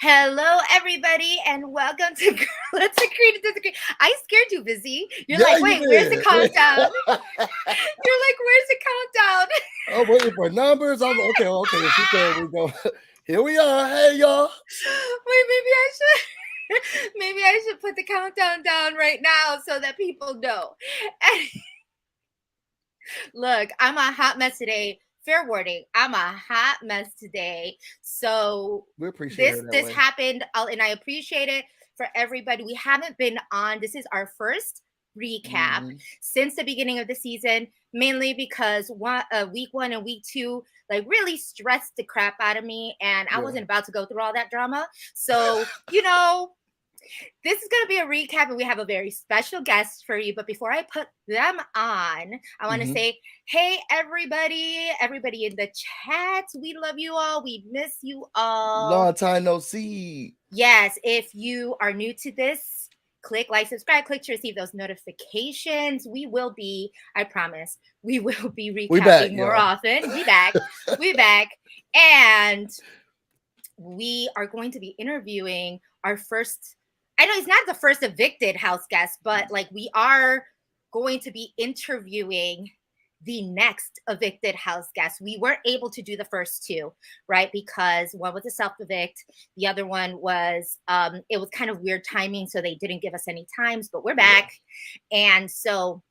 Hello, everybody, and welcome to Girl Let's Agree to Disagree. I scared you, Busy. You're Yeah, like, you wait, where's the did. countdown? You're like, where's the countdown? I'm waiting for numbers. I'm like, okay. If she said we go, here we are. Hey, y'all. Wait, maybe I should put the countdown down right now so that people know. Look, I'm a hot mess today. Fair warning, I'm a hot mess today. So We appreciate it that this way. happened, and I appreciate it for everybody. We haven't been on. This is our first recap since the beginning of the season, mainly because week 1 and week 2 like really stressed the crap out of me, and I wasn't about to go through all that drama. So this is going to be a recap, and we have a very special guest for you. But before I put them on, I want to say, hey, everybody in the chat. We love you all. We miss you all. Long time no see. Yes, if you are new to this, click like, subscribe, click to receive those notifications. We will be, I promise, we will be recapping more often. We back. We back. And we are going to be interviewing our first, I know it's not the first evicted house guest, but like we are going to be interviewing the next evicted house guest. We weren't able to do the first two, right? Because one was a self-evict. The other one was, it was kind of weird timing, so they didn't give us any times, but we're back. And so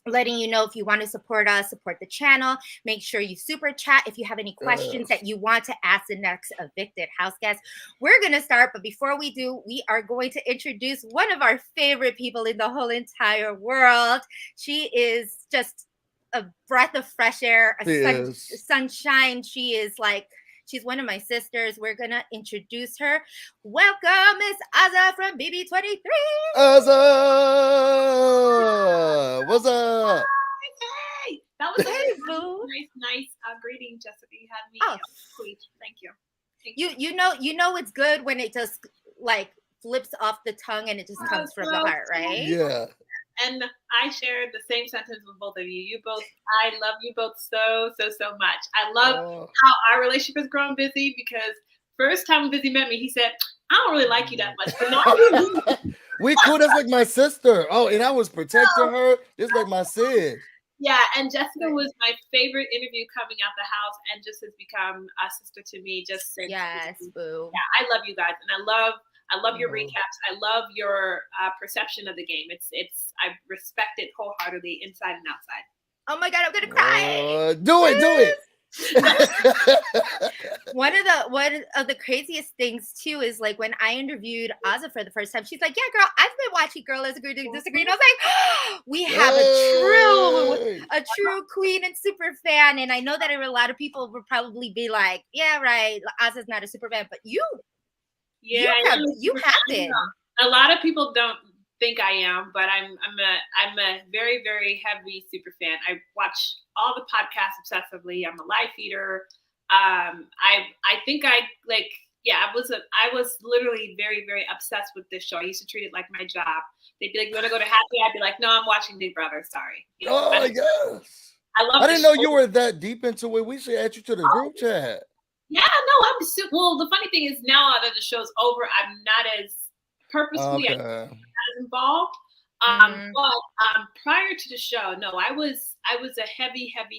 letting you know, if you want to support us, support the channel, make sure you super chat if you have any questions that you want to ask the next evicted house guest. We're going to start, but before we do, we are going to introduce one of our favorite people in the whole entire world. She is just a breath of fresh air, sunshine. She is like, she's one of my sisters. We're going to introduce her. Welcome, Miss Azza from BB23. Azza! What's up? Hey! That was a nice greeting, Jessica. You had me sweet. Thank you. You know it's good when it just like flips off the tongue and it just comes from the heart, right? Yeah. And I share the same sentence with both of you. I love you both so much. I love how our relationship has grown, Busy, because first time Busy met me, he said, I don't really like you that much. But no, we cool. That's like my sister. Oh, and I was protecting her. Just like my sis. Yeah, and Jessica was my favorite interview coming out the house, and just has become a sister to me. Just since boo. Yeah, I love you guys, and I love your recaps. I love your perception of the game. I respect it wholeheartedly, inside and outside. Oh my God, I'm gonna cry. Do it. One of the craziest things too is like when I interviewed Azza for the first time, she's like, "Yeah, girl, I've been watching Girl Let's Agree to Disagree," and I was like, oh, "We have a true queen and super fan." And I know that a lot of people would probably be like, "Yeah, right, Azza's not a super fan," but you have been. A lot of people don't think I am, but I'm a very, very heavy super fan. I watch all the podcasts obsessively. I'm a live feeder. I think I was literally very, very obsessed with this show. I used to treat it like my job. They'd be like, "You want to go to Happy?" I'd be like, "No, I'm watching Big Brother." Sorry. Oh yes. I didn't know you were that deep into it. We should add you to the group chat. Yeah, no, well, the funny thing is now that the show's over, I'm not as purposefully not as involved. But prior to the show, no, I was a heavy fan.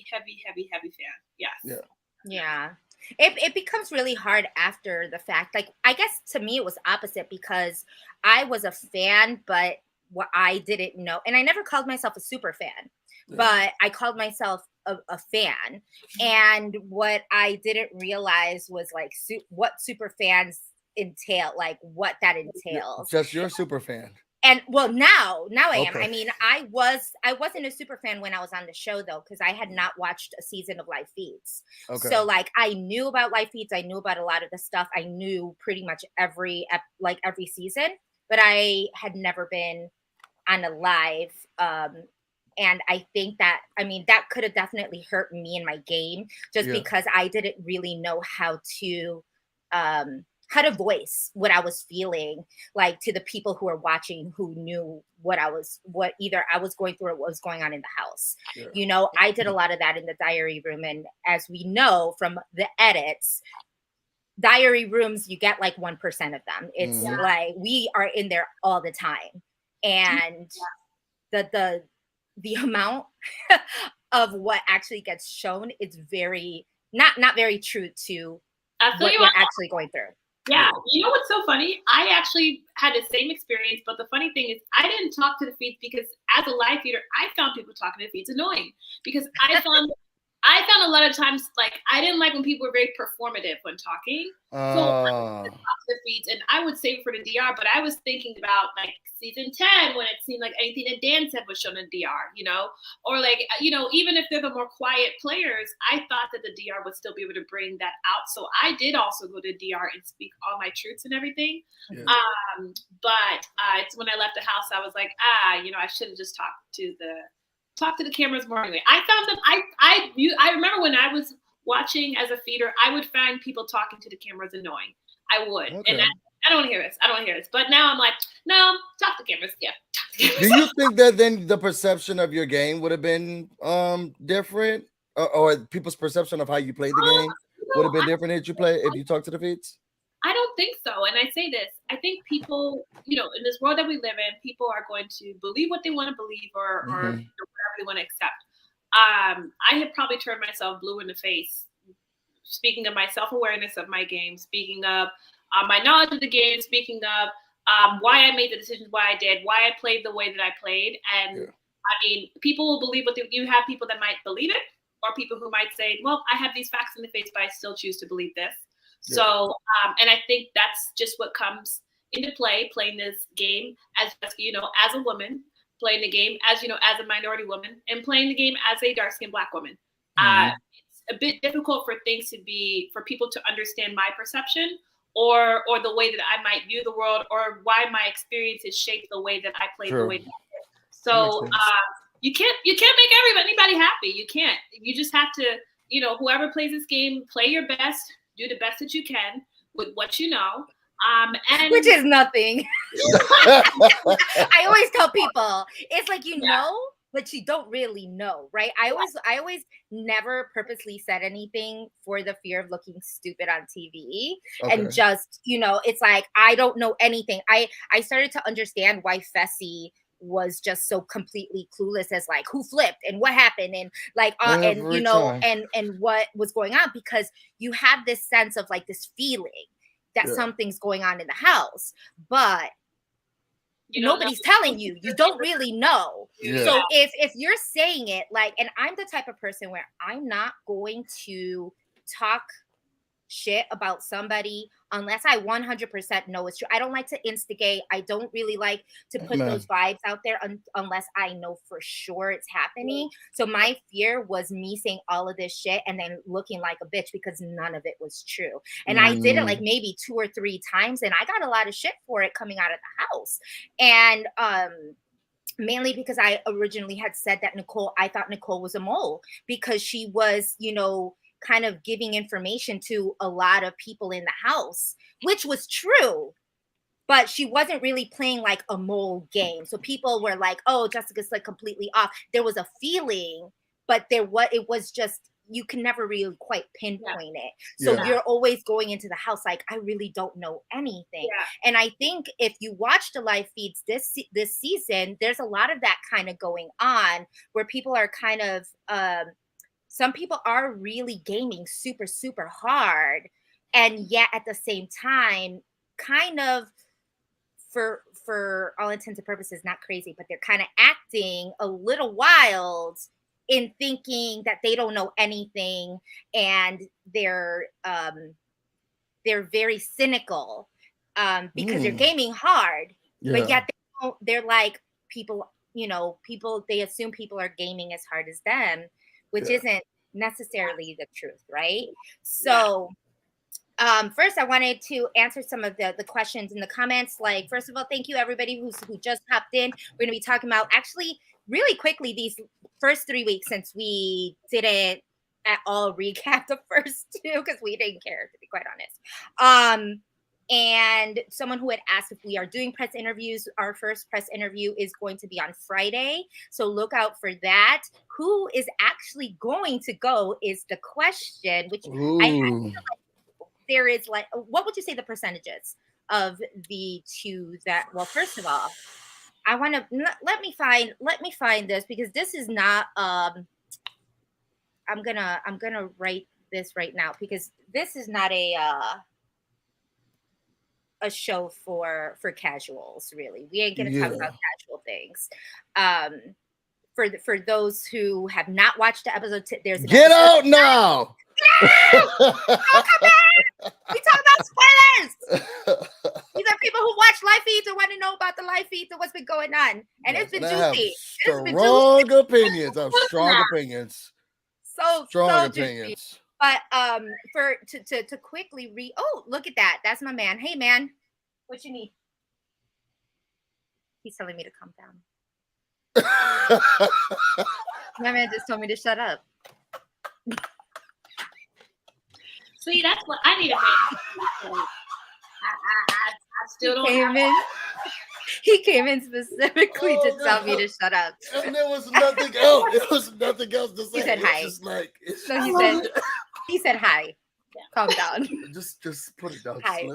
Yes. Yeah. It becomes really hard after the fact. Like, I guess to me it was opposite because I was a fan, but what I didn't know, and I never called myself a super fan, but I called myself a fan. And what I didn't realize was like what super fans entail, like what that entails. Just you're a super fan. And well, now I am. I mean, I wasn't a super fan when I was on the show though, because I had not watched a season of live feeds. So like I knew about live feeds, I knew about a lot of the stuff. I knew pretty much every season, but I had never been on a live. And I think that, I mean, that could have definitely hurt me in my game just because I didn't really know how to voice what I was feeling, like to the people who were watching, who knew what either I was going through or what was going on in the house. You know, I did a lot of that in the diary room. And as we know from the edits, diary rooms, you get like 1% of them. It's like we are in there all the time, and the amount of what actually gets shown, it's very not very true to what you're actually going through. Yeah, you know what's so funny? I actually had the same experience, but the funny thing is I didn't talk to the feeds because as a live feeder, I found people talking to the feeds annoying because I found a lot of times, like, I didn't like when people were very performative when talking. So I would talk to the feeds and I would save it for the DR, but I was thinking about like season 10 when it seemed like anything that Dan said was shown in DR, you know, or like, you know, even if they're the more quiet players, I thought that the DR would still be able to bring that out. So I did also go to DR and speak all my truths and everything. Yeah. But it's when I left the house, I was like, you know, I should have just talked to the cameras more anyway. I found them. I remember when I was watching as a feeder, I would find people talking to the cameras annoying. I would, and I don't want to hear this. I don't want to hear this. But now I'm like, no, talk to cameras. Yeah. Do you think that then the perception of your game would have been different, or people's perception of how you played the game would have been different if you talked to the feeds? I don't think so. And I say this, I think people, you know, in this world that we live in, people are going to believe what they want to believe or whatever they want to accept. I had probably turned myself blue in the face, speaking of my self-awareness of my game, speaking of my knowledge of the game, speaking of why I made the decisions why I did, why I played the way that I played. And I mean, people will believe you have people that might believe it, or people who might say, well, I have these facts in the face, but I still choose to believe this. Yeah. So, and I think that's just what comes into play, playing this game as, you know, as a woman, playing the game as, you know, as a minority woman, and playing the game as a dark-skinned Black woman. It's a bit difficult for people to understand my perception or the way that I might view the world, or why my experiences shape the way that I play the way that I did. So you can't make anybody happy. You can't. You just have to, you know, whoever plays this game, play your best, do the best that you can with what you know. And which is nothing. I always tell people, it's like, you know, but you don't really know, right? I always never purposely said anything for the fear of looking stupid on TV. And just, you know, it's like, I don't know anything. I started to understand why Fessy was just so completely clueless as like who flipped and what happened and like and you know and what was going on, because you have this sense of like this feeling that something's going on in the house, but nobody's telling you. You don't really know. So if you're saying it like, and I'm the type of person where I'm not going to talk shit about somebody unless I 100% know it's true. I don't like to instigate. I don't really like to put those vibes out there unless I know for sure it's happening. So my fear was me saying all of this shit and then looking like a bitch because none of it was true. And I did it like maybe 2 or 3 times, and I got a lot of shit for it coming out of the house. And mainly because I originally had said that I thought Nicole was a mole because she was, you know, kind of giving information to a lot of people in the house, which was true, but she wasn't really playing like a mole game. So people were like, oh, Jessica's like completely off. There was a feeling, but it was just, you can never really quite pinpoint it. So you're always going into the house like, I really don't know anything. And I think if you watch the live feeds this season, there's a lot of that kind of going on where people are kind of, some people are really gaming super, super hard. And yet at the same time, kind of for all intents and purposes, not crazy, but they're kind of acting a little wild in thinking that they don't know anything. And they're very cynical because they're gaming hard, but yet they're like people, you know, they assume people are gaming as hard as them, which isn't necessarily the truth, right? So first I wanted to answer some of the questions in the comments. Like, first of all, thank you everybody who just hopped in. We're gonna be talking about actually really quickly these first 3 weeks, since we didn't at all recap the first 2 because we didn't care, to be quite honest. And someone who had asked if we are doing press interviews, our first press interview is going to be on Friday. So look out for that. Who is actually going to go is the question, which I had to there is like, what would you say the percentages of the two that? Well, first of all, I want to let me find this, because this is not I'm gonna write this right now, because this is not a show for casuals, really. We ain't gonna talk about casual things. For those who have not watched the episode, there's an Get episode out now. Oh, come back. We talk about spoilers. These are people who watch live feeds or want to know about the live feeds and what's been going on. And it's been juicy. Strong opinions. I have strong opinions. So strong opinions. Juicy. But to quickly read. Oh, look at that. That's my man. Hey man, what you need? He's telling me to calm down. My man just told me to shut up. See, that's what I need a man. I still don't have one. He came in specifically to tell me to shut up. And there was nothing else. There was nothing else to say. He said hi. So he said hi. Yeah. Calm down. Just put it down. Hi.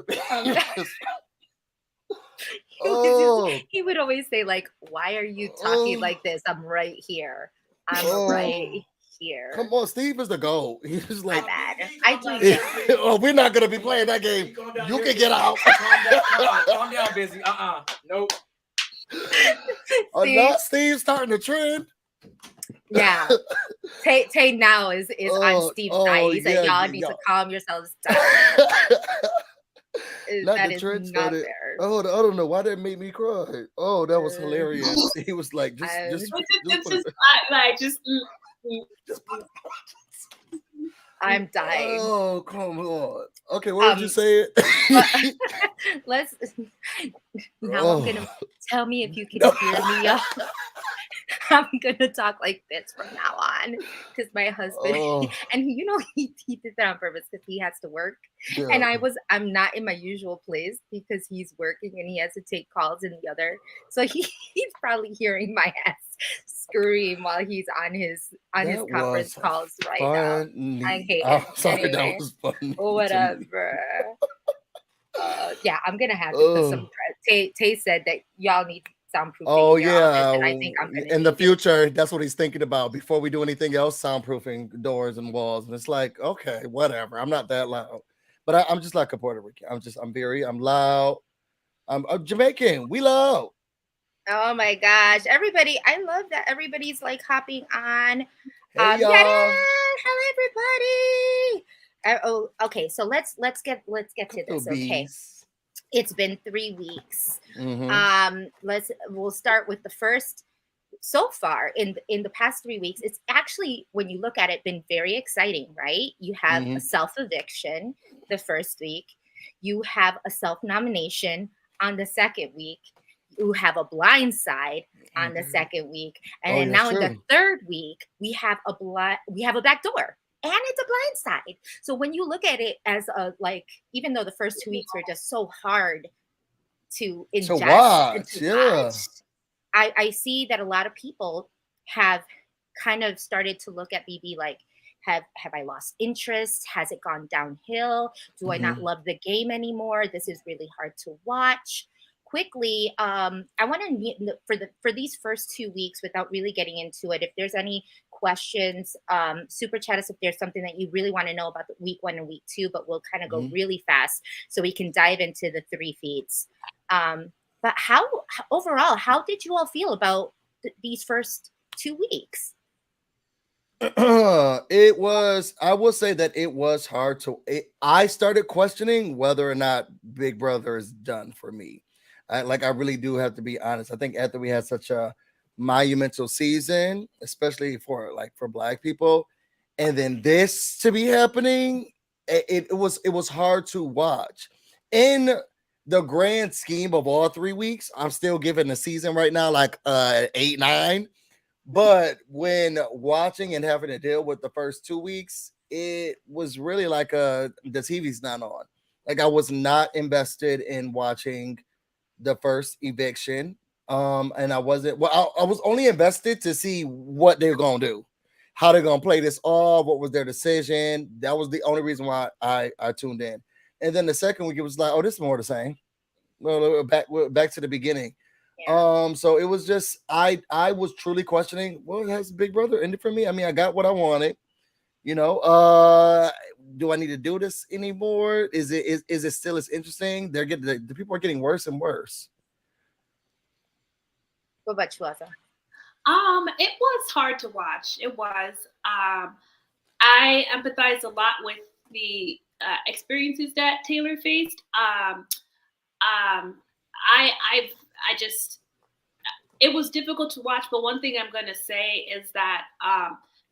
He would always say, like, why are you talking like this? I'm right here. I'm right here. Come on, Steve is the goal. He's like, I do. Oh, we're not gonna be playing that game. You can get out. Calm down, busy. Nope. Not Steve starting the trend. Yeah. Tay now is on Steve's side. He said, y'all need to calm yourselves down. Not the trend started. Oh, I don't know why that made me cry. Oh, that was hilarious. He was like, I'm dying. Oh, come on. Okay, what did you say? Let's now. I'm gonna tell me if you can hear me. I'm gonna talk like this from now on, because my husband and he did that on purpose because he has to work, and I'm not in my usual place because he's working and he has to take calls in the other, so he's probably hearing my ass scream while he's on his conference calls right now. I hate it. Sorry, anyway, that was funny. whatever. Yeah, I'm gonna have to put some. Tay said that y'all need soundproofing. Oh yeah, and I think I'm gonna in the future. That's what he's thinking about before we do anything else. Soundproofing doors and walls, and it's like, okay, whatever. I'm not that loud, but I'm just like a Puerto Rican. I'm loud. I'm Jamaican. We loud. Oh my gosh, everybody! I love that everybody's like hopping on. Hey, y'all. Hello, everybody. Okay, so let's get to this. Okay. It's been 3 weeks. We'll start with the first. So far in the past 3 weeks, it's actually, when you look at it, been very exciting, right? You have a self-eviction the first week. You have a self-nomination on the second week. You have a blind side on the second week, and then now in the third week, we have a back door. And it's a blind side. So when you look at it as even though the first 2 weeks were just so hard to ingest, watch, I see that a lot of people have kind of started to look at BB like, have I lost interest? Has it gone downhill? Do I not love the game anymore? This is really hard to watch. Quickly, I want to for these first 2 weeks, without really getting into it, if there's any questions, super chat us if there's something that you really want to know about the week 1 and week 2, but we'll kind of go really fast so we can dive into the 3 feeds. But overall, how did you all feel about these first 2 weeks? I will say that it was hard I started questioning whether or not Big Brother is done for me. I really do have to be honest. I think after we had such a monumental season, especially for Black people, and then this to be happening, it was hard to watch. In the grand scheme of all 3 weeks, I'm still giving the season right now 8, 9. But when watching and having to deal with the first 2 weeks, it was really the TV's not on. I was not invested in watching the first eviction. And I wasn't, I was only invested to see what they're gonna do, how they're gonna play this off, what was their decision. That was the only reason why I tuned in. And then the second week, it was like, oh, this is more the same. Well, back to the beginning. Yeah. So it was just I was truly questioning, well, has Big Brother ended for me? I mean, I got what I wanted. You know, do I need to do this anymore? Is it still as interesting? They're getting the people are getting worse and worse. What about you, Asa? It was hard to watch. It was. I empathize a lot with the experiences that Taylor faced. I just, it was difficult to watch. But one thing I'm going to say is that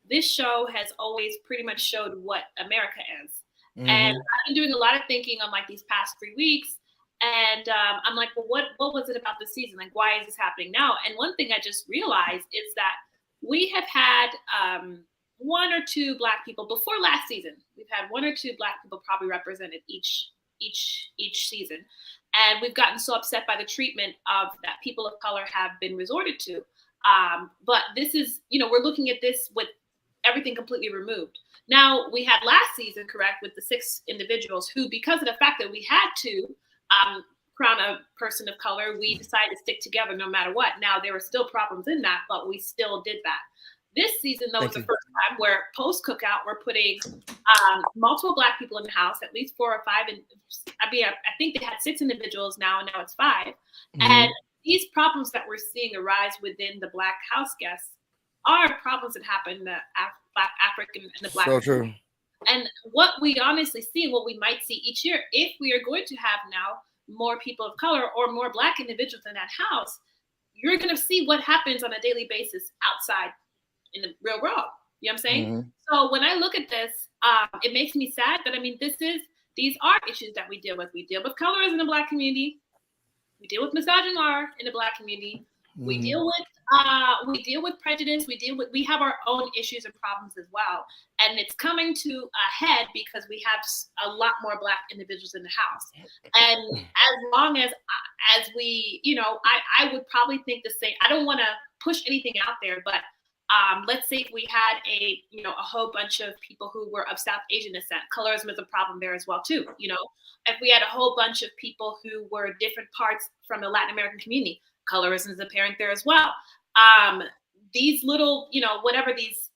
this show has always pretty much showed what America is. Mm-hmm. And I've been doing a lot of thinking on like these past 3 weeks. And I'm like, well, what was it about the season? Like, why is this happening now? And one thing I just realized is that we have had 1 or 2 Black people before last season. We've had 1 or 2 Black people probably represented each season. And we've gotten so upset by the treatment of that people of color have been resorted to. But this is, we're looking at this with everything completely removed. Now, we had last season, correct, with the 6 individuals who, because of the fact that we had to crown a person of color, we decided to stick together no matter what. Now, there were still problems in that, but we still did that. This season, though, was the first time where post-cookout, we're putting multiple Black people in the house, at least 4 or 5. And I think they had 6 individuals now, and now it's 5. Mm-hmm. And these problems that we're seeing arise within the Black house guests are problems that happen in the Black African and the Black. So true. And what we honestly see, what we might see each year, if we are going to have now more people of color or more Black individuals in that house, you're going to see what happens on a daily basis outside in the real world. You know what I'm saying? Mm-hmm. So when I look at this, it makes me sad that, these are issues that we deal with. We deal with colorism in the Black community. We deal with misogyny in the Black community. Mm-hmm. We deal with prejudice. We have our own issues and problems as well. And it's coming to a head because we have a lot more Black individuals in the house. And as long as we, I would probably think the same. I don't want to push anything out there, but let's say if we had a whole bunch of people who were of South Asian descent, colorism is a problem there as well too. If we had a whole bunch of people who were different parts from the Latin American community, colorism is apparent there as well. These little, whatever these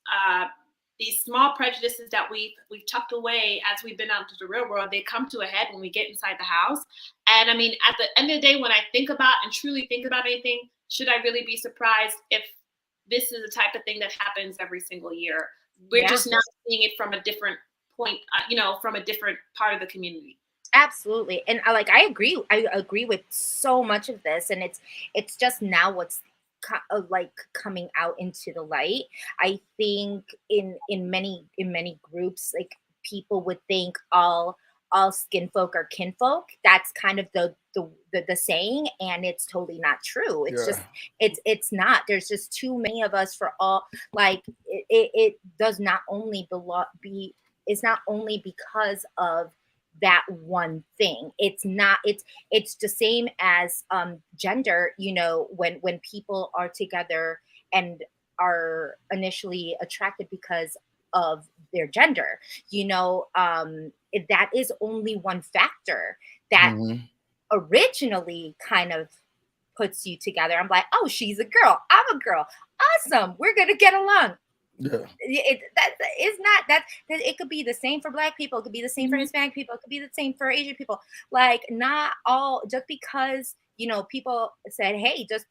small prejudices that we've tucked away as we've been out into the real world, they come to a head when we get inside the house. And at the end of the day, when I think about and truly think about anything, should I really be surprised if this is the type of thing that happens every single year? We're just now seeing it from a different point, from a different part of the community. Absolutely. And I agree with so much of this. And it's just now what's coming out into the light. I think in many groups, like, people would think all skin folk are kinfolk. That's kind of the saying, and it's totally not true. It's just it's not. There's just too many of us for all. Like, it does not only it's not only because of that one thing. It's not. It's the same as gender. When people are together and are initially attracted because of their gender, that is only one factor that originally kind of puts you together. I'm like, oh, she's a girl, I'm a girl, awesome, we're gonna get along. It's not that it could be the same for Black people, it could be the same for Hispanic people, it could be the same for Asian people. Like, not all, just because people said, hey, just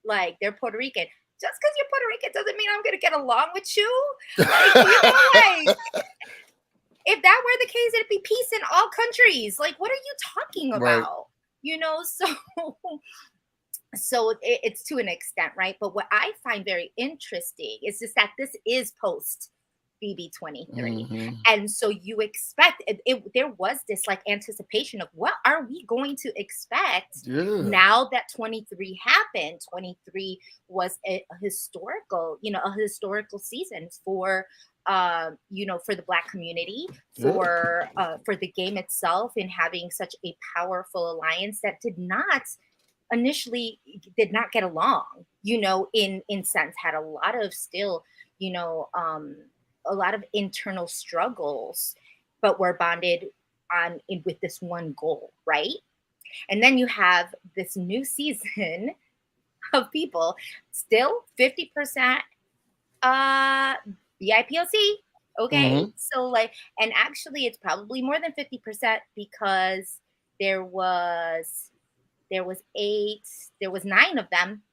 like they're Puerto Rican, just because you're Puerto Rican doesn't mean I'm gonna get along with you. Like, if that were the case, it'd be peace in all countries. Like, what are you talking about? Right. So it's to an extent, right? But what I find very interesting is just that this is post BB23. And so you expect there was this like anticipation of what are we going to expect now that 23 happened. 23 was a historical season for for the Black community, for the game itself, and having such a powerful alliance that initially did not get along, in sense, had a lot of still, a lot of internal struggles, but were bonded with this one goal, right? And then you have this new season of people still 50% BIPOC. Okay. So like, and actually it's probably more than 50% because there was 9 of them.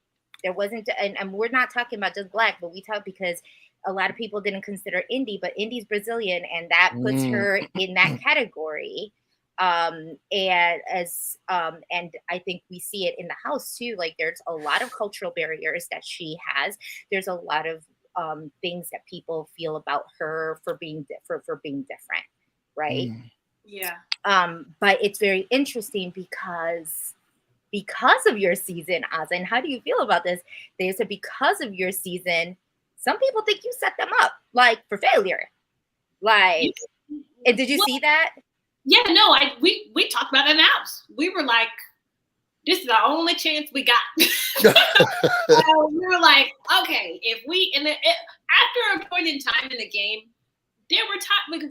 There wasn't, and we're not talking about just Black, but we talk because a lot of people didn't consider Indy, but Indy's Brazilian, and that puts her in that category. And I think we see it in the house too. Like there's a lot of cultural barriers that she has. There's a lot of things that people feel about her for being different, right? Yeah. But it's very interesting because of your season, Aza. How do you feel about this? They said because of your season, some people think you set them up like for failure. Like, and did you see that? Yeah, no, we talked about it in the house. We were like, this is our only chance we got. So we were like, okay, if we, after a point in time in the game, there were times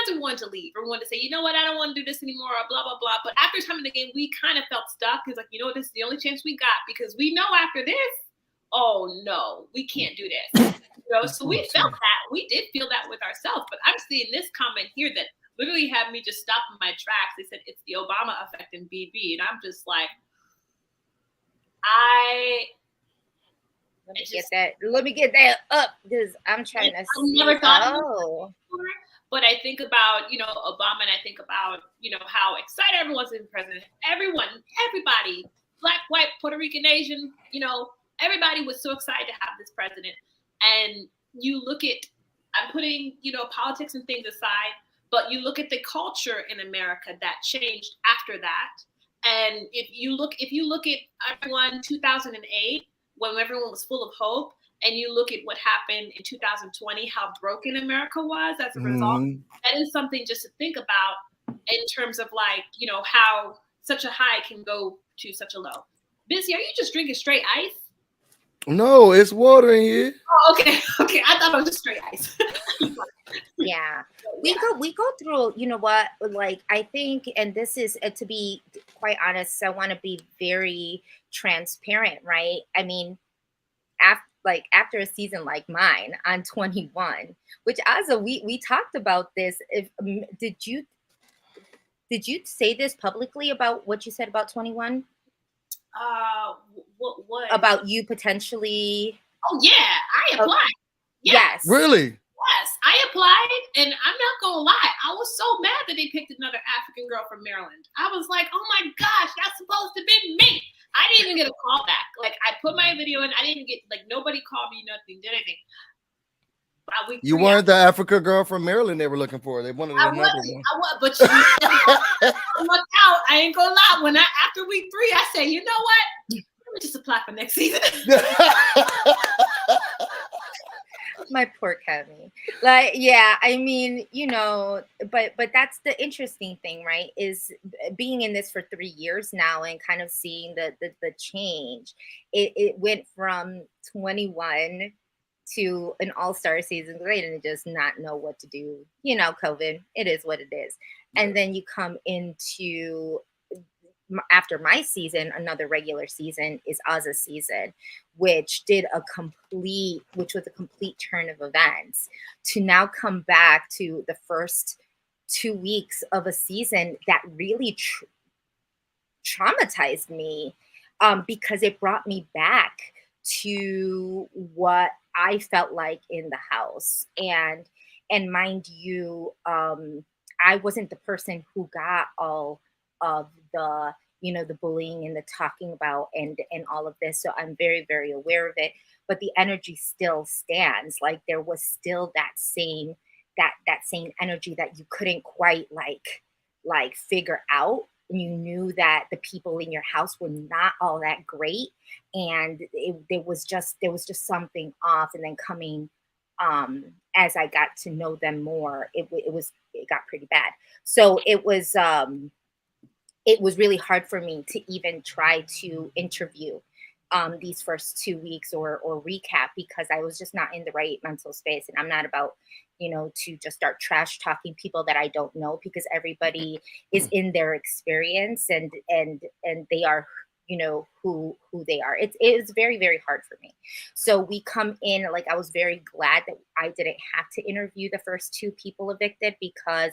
we wanted to leave or we wanted to say, you know what, I don't want to do this anymore, or blah, blah, blah. But after time in the game, we kind of felt stuck. It's like, you know what, this is the only chance we got because we know after this, oh no, we can't do this. You know, so we felt that. We did feel that with ourselves. But I'm seeing this comment here that literally had me just stop in my tracks. They said it's the Obama effect in BB. And I'm just like, Let me get that up because I'm trying to see. Never thought but I think about, you know, Obama, and I think about, you know, how excited everyone's in president. Everybody, Black, white, Puerto Rican, Asian, you know, everybody was so excited to have this president. And you look at, I'm putting, you know, politics and things aside, but you look at the culture in America that changed after that. And if you look at everyone 2008, when everyone was full of hope, and you look at what happened in 2020, how broken America was as a result, that is something just to think about in terms of like, you know, how such a high can go to such a low. Busy, are you just drinking straight ice? No, it's water in here. Oh, okay. I thought it was just straight ice. Yeah. We go through, you know what, like I think, and this is to be quite honest, I want to be very transparent, right? I mean, after a season like mine on 21, which Aza, we talked about this. Did you say this publicly about what you said about 21? What? About you potentially? Oh yeah, I applied. Yes. Really? Yes, I applied, and I'm not gonna lie, I was so mad that they picked another African girl from Maryland. I was like, oh my gosh, that's supposed to be me. I didn't even get a call back. Like I put my video in, I didn't get nobody called me, nothing, did anything. You weren't the Africa girl from Maryland they were looking for. They wanted another one. I was, but I lucked out. I ain't gonna lie. After week 3, I said, you know what? Let me just apply for next season. My poor Kevin. Like, yeah, I mean, you know, but that's the interesting thing, right? Is being in this for 3 years now and kind of seeing the change. It went from 21 to an all-star season, great, and just not know what to do. You know, COVID, it is what it is. And then you come into, after my season, another regular season is Aza's season, which was a complete turn of events, to now come back to the first 2 weeks of a season that really traumatized me, because it brought me back to what I felt like in the house. And mind you, I wasn't the person who got all of the, you know, the bullying and the talking about and all of this. So I'm very, very aware of it, but the energy still stands. Like there was still that same energy that you couldn't quite like figure out. You knew that the people in your house were not all that great, and there was just something off. And then coming, as I got to know them more, it got pretty bad. So it was really hard for me to even try to interview these first 2 weeks or recap, because I was just not in the right mental space. And I'm not about, to just start trash talking people that I don't know, because everybody is in their experience, and they are, who they are. It's very, very hard for me. So we come in, like, I was very glad that I didn't have to interview the first 2 people evicted,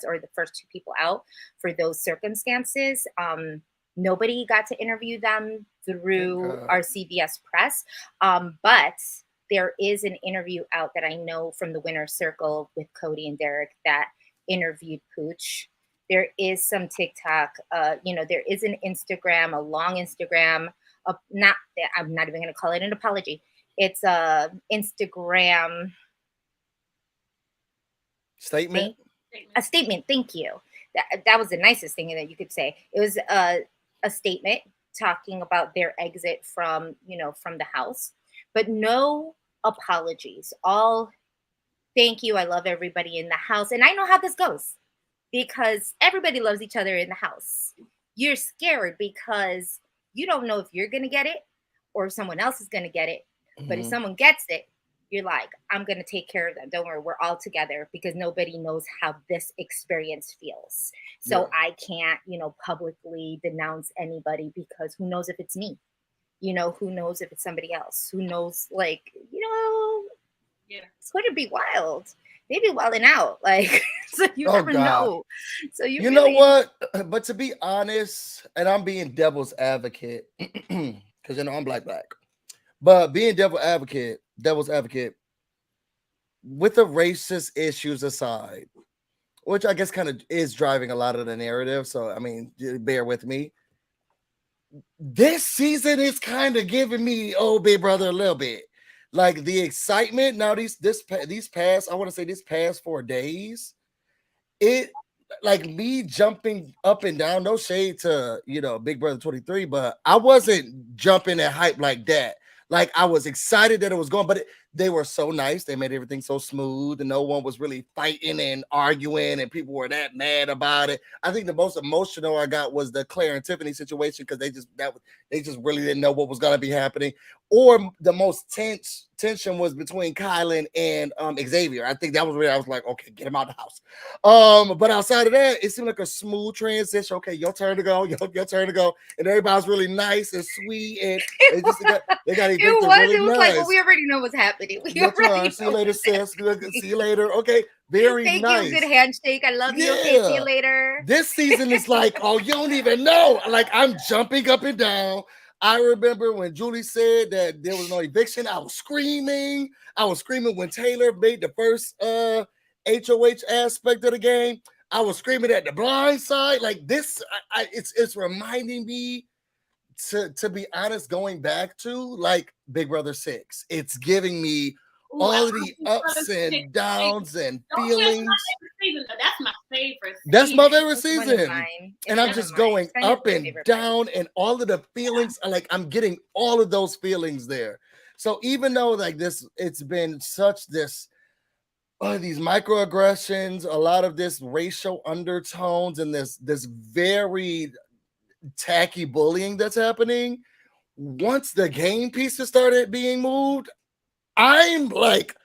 or the first 2 people out, for those circumstances. Nobody got to interview them through our CBS Press. But there is an interview out that I know from the Winner's Circle with Cody and Derek that interviewed Pooch. There is some TikTok, there is an Instagram, a long Instagram. I'm not even going to call it an apology. It's a Instagram statement. A statement. Thank you. That was the nicest thing that you could say. It was a statement talking about their exit from the house, but no apologies. All thank you. I love everybody in the house. And I know how this goes, because everybody loves each other in the house. You're scared because you don't know if you're going to get it or if someone else is going to get it. But if someone gets it, you're like, I'm going to take care of them. Don't worry, we're all together, because nobody knows how this experience feels. So I can't, publicly denounce anybody, because who knows if it's me? Who knows if it's somebody else? Who knows, it's going to be wild. Maybe wilding out. So you never know. So you know what? But to be honest, and I'm being devil's advocate, because I'm black. But being devil's advocate, with the racist issues aside, which I guess kind of is driving a lot of the narrative. So, I mean, bear with me. This season is kind of giving me Big Brother a little bit. Like the excitement now, these past 4 days, it like me jumping up and down. No shade to Big Brother 23, but I wasn't jumping at hype like that. Like I was excited that it was going, but they were so nice. They made everything so smooth, and no one was really fighting and arguing, and people were that mad about it. I think the most emotional I got was the Claire and Tiffany situation, because they just really didn't know what was going to be happening. Or the most tension was between Kylan and Xavier. I think that was where I was like, okay, get him out of the house. But outside of that, it seemed like a smooth transition. Okay, your turn to go, your turn to go, and everybody's really nice and sweet, and they got it was like, well, we already know what's happening. See you later, sis. See you later. Okay, very Thank nice. You. Good handshake. I love you. Okay, see you later. This season is like, oh, you don't even know. Like I'm jumping up and down. I remember when Julie said that there was no eviction. I was screaming. When Taylor made the first HOH aspect of the game. I was screaming at the blind side. Like this, it's reminding me, to be honest, going back to like Big Brother 6. It's giving me all of the ups and downs and feelings. That's my favorite season. That's my favorite season. And I'm just going up and down, and all of the feelings, like I'm getting all of those feelings there. So even though like this, it's been such this, these microaggressions, a lot of this racial undertones, and this very tacky bullying that's happening, once the game pieces started being moved, I'm like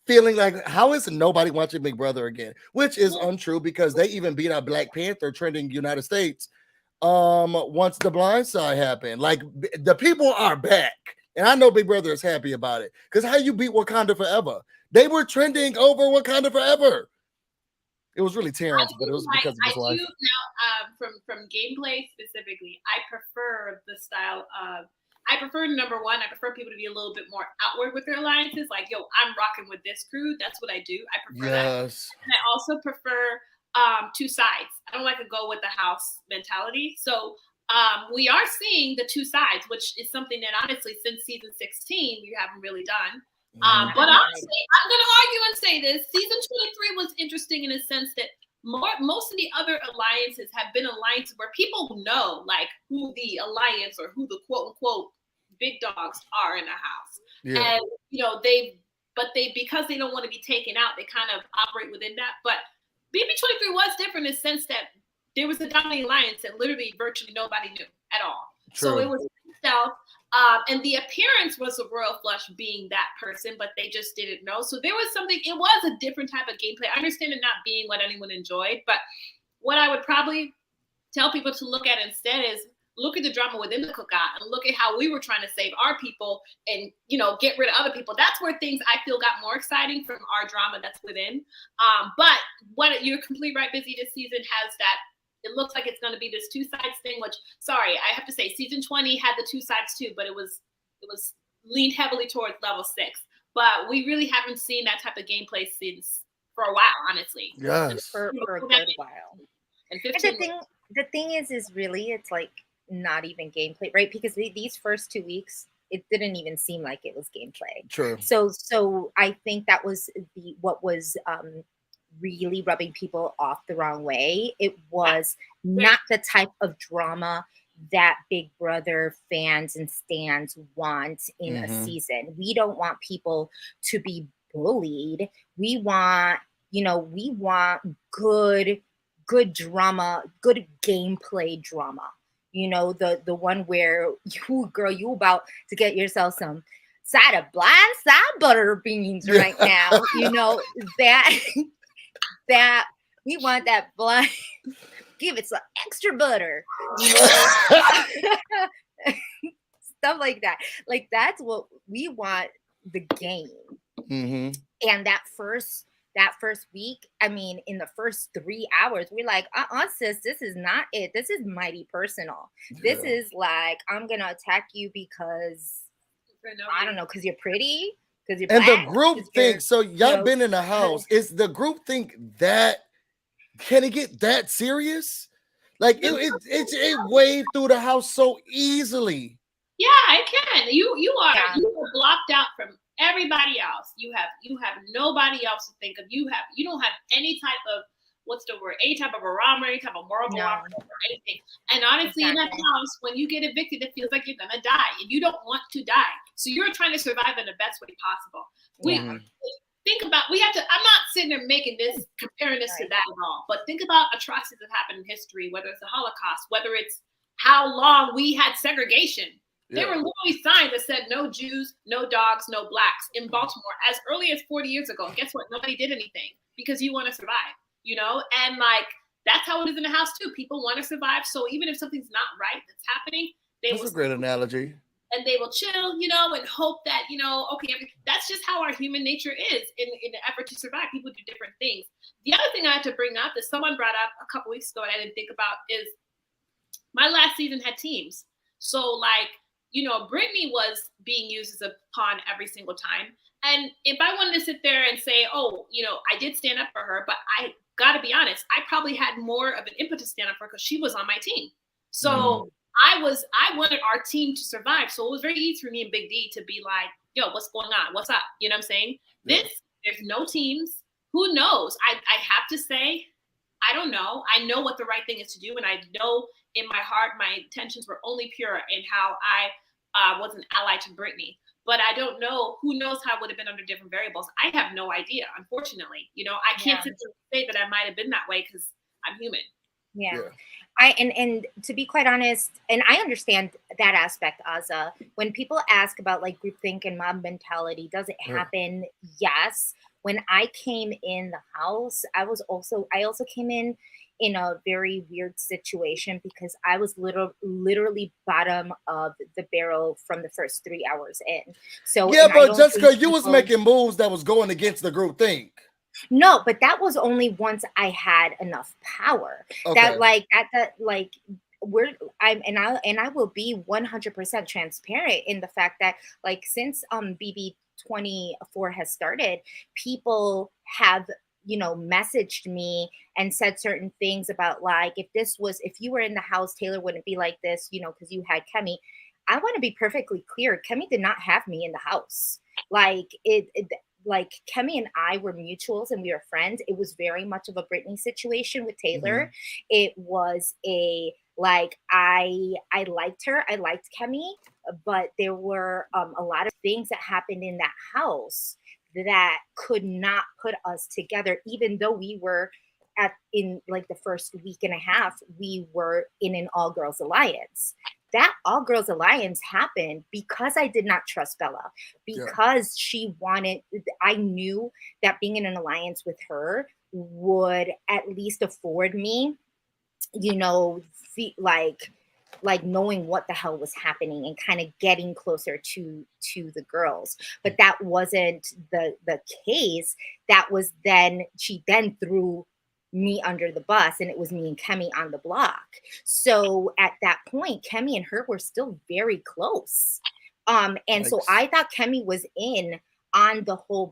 feeling like, how is nobody watching Big Brother again? Which is untrue, because they even beat out Black Panther trending United States once The Blind Side happened. Like the people are back, and I know Big Brother is happy about it, because how you beat Wakanda Forever? They were trending over Wakanda Forever. It was really Terrence, but it was because of his life. Now, from gameplay specifically, I prefer the style of. I prefer, number one, I prefer people to be a little bit more outward with their alliances. Like, yo, I'm rocking with this crew. That's what I do. I prefer that. And I also prefer 2 sides. I don't like to go with the house mentality. So we are seeing the 2 sides, which is something that honestly, since season 16, we haven't really done. But honestly, I'm going to argue and say this. Season 23 was interesting in a sense that most of the other alliances have been alliances where people know like who the alliance or who the quote unquote big dogs are in the house. Yeah. And because they don't want to be taken out, they kind of operate within that. But BB23 was different in the sense that there was a dominating alliance that literally virtually nobody knew at all. True. So it was stealth. And the appearance was a royal flush being that person, but they just didn't know. So there was something, it was a different type of gameplay. I understand it not being what anyone enjoyed, but what I would probably tell people to look at instead is look at the drama within the cookout and look at how we were trying to save our people and, you know, get rid of other people. That's where things I feel got more exciting from our drama that's within. But what you're completely right, Busy, this season has that. It looks like it's going to be this two sides thing, which, sorry, I have to say season 20 had the two sides too, but it was leaned heavily towards level 6. But we really haven't seen that type of gameplay since for a while, honestly. Yes. For a good while. And the thing is really, it's like not even gameplay, right? Because these first 2 weeks, it didn't even seem like it was gameplay. True. So I think that was what was really rubbing people off the wrong way. It was not the type of drama that Big Brother fans and stans want in a season. We don't want people to be bullied. We want, good drama, good gameplay drama. You know, the one where you about to get yourself some side of blindside butter beans right now. You know, that we want that blind. Give it some extra butter. You know? Stuff like that. Like that's what we want, the game. And that first week, I mean, in the first 3 hours, we're like, sis, this is not it. This is mighty personal. This is like, I'm gonna attack you because I don't know, because you're pretty, because you're and black, the group think so. Y'all been in the house. Is the group think that can it get that serious? Like it waved through the house so easily. Yeah, it can. You are blocked out from everybody else. You have nobody else to think of. You don't have any type of any type of barometer, any type of moral barometer or anything. And honestly, in that house, when you get evicted, it feels like you're gonna die, and you don't want to die. So you're trying to survive in the best way possible. Think about, I'm not sitting there comparing this to that at all, but think about atrocities that happened in history, whether it's the Holocaust, whether it's how long we had segregation. There were literally signs that said no Jews, no dogs, no blacks in Baltimore as early as 40 years ago. And guess what? Nobody did anything because you want to survive, you know? And like, that's how it is in the house too. People want to survive. So even if something's not right that's happening, that's a great analogy. And they will chill, you know, and hope that, you know, okay, that's just how our human nature is in the effort to survive. People do different things. The other thing I have to bring up that someone brought up a couple weeks ago and I didn't think about is my last season had teams. So like, you know, Brittany was being used as a pawn every single time. And if I wanted to sit there and say, oh, you know, I did stand up for her, but I got to be honest, I probably had more of an impetus to stand up for her because she was on my team. So I wanted our team to survive. So it was very easy for me and Big D to be like, yo, what's going on? What's up? You know what I'm saying? There's no teams. Who knows? I have to say, I don't know. I know what the right thing is to do. And I know in my heart, my intentions were only pure in how I was an ally to Brittany. But I don't know. Who knows how it would have been under different variables? I have no idea, unfortunately. You know, I can't sit there and say that I might have been that way because I'm human. Yeah. And to be quite honest, and I understand that aspect, Azza, when people ask about like groupthink and mob mentality, does it happen? Yes. When I came in the house, I also came in a very weird situation because I was literally bottom of the barrel from the first 3 hours in. So but Jessica, you was making moves that was going against the groupthink. No, but that was only once I had enough power. Okay. I will be 100% transparent in the fact that like since BB24 has started, people have messaged me and said certain things about like if you were in the house, Taylor wouldn't be like this, because you had Kemi. I want to be perfectly clear. Kemi did not have me in the house. Like Kemi and I were mutuals and we were friends. It was very much of a Brittany situation with Taylor. It was I liked her. I liked Kemi, but there were a lot of things that happened in that house that could not put us together, even though we were in like the first week and a half, we were in an all girls alliance. that All Girls Alliance happened because I did not trust Bella, because I knew that being in an alliance with her would at least afford me, like knowing what the hell was happening and kind of getting closer to the girls. But that wasn't the case. That was she then threw me under the bus, and it was me and Kemi on the block. So at that point, Kemi and her were still very close. And so I thought Kemi was in on the whole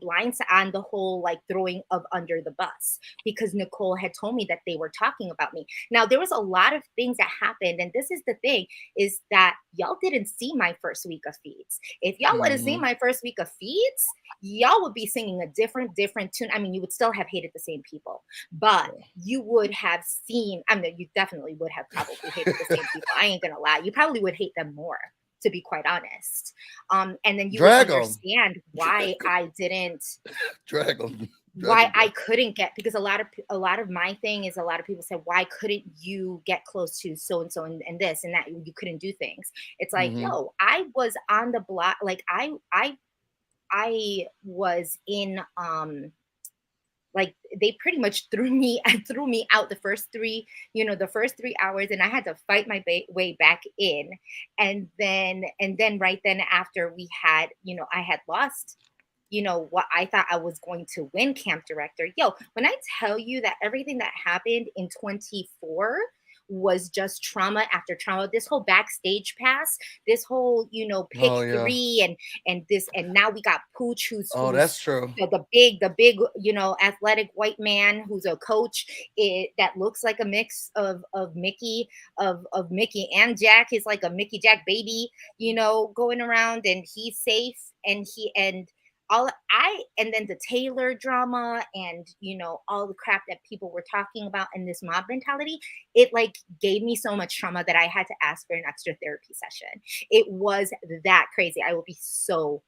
on the whole like throwing of under the bus, because Nicole had told me that they were talking about me. Now there was a lot of things that happened, and this is the thing, is that y'all didn't see my first week of feeds. If y'all would have seen my first week of feeds, y'all would be singing a different tune. I mean, you would still have hated the same people, but you would have seen, I mean, you definitely would have probably hated the same people. I ain't gonna lie, you probably would hate them more, to be quite honest. And then you would understand why I didn't why I couldn't get, because a lot of my thing is, a lot of people said, why couldn't you get close to so and so and this and that, you couldn't do things. It's like, yo, I was on the block, like I was in like they pretty much threw me out the first 3 hours, and I had to fight my way back in. And then right then after we had, I had lost, what I thought I was going to win camp director. Yo, when I tell you that everything that happened in 24 was just trauma after trauma, this whole backstage pass, this whole, pick 3 and this, and now we got Pooch, who's that's true. The big, athletic white man who's a coach, that looks like a mix of Mickey and Jack. He's like a Mickey Jack baby, going around, and he's safe, and and then the Taylor drama, and all the crap that people were talking about, and this mob mentality, it like gave me so much trauma that I had to ask for an extra therapy session. It was that crazy. I will be so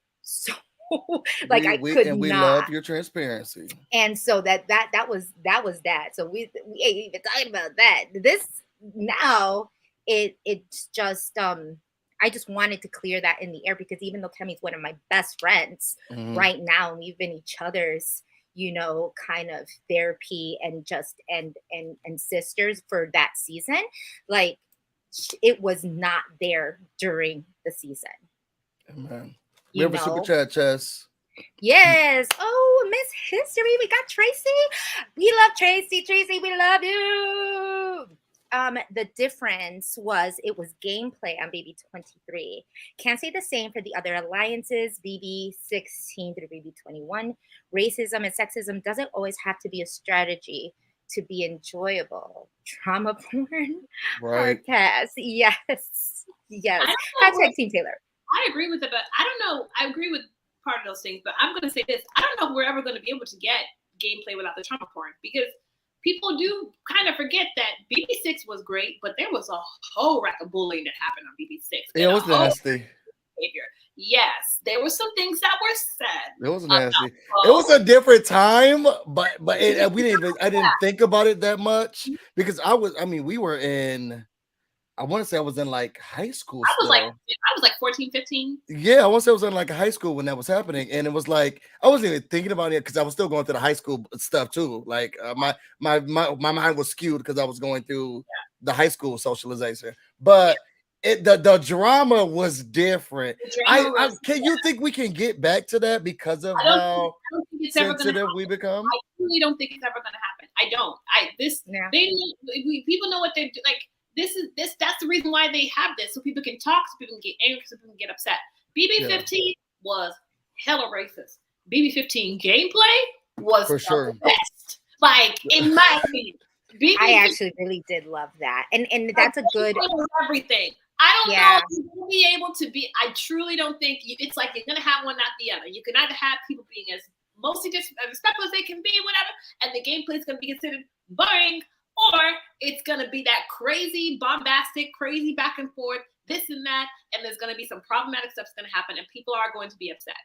like, I could not. We love your transparency. And so that was that. So we ain't even talking about that. This now, it's just I just wanted to clear that in the air, because even though Kemi's one of my best friends right now, and we've been each other's, kind of therapy and just and sisters for that season, like, it was not there during the season. Amen. We have a super chat, Chess. Yes. Oh, Miss History. We got Tracy. We love Tracy. Tracy, we love you. The difference was, it was gameplay on BB 23. Can't say the same for the other alliances, BB 16 through BB 21. Racism and sexism doesn't always have to be a strategy to be enjoyable. Trauma porn. Right. Yes. Hashtag Team Taylor. I agree with it, but I don't know. I agree with part of those things, but I'm going to say this. I don't know if we're ever going to be able to get gameplay without the trauma porn, because people do kind of forget that BB6 was great, but there was a whole rack of bullying that happened on BB6. It was nasty. Behavior. Yes, there were some things that were said. It was nasty. It was a different time, but I didn't think about it that much, because we were in, I want to say I was in like high school. I was like 14, 15. Yeah, I want to say I was in like high school when that was happening. And it was like, I wasn't even thinking about it, because I was still going through the high school stuff too. Like my mind was skewed because I was going through the high school socialization. But the drama was different. Can you think we can get back to that because of how sensitive we become? I really don't think it's ever going to happen. I don't. People know what they're doing. Like, that's the reason why they have this, so people can talk, so people can get angry, so people can get upset. BB15 was hella racist. BB15 gameplay was for sure best. Like, in my opinion, I actually really did love that, and that's a good everything. I don't know if you're going to be able to be. I truly don't think it's like you're going to have one, not the other. You can either have people being as mostly just as respectful as they can be, whatever, and the gameplay is going to be considered boring. Or it's going to be that crazy, bombastic, crazy back and forth, this and that, and there's going to be some problematic stuff that's going to happen, and people are going to be upset.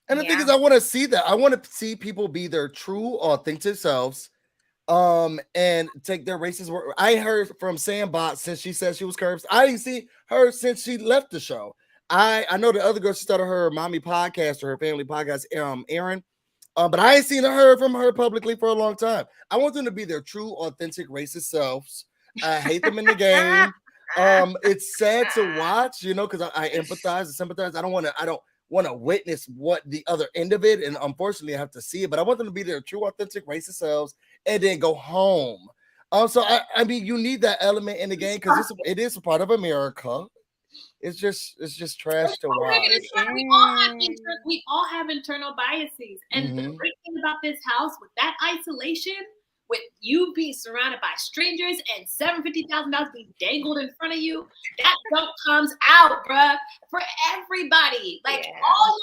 And the thing is, I want to see that. I want to see people be their true, authentic selves, and take their racist word. I heard from Sandbot since she said she was curbs. I didn't see her since she left the show. I know the other girl, she started her mommy podcast or her family podcast, Erin. But I ain't seen her from her publicly for a long time. I want them to be their true, authentic racist selves. I hate them in the game. It's sad to watch, you know, because I empathize and sympathize. I don't want to witness what the other end of it, and unfortunately I have to see it, but I want them to be their true authentic racist selves and then go home. So I mean, you need that element in the game because it is a part of America. It's just trash to watch. We all have internal biases, and the great thing about this house with that isolation, with you being surrounded by strangers and $750,000 being dangled in front of you, that joke comes out, bruh, for everybody. Like all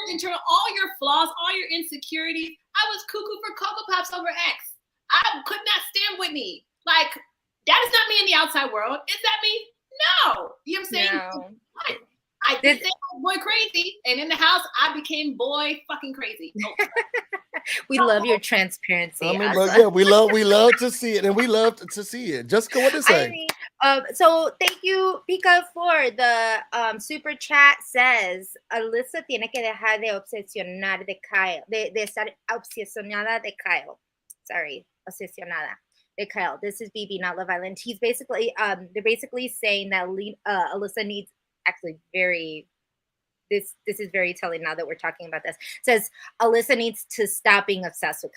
your flaws, all your insecurities. I was cuckoo for Cocoa Pops over X. I could not stand Whitney. Like, that is not me in the outside world. Is that me? No. You know what I'm saying? No. I did say boy crazy, and in the house, I became boy fucking crazy. We love your transparency. I mean, but yeah, we love to see it, and we love to see it. Jessica, what to say? I mean, so thank you, Pika, for the super chat. Says Alyssa tiene que dejar de obsesionar de Kyle, de estar obsesionada de Kyle. Sorry, obsesionada de Kyle. This is BB, not Love Island. He's basically, they're basically saying that Alyssa needs. Actually, this is very telling now that we're talking about this. It says Alyssa needs to stop being obsessed with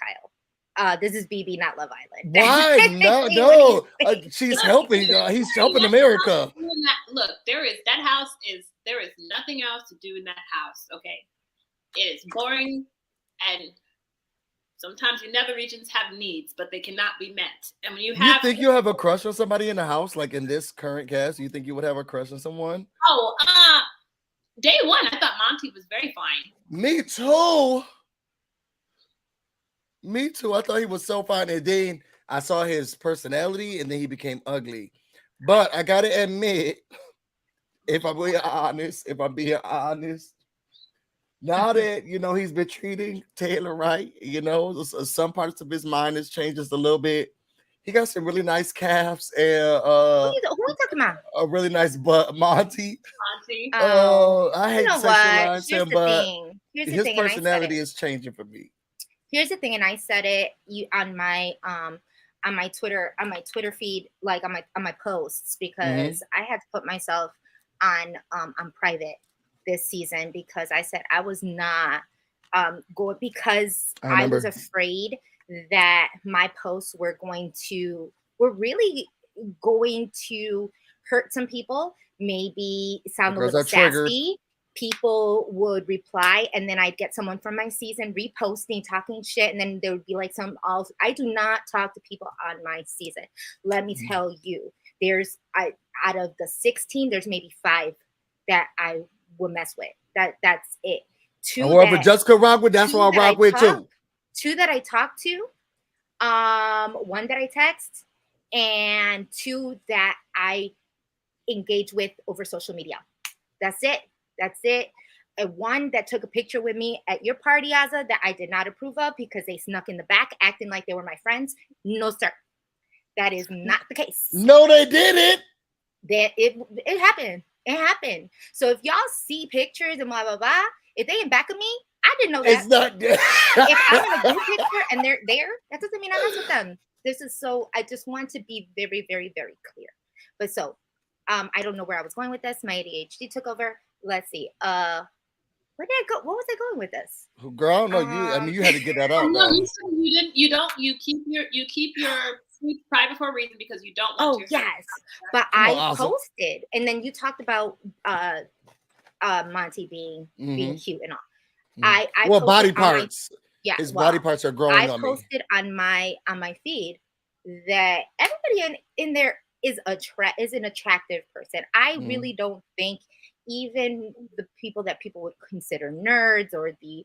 Kyle. This is BB, not Love Island. Why? No. She's helping. He's helping America. Look, there is nothing else to do in that house. Okay, it is boring, and sometimes your nether regions have needs, but they cannot be met. And when you think you have a crush on somebody in the house, like in this current cast? You think you would have a crush on someone? Oh, day one, I thought Monty was very fine. Me too. I thought he was so fine, and then I saw his personality, and then he became ugly. But I gotta admit, if I'm being honest. Now that, you know, he's been treating Taylor right, you know, some parts of his mind has changed just a little bit. He got some really nice calves and who are you talking about? A really nice butt, Monty. I hate sexualize him, but his personality is changing for me. Here's the thing, and I said it on my Twitter feed, like on my posts, because I had to put myself on private this season because I said I was not going because I was afraid that my posts were really going to hurt some people, maybe sound a little sassy. People would reply, and then I'd get someone from my season reposting, talking shit, and then there would be like I do not talk to people on my season. Let me tell you, out of the 16, there's maybe 5 that I will mess with. That's it. 2 whoever Jessica rock with, that's what I rock with too. 2 that I talk to, 1 that I text, and 2 that I engage with over social media. That's it. And 1 that took a picture with me at your party, Azza, that I did not approve of because they snuck in the back acting like they were my friends. No, sir. That is not the case. No, they didn't. It happened. It happened. So if y'all see pictures and blah, blah, blah, if they in back of me, I didn't know that. It's not good. If I'm in a group picture and they're there, that doesn't mean I mess with them. I just want to be very, very, very clear. But so, I don't know where I was going with this. My ADHD took over. Let's see. Where did I go? What was I going with this? Girl, no, you had to get that out. No, you didn't. You keep your private for a reason because you don't want to. Oh yes, but I posted, and then you talked about Monty being cute and all. I body parts. His body parts are growing on me. I posted on my feed that everybody in there is an attractive person. I really don't think even the people that people would consider nerds or the,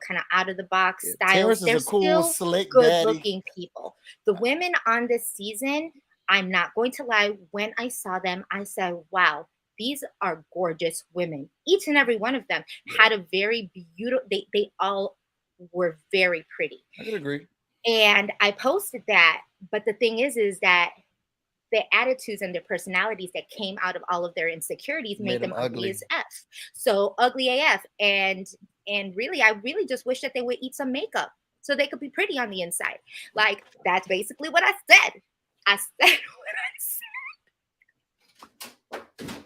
kind of out of the box styles, they're cool, still good looking people. The women on this season, I'm not going to lie, when I saw them, I said, wow, these are gorgeous women. Each and every one of them had a very beautiful, they all were very pretty. I can agree. And I posted that But the thing is that the attitudes and their personalities that came out of all of their insecurities made them ugly as F. So ugly AF. And really, I really just wish that they would eat some makeup so they could be pretty on the inside. Like, that's basically what I said. I said what I said.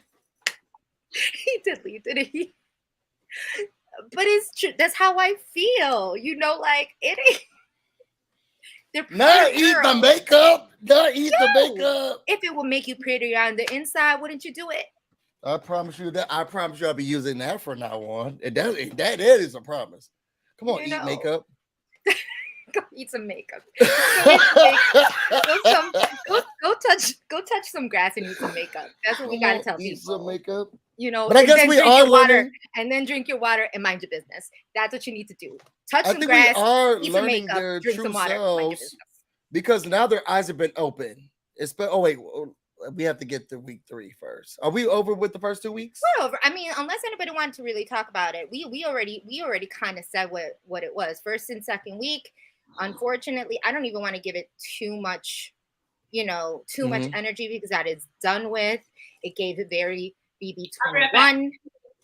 He did leave, didn't he? But it's true. That's how I feel. You know, like, it ain't. Not eat the makeup. Not eat the makeup. If it will make you prettier on the inside, wouldn't you do it? I promise you that. I promise you I'll be using that from now on. And that is a promise. Come on, eat makeup. Go eat some makeup. Go touch some grass and eat some makeup. That's what we gotta tell people. Eat some makeup. You know, but I guess we are learning. And then drink your water and mind your business. That's what you need to do. Touch some grass, eat some makeup, drink some water, mind your business. Because now their eyes have been open. Oh wait, we have to get to week 3 first. Are we over with the first 2 weeks? We're over. I mean, unless anybody wanted to really talk about it, we already kind of said what it was. First and second week. Unfortunately, I don't even want to give it too much, much energy because that is done with. It gave it very BB21.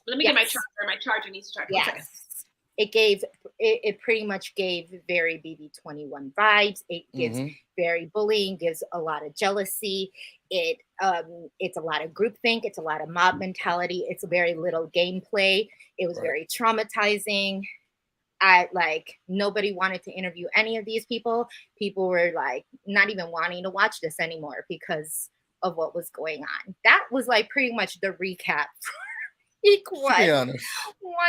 Let me get my charger. My charger needs to charge. Yes. It pretty much gave very BB21 vibes. It gives very bullying, gives a lot of jealousy. It's a lot of groupthink. It's a lot of mob mentality. It's very little gameplay. It was very traumatizing. Nobody wanted to interview any of these people. People were like not even wanting to watch this anymore because of what was going on. That was like pretty much the recap for week 1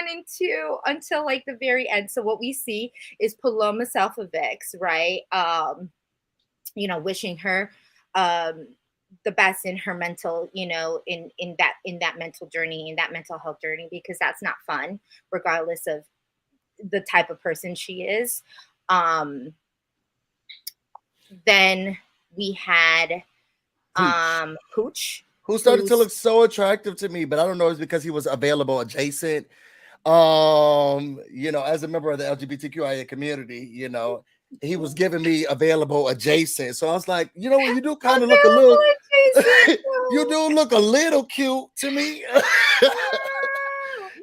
and 2 until like the very end. So what we see is Paloma self-evicts, right? Wishing her the best in her mental, in that mental journey, in that mental health journey, because that's not fun, regardless of the type of person she is. Then we had Pooch, who started to look so attractive to me, but I don't know if it's because he was available adjacent. As a member of the LGBTQIA community, he was giving me available adjacent. So I was like, you do kind of look a little, you do look a little cute to me.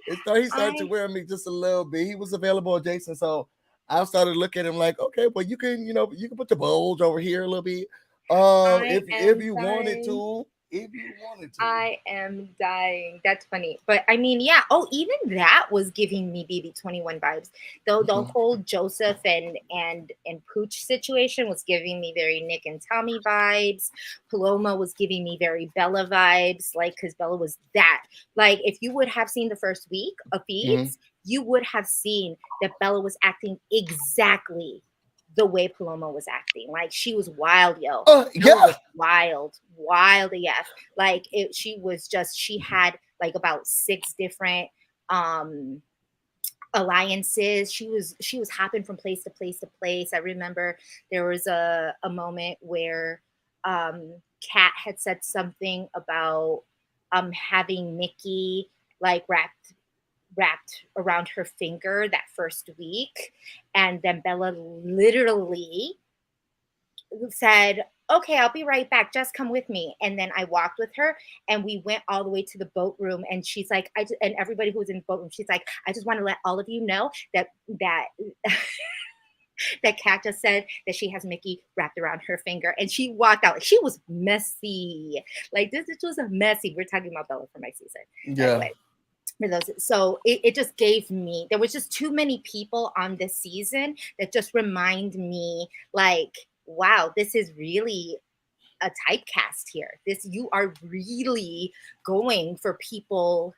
He started to wear me just a little bit. He was available adjacent. So I started looking at him like, okay, well, you can put the bulge over here a little bit. If you wanted to. I am dying. That's funny. But I mean, yeah. Oh, even that was giving me BB21 vibes. Though the whole Joseph and Pooch situation was giving me very Nick and Tommy vibes. Paloma was giving me very Bella vibes, because Bella was that. Like, if you would have seen the first week of feeds, you would have seen that Bella was acting exactly the way Paloma was acting. Like, she was wild, yo. Yeah. Wild AF. Like, she had like about 6 different alliances. She was hopping from place to place to place. I remember there was a moment where Kat had said something about having Nikki like wrapped around her finger that first week, and then Bella literally said, okay, I'll be right back, just come with me. And then I walked with her and we went all the way to the boat room, and she's like, and everybody who was in the boat room, she's like, I just want to let all of you know that Kat just said that she has Mickey wrapped around her finger, and she walked out. She was messy. Like, this was a messy. We're talking about Bella for my season. Yeah. Anyway. So it just gave me, there was just too many people on this season that just remind me, like, wow, this is really a typecast here. You are really going for people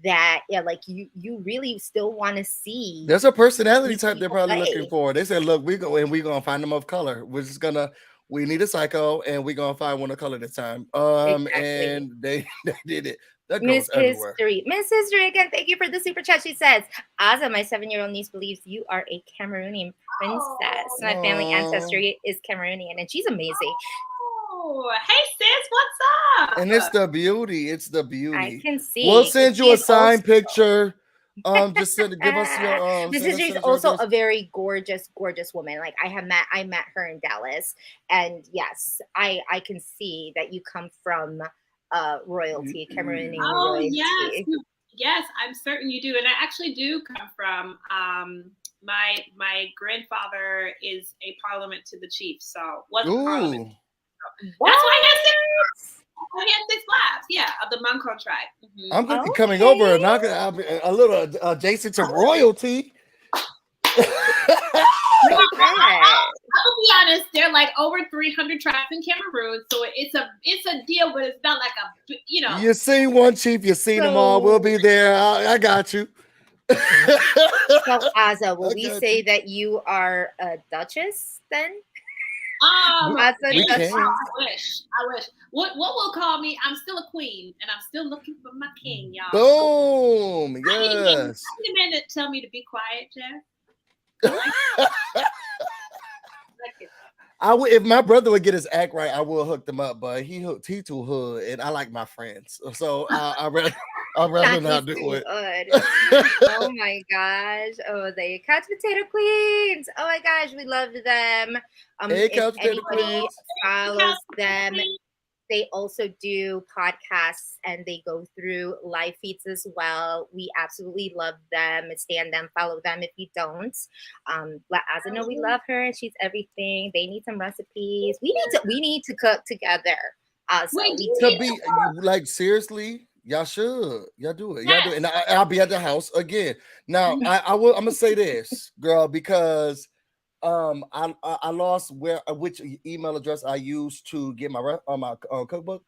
that, you really still want to see. There's a personality type they're probably looking for. They said, look, we're gonna find them of color. We need a psycho, and we're gonna find one of color this time. Exactly. And they did it. Miss History. Miss History, again, thank you for the super chat. She says, Aza, my 7-year-old niece believes you are a Cameroonian princess. My family ancestry is Cameroonian, and she's amazing. Oh, hey sis, what's up? And it's the beauty. I can see. We'll send you a signed picture Just give us your This is also a very gorgeous, gorgeous woman. Like I met her in Dallas, and yes, I can see that you come from royalty, Cameroonian royalty. Yes, I'm certain you do, and I actually do come from. My grandfather is a parliament to the chief, so was a parliament. So that's why I had 6 wives. Yeah, of the Mancon tribe. Mm-hmm. I'm gonna be coming over and I'll be a little adjacent to royalty. I'll be honest. There are like over 300 tribes in Cameroon, so it's a deal, but it's not like a You see one chief, you see them all. We'll be there. I got you. So, Aza, will we say that you are a duchess then? I wish. What will call me? I'm still a queen, and I'm still looking for my king, y'all. Boom! Yes. I need a man to tell me to be quiet, Jeff. If my brother would get his act right, I will hook them up. But he too hood, and I like my friends, so I'd rather not do it. Oh my gosh! Oh, the couch potato queens! Oh my gosh, we love them. If anybody follows them, they also do podcasts and they go through live feeds as well. We absolutely love them. Stand them, follow them if you don't. Let Aza know we love her and she's everything. They need some recipes. We need to cook together. To be like seriously, y'all should. Y'all do it. Y'all do it. And I'll be at the house again. Now I'm gonna say this, girl, because I lost which email address I used to get my cookbook.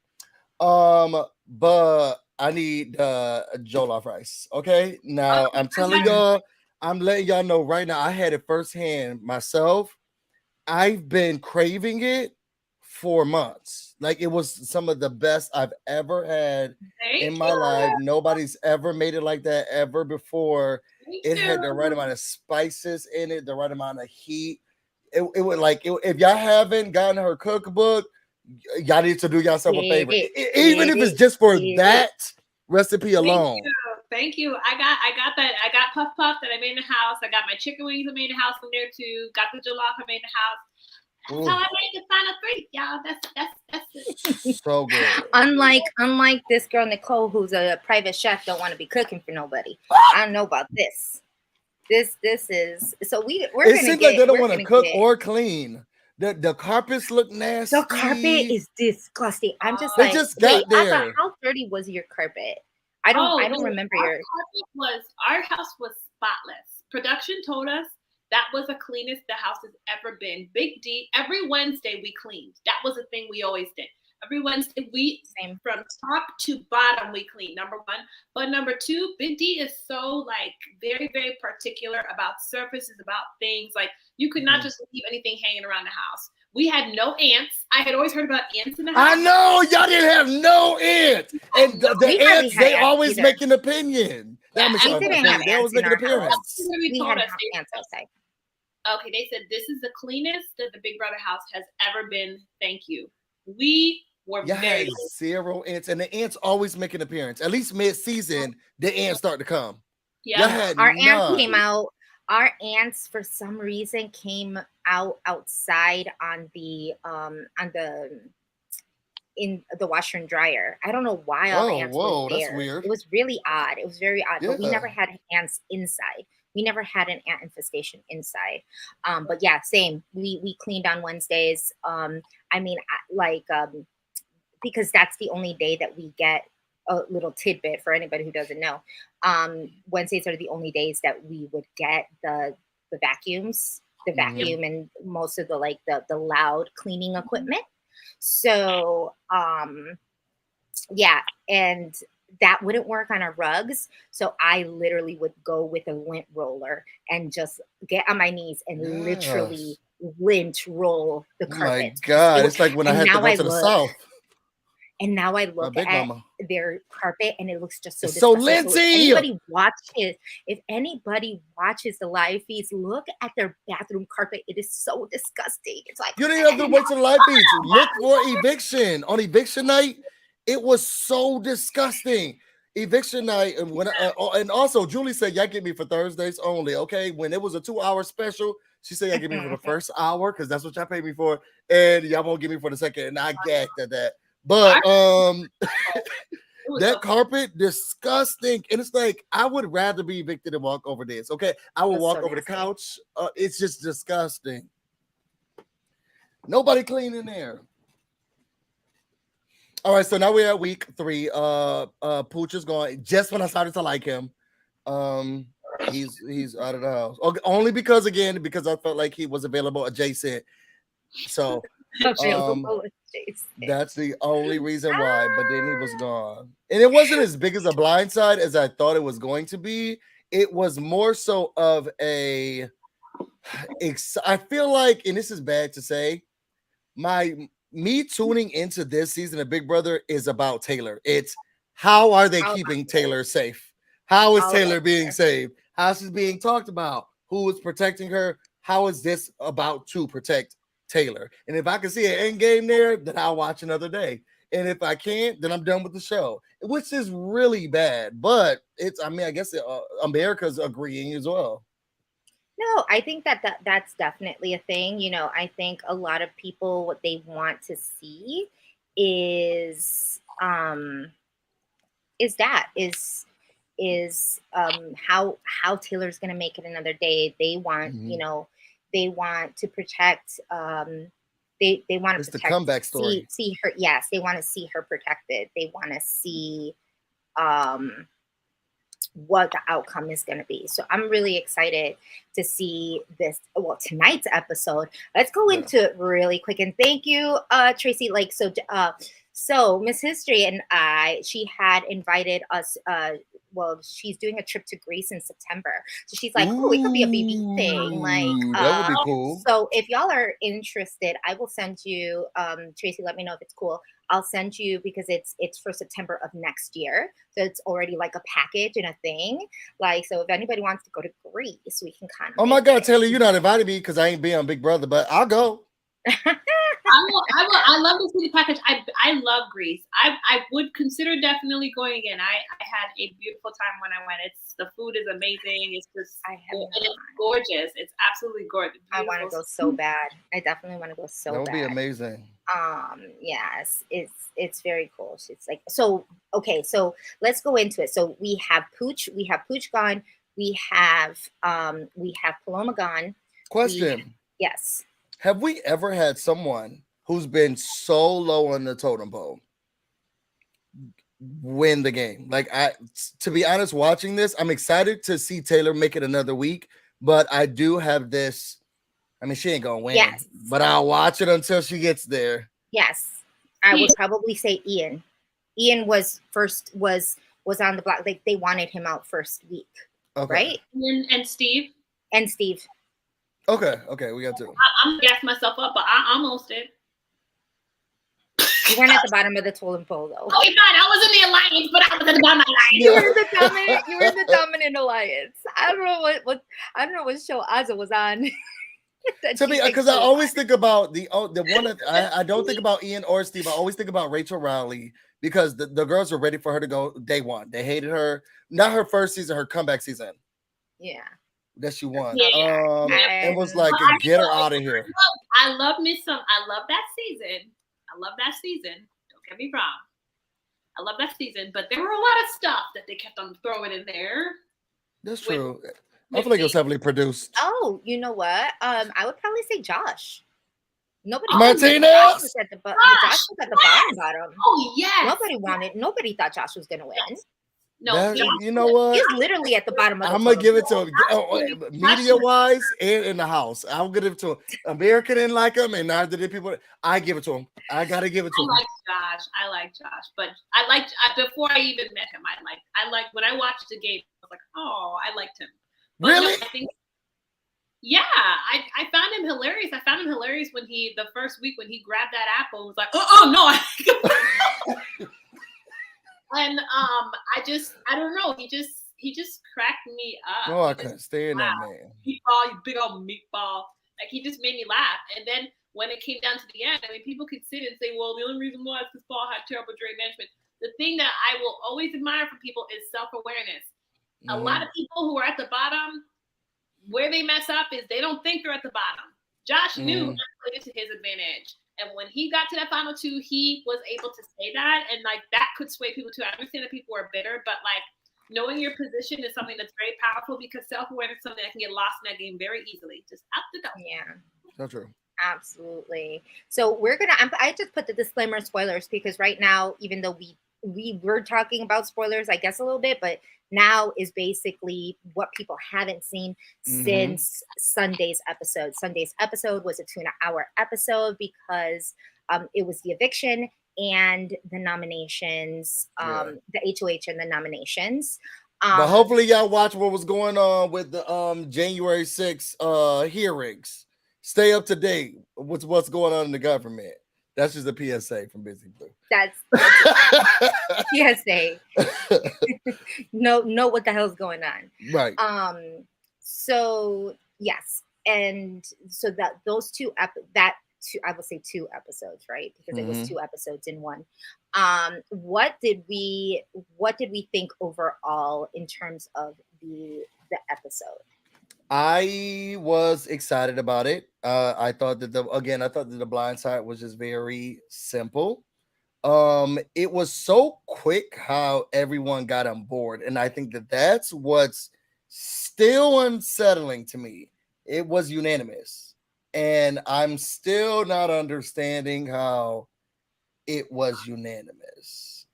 But I need jollof rice. Okay, now I'm telling y'all, I'm letting y'all know right now. I had it firsthand myself. I've been craving it for months. Like it was some of the best I've ever had in my life. Nobody's ever made it like that ever before. It had the right amount of spices in it, the right amount of heat. It would if y'all haven't gotten her cookbook, y'all need to do yourself a favor. Even if it's just for that recipe alone. Thank you. I got that. I got puff that I made in the house. I got my chicken wings I made in the house in there too. Got the jollof I made in the house. That's how I made the final 3, y'all. That's so good. Unlike this girl Nicole, who's a private chef, don't want to be cooking for nobody. I don't know about this. This is so we're. It seems like they don't want to cook or clean. The carpets look nasty. The carpet is disgusting. I'm just they just got there. How dirty was your carpet? I don't remember our house was spotless. Production told us that was the cleanest the house has ever been. Big D, every Wednesday we cleaned. That was a thing we always did. Every Wednesday from top to bottom we clean. Number 1, but number 2, Big D is so very, very particular about surfaces, about things. Like you could not just leave anything hanging around the house. We had no ants. I had always heard about ants in the house. I know y'all didn't have no ants, and the ants they always make an opinion. They always make an appearance. We had ants outside. Okay, they said this is the cleanest that the Big Brother house has ever been. Thank you. We were very 0 ants, and the ants always make an appearance. At least mid-season, the ants start to come. Yeah, our ants came out. Our ants, for some reason, came out outside in the washer and dryer. I don't know why all the ants were there. That's weird. It was really odd. It was very odd. But we never had ants inside. We never had an ant infestation inside. But yeah, same. We cleaned on Wednesdays. Because that's the only day that we get a little tidbit for anybody who doesn't know. Wednesdays are the only days that we would get the vacuums, and most of the loud cleaning equipment. So and that wouldn't work on our rugs. So I literally would go with a lint roller and just get on my knees and literally lint roll the carpet. My God, it's like when I had to go to the South. And now I look at their carpet and it looks just so disgusting. So linty. If anybody watches the live feeds, look at their bathroom carpet. It is so disgusting. It's like you didn't have to wait till the live feeds. Look for eviction on eviction night. It was so disgusting. eviction night, and and also Julie said y'all get me for Thursdays only. Okay, when it was a 2-hour special, she said y'all get me for the first hour because that's what y'all paid me for, and y'all won't get me for the second. And I gagged at that. But that carpet disgusting, and it's like I would rather be evicted than walk over this. Okay, I will walk over the couch. It's just disgusting. Nobody clean in there. All right, so now we're at week 3. Pooch is going. Just when I started to like him, he's out of the house. Okay, only because I felt like he was available adjacent. So that's the only reason why. But then he was gone, and it wasn't as big as a blindside as I thought it was going to be. It was more so of a. I feel like, and this is bad to say, me tuning into this season of Big Brother is about Taylor. It's how are they keeping Taylor safe? How is Taylor being saved? How she's being talked about? Who is protecting her? How is this about to protect Taylor? And if I can see an end game there, then I'll watch another day. And if I can't, then I'm done with the show, which is really bad. But I guess America's agreeing as well. No, I think that's definitely a thing. I think a lot of people, what they want to see is how Taylor's going to make it another day. They want, they want to protect, they want to protect the comeback story. See her. Yes. They want to see her protected. They want to see, what the outcome is going to be. So I'm really excited to see this. Well, tonight's episode. Let's go into it really quick. And thank you, Tracy. So Miss History and she had invited us. She's doing a trip to Greece in September. So she's like, oh, it could be a BB thing. That would be cool. So if y'all are interested, I will send you, Tracy, let me know if it's cool. I'll send you, because it's for September of next year. So it's already like a package and a thing. So if anybody wants to go to Greece, we can kind of. Oh my God, Taylor, you're not invited me because I ain't being on Big Brother, but I'll go. I love to see the package. I love Greece. I would consider definitely going again. I had a beautiful time when I went. The food is amazing. It's just it's gorgeous. It's absolutely gorgeous. Beautiful. I want to go so bad. I definitely want to go so bad. That would be amazing. Yes, it's very cool. It's like, so okay, so let's go into it. So we have Pooch gone. We have Paloma gone. Question. Yes. Have we ever had someone who's been so low on the totem pole win the game? To be honest, watching this, I'm excited to see Taylor make it another week, but I do have this. I mean, she ain't gonna win, but I'll watch it until she gets there. Yes, I would probably say Ian. Ian was on the block. They wanted him out first week, right? And Steve. Okay, we got two. I'm gonna gas myself up, but I almost did. You weren't at the bottom of the totem pole, though. Oh, fine. I was in the alliance, but I was at the bottom of the alliance. You were in the dominant alliance. I don't know what show Azza was on. To me, because I always think about the one that I don't think about Ian or Steve. I always think about Rachel Rowley, because the girls were ready for her to go day one. They hated her, not her first season, her comeback season. Yeah. That she won. It was like, get her out of here. I love that season. Don't get me wrong. I love that season, but there were a lot of stuff that they kept on throwing in there. That's true. I feel like it was heavily produced. Oh, you know what? I would probably say Josh. Nobody. Martinez. Josh was at the bottom. Oh yes. Nobody thought Josh was gonna win. Yes. No, you know what? He's literally at the bottom of the I'm gonna give it to him. Media wise and in the house, I'll give it to him. America didn't like him, and neither did people. I give it to him. I gotta give it to him. I like Josh, but before I even met him. I liked when I watched the game. I was like, oh, I liked him. But really? No, I think. Yeah, I found him hilarious. I found him hilarious when the first week when he grabbed that apple and was like, oh no. And I don't know. He just cracked me up. Oh, I couldn't stand that man. Meatball, you big old meatball. Like, he just made me laugh. And then when it came down to the end, I mean, people could sit and say, well, the only reason why is because Paul had terrible jury management. the thing that I will always admire from people is self-awareness. A lot of people who are at the bottom, where they mess up is they don't think they're at the bottom. Josh knew how to play it to his advantage. And when he got to that final two, he was able to say that. And like that could sway people too. I understand that people are bitter, but like knowing your position is something that's very powerful because self-awareness is something that can get lost in that game very easily. Just out the door. Yeah. So true. Absolutely. So I just put the disclaimer spoilers because right now, even though we were talking about spoilers, I guess a little bit, but now is basically what people haven't seen since Sunday's episode. Sunday's episode was a 2.5-hour episode because it was the eviction and the nominations, the HOH and the nominations. But hopefully y'all watch what was going on with the January 6th hearings. Stay up to date with what's going on in the government. That's just a PSA from Busy Blue. That's PSA. know what the hell's going on. Right. So yes, and so that those two I would say 2 episodes, right? Because it was 2 episodes in one. What did we think overall in terms of the episode? I was excited about it. I thought that the Blind Side was just very simple. It was so quick how everyone got on board, and I think that that's what's still unsettling to me. It was unanimous, and I'm still not understanding how it was unanimous.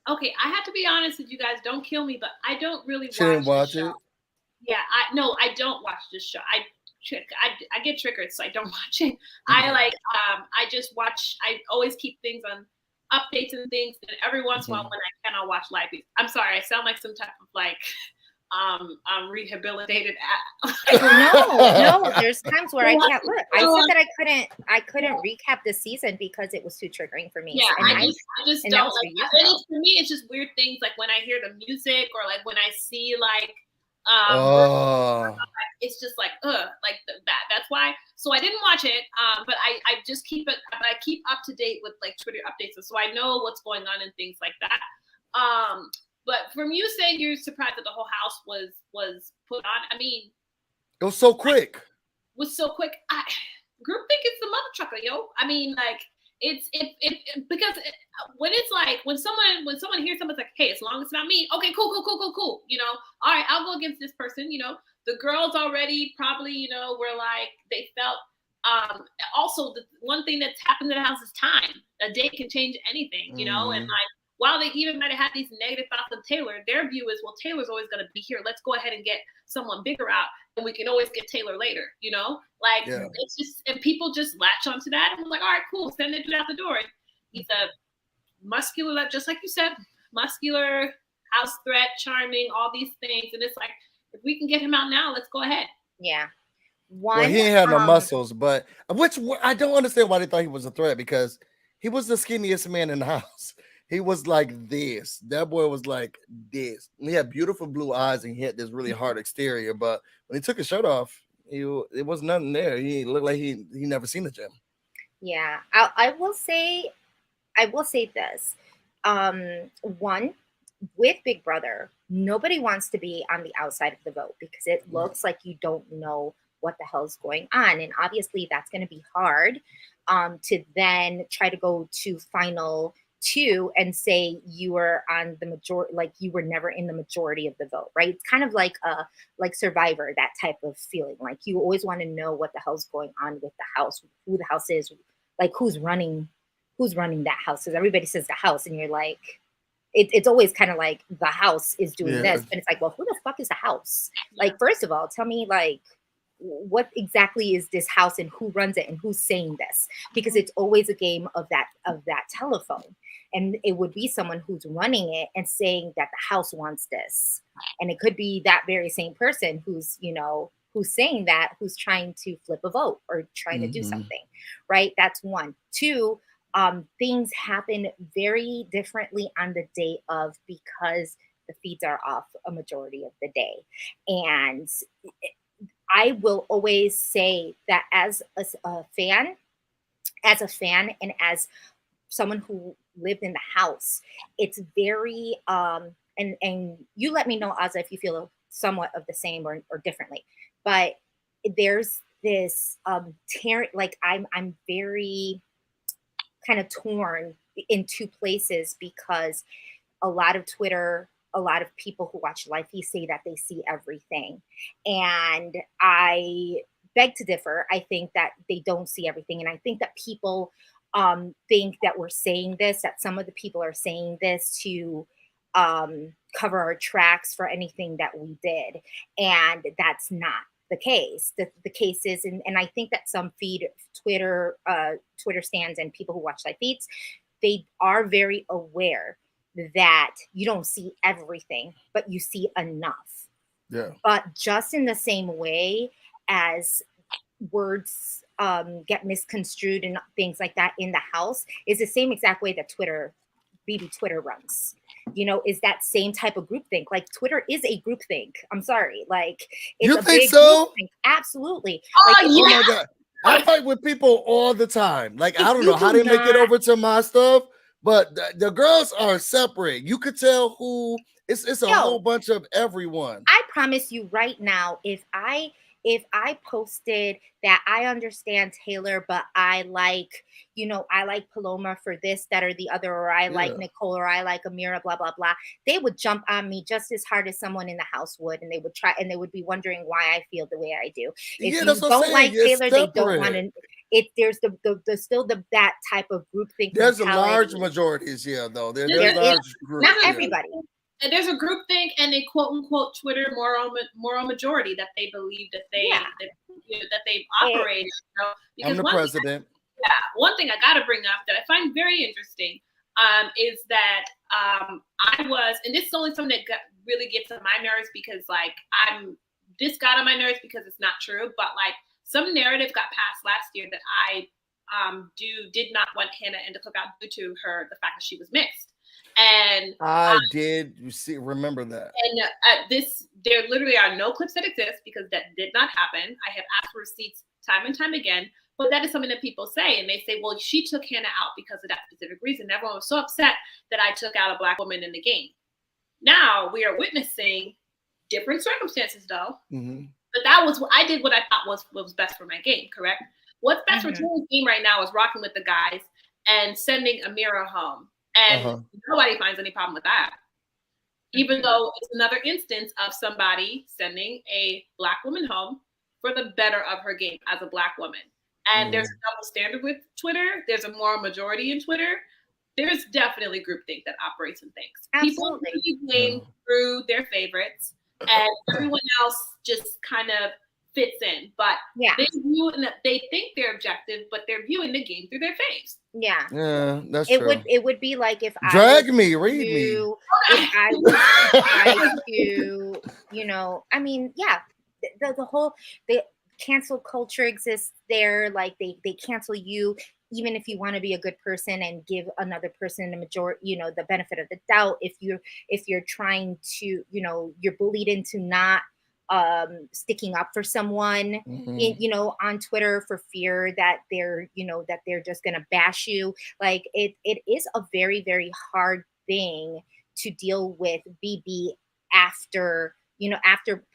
Okay, I have to be honest with you guys. Don't kill me, but I don't really watch it. Yeah, I don't watch this show. I get triggered, so I don't watch it. I just watch. I always keep things on updates and things, and every once in a while when I can, I'll watch live. I'm sorry, I sound like some type of like rehabilitated no, there's times where I can't look. I said that I couldn't recap this season because it was too triggering for me. Yeah, and I just don't like for me it's just weird things like when I hear the music or like when I see like it's just like like that. That's why. So I didn't watch it, but I just keep it. I keep up to date with like Twitter updates, so I know what's going on and things like that. But from you saying you're surprised that the whole house was put on, I mean, it was so quick. Groupthink is the mother trucker, yo. I mean, like it's because when it's like when someone hears someone's like, hey, as long as it's not me, okay, cool. You know, all right, I'll go against this person. You know, the girls already probably, you know, were like they felt. Also, the one thing that's happened in the house is time. A day can change anything, you know, and like. While they even might have had these negative thoughts of Taylor, their view is, well, Taylor's always going to be here. Let's go ahead and get someone bigger out, and we can always get Taylor later, you know? Like, it's just, and people just latch onto that, and we're like, all right, cool, send it out the door. And he's a muscular, just like you said, muscular, house threat, charming, all these things. And it's like, if we can get him out now, let's go ahead. Yeah. Well, he ain't had no muscles, but which I don't understand why they thought he was a threat because he was the skinniest man in the house. He was like this. That boy was like this. He had beautiful blue eyes and he had this really hard exterior. But when he took his shirt off, it was nothing there. He looked like he never seen the gym. Yeah, I will say this. One, with Big Brother, nobody wants to be on the outside of the vote because it looks like you don't know what the hell's going on, and obviously that's going to be hard. To then try to go to final 2 and say you were on the majority, like you were never in the majority of the vote, right? It's kind of like Survivor, that type of feeling. Like you always want to know what the hell's going on with the house, who the house is, like who's running that house. Because everybody says the house, and you're like, it's always kind of like the house is doing this, but it's like, well, who the fuck is the house? Like, first of all, tell me like what exactly is this house and who runs it and who's saying this, because it's always a game of that telephone, and it would be someone who's running it and saying that the house wants this, and it could be that very same person who's saying that, who's trying to flip a vote or trying to do something, right? That's 1. 2, things happen very differently on the day of because the feeds are off a majority of the day, and I will always say that as a fan, as a fan and as someone who lived in the house, it's very and you let me know, Azza, if you feel somewhat of the same or differently. But there's this like I'm very kind of torn in two places, because a lot of Twitter, a lot of people who watch Life Feed say that they see everything. And I beg to differ. I think that they don't see everything. And I think that people think that we're saying this, that some of the people are saying this to cover our tracks for anything that we did. And that's not the case. The case is, and I think that some Twitter stands and people who watch Life Feeds, they are very aware that you don't see everything, but you see enough. Yeah. But just in the same way as words get misconstrued and things like that in the house, is the same exact way that BB Twitter runs. You know, is that same type of groupthink. Like Twitter is a groupthink. I'm sorry. Like it's you a think big so? groupthink. Absolutely. Oh, like, yeah. Oh my God. I fight with people all the time. Like, I don't know how they make it not- over to my stuff, but the girls are separate. You could tell who it's a whole bunch of everyone. I promise you right now, if I posted that I understand Taylor, but I like, I like Paloma for this, that, or the other, or I like Nicole, or I like Amira, blah, blah, blah, they would jump on me just as hard as someone in the house would. And they would try, and they would be wondering why I feel the way I do. If you don't like Taylor, they don't want to. There's the still that type of groupthink. There's a large majorities, though. There's large groups. Not everybody. And there's a groupthink and a quote unquote Twitter moral majority that they believe that they operate. I'm the president. One thing I got to bring up that I find very interesting is that I was, and this is only something that really gets on my nerves, because this got on my nerves because it's not true, but like some narrative got passed last year that I did not want Hannah in the cookout due to the fact that she was mixed. And I did remember that. And there literally are no clips that exist, because that did not happen. I have asked for receipts time and time again, but that is something that people say, and they say, well, she took Hannah out because of that specific reason. Everyone was so upset that I took out a Black woman in the game. Now we are witnessing different circumstances, though. Mm-hmm. But that was I did what I thought was best for my game. Correct. What's best for Taylor's game right now is rocking with the guys and sending Amira home. And nobody finds any problem with that, even though it's another instance of somebody sending a Black woman home for the better of her game as a Black woman. And there's a double standard with Twitter. There's a moral majority in Twitter. There's definitely groupthink that operates and thinks. Absolutely. People game through their favorites, and everyone else just kind of fits in. But they think they're objective, but they're viewing the game through their face. Yeah, that's true. It would be like if read me. If I was trying to, I mean, the whole cancel culture exists there. Like they cancel you, even if you want to be a good person and give another person the benefit of the doubt. If you're trying to, you're bullied into not sticking up for someone, on Twitter for fear that they're just gonna bash you. Like it is a very, very hard thing to deal with BB after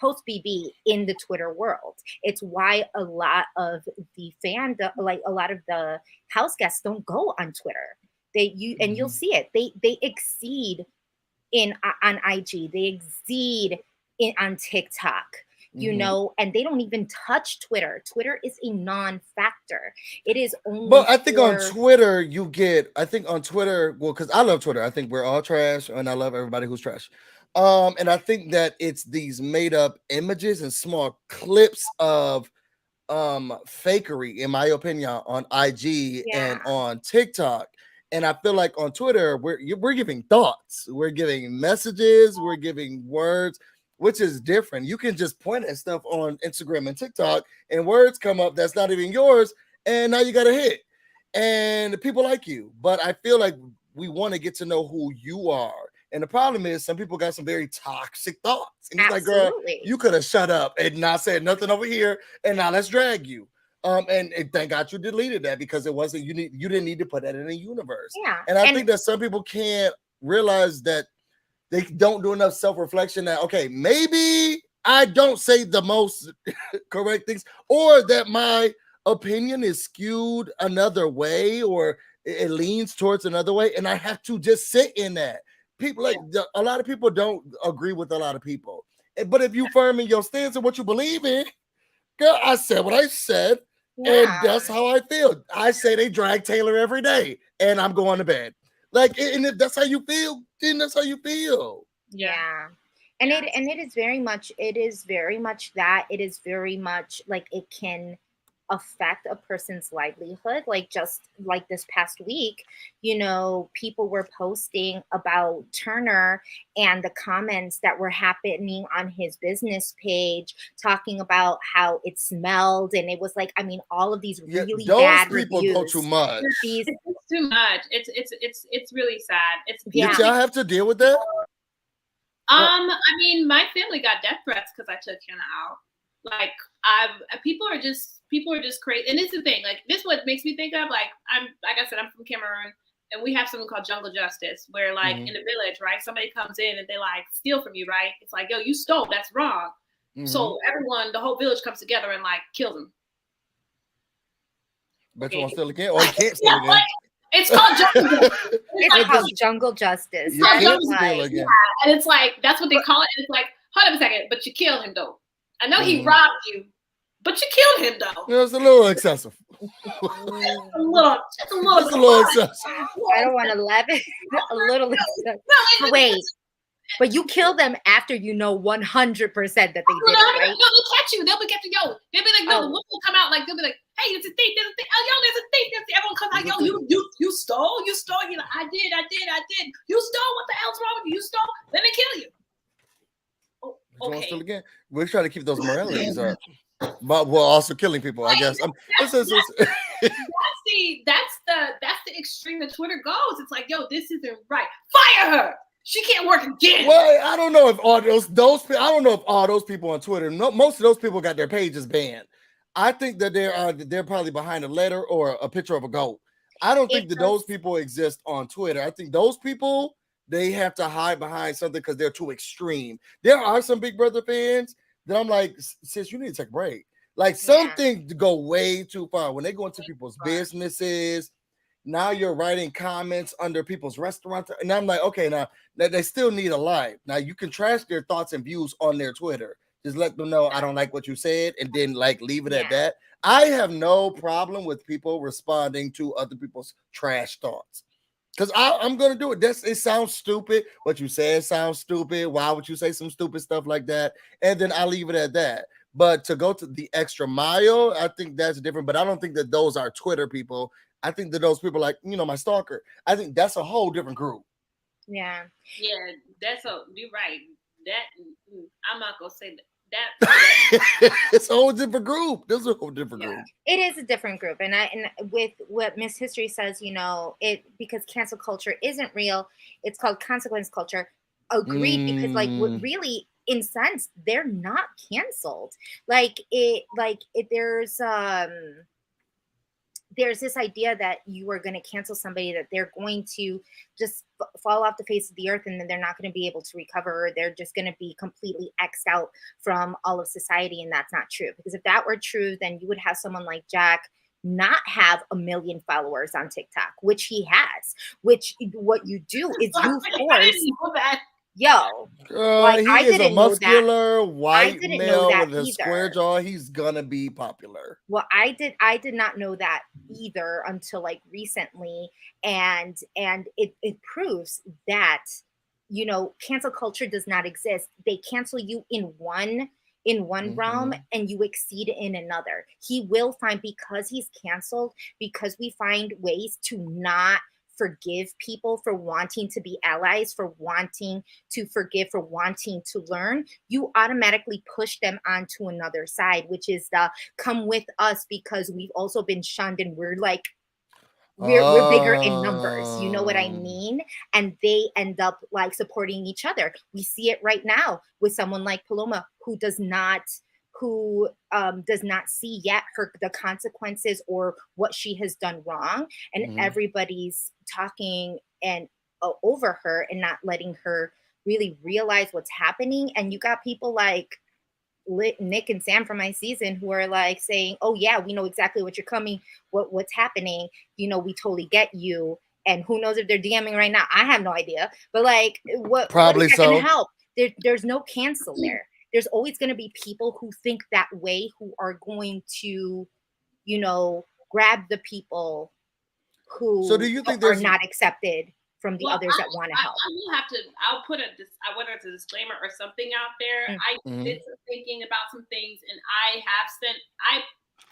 post BB in the Twitter world. It's why a lot of the fandom, like a lot of the house guests, don't go on Twitter. And you'll see it. They exceed on IG. They exceed on TikTok, and they don't even touch Twitter. Twitter is a non-factor. It is only. But I think on Twitter, well, because I love Twitter. I think we're all trash, and I love everybody who's trash. And I think that it's these made up images and small clips of fakery, in my opinion, on IG and on TikTok. And I feel like on Twitter, we're giving thoughts, we're giving messages, we're giving words, which is different. You can just point at stuff on Instagram and TikTok, and words come up that's not even yours, and now you got a hit, and people like you. But I feel like we want to get to know who you are. And the problem is some people got some very toxic thoughts. And it's like, girl, you could have shut up and not said nothing over here, and now let's drag you. And thank God you deleted that because it wasn't you didn't need to put that in a universe. Yeah. And I think that some people can't realize that they don't do enough self-reflection that okay, maybe I don't say the most correct things, or that my opinion is skewed another way, or it leans towards another way, and I have to just sit in that. People a lot of people don't agree with a lot of people, but if you firm in your stance and what you believe in, girl, I said what I said, and that's how I feel. I say they drag Taylor every day, and I'm going to bed. Like, and if that's how you feel, then that's how you feel. Yeah. And it is very much that. It is very much like it can affect a person's livelihood. Like just like this past week, people were posting about Turner and the comments that were happening on his business page, talking about how it smelled, and it was like, I mean, all of these really bad people reviews. Go too much. It's too much. It's really sad. Did y'all have to deal with that? I mean, my family got death threats because I took Hannah out. Like, people are just crazy, and it's the thing. Like, this what makes me think of like I said, I'm from Cameroon, and we have something called jungle justice, where like in the village, right? Somebody comes in and they like steal from you, right? It's like, yo, you stole. That's wrong. So the whole village comes together and like kills them. But you want to steal again, or you can't steal again? It's called jungle justice. It's called jungle justice. You can't steal again. Yeah, and it's like that's what they call it. And it's like, hold up a second, but you killed him though. I know he robbed you, but you killed him though. It was a little excessive. Just a little excessive. I don't want to laugh. A little excessive. Wait. But you kill them after you know 100% that they did it, right? No, they'll catch you. They'll be catching yo. They'll be like, no, the wolf will come out. Like they'll be like, hey, there's a thief. There's a thief. Oh, yo, there's a thief. Everyone comes out. Yo, you stole. You stole. You're like, I did. You stole. What the hell's wrong with you? You stole. Let me kill you. Oh, okay. Steal again. We're trying to keep those moralities up, but we're also killing people. I guess. That's the extreme that Twitter goes. It's like, yo, this isn't right. Fire her. She can't work again. Well, I don't know if all those people on Twitter, most of those people got their pages banned. I think that they're probably behind a letter or a picture of a goat. I don't think that those people exist on Twitter. I think those people, they have to hide behind something because they're too extreme. There are some Big Brother fans that I'm like, sis, you need to take a break. Like something to go way too far when they go into people's businesses. Now you're writing comments under people's restaurants. And I'm like, okay, now they still need a life. Now you can trash their thoughts and views on their Twitter. Just let them know I don't like what you said and then like leave it at that. I have no problem with people responding to other people's trash thoughts. Because I'm going to do it. It sounds stupid. What you said sounds stupid. Why would you say some stupid stuff like that? And then I'll leave it at that. But to go to the extra mile, I think that's different. But I don't think that those are Twitter people. I think that those people, like, my stalker, I think that's a whole different group. Yeah. Yeah, you're right. That, I'm not going to say that. It's a whole different group. There's a whole different group. It is a different group. And with what Miss History says, because cancel culture isn't real, it's called consequence culture. Agreed, because really, in sense, they're not canceled. There's this idea that you are going to cancel somebody, that they're going to just fall off the face of the earth and then they're not going to be able to recover, or they're just going to be completely X'd out from all of society. And that's not true, because if that were true, then you would have someone like Jack not have 1 million followers on TikTok, which he has, what you do is you force. Yo, he is a muscular white male with a square jaw. He's gonna be popular. Well, I did not know that either until like recently, and it proves that cancel culture does not exist. They cancel you in one realm and you exceed in another. He will find, because he's canceled, because we find ways to not forgive people for wanting to be allies, for wanting to forgive, for wanting to learn, you automatically push them onto another side, which is the come with us because we've also been shunned and we're like, we're bigger in numbers. You know what I mean? And they end up like supporting each other. We see it right now with someone like Paloma, who does not who does not see yet the consequences or what she has done wrong, and everybody's talking and over her and not letting her really realize what's happening. And you got people like Nick and Sam from my season who are like saying, "Oh yeah, we know exactly what you're coming, what's happening. You know, we totally get you." And who knows if they're DMing right now? I have no idea. But like, what is that gonna help? There's no cancel there. There's always going to be people who think that way, who are going to, you know, grab the people who do you think are not accepted from the others that want to help. I will have to. I'll put whether it's a disclaimer or something out there. I did some thinking about some things, and I have sent.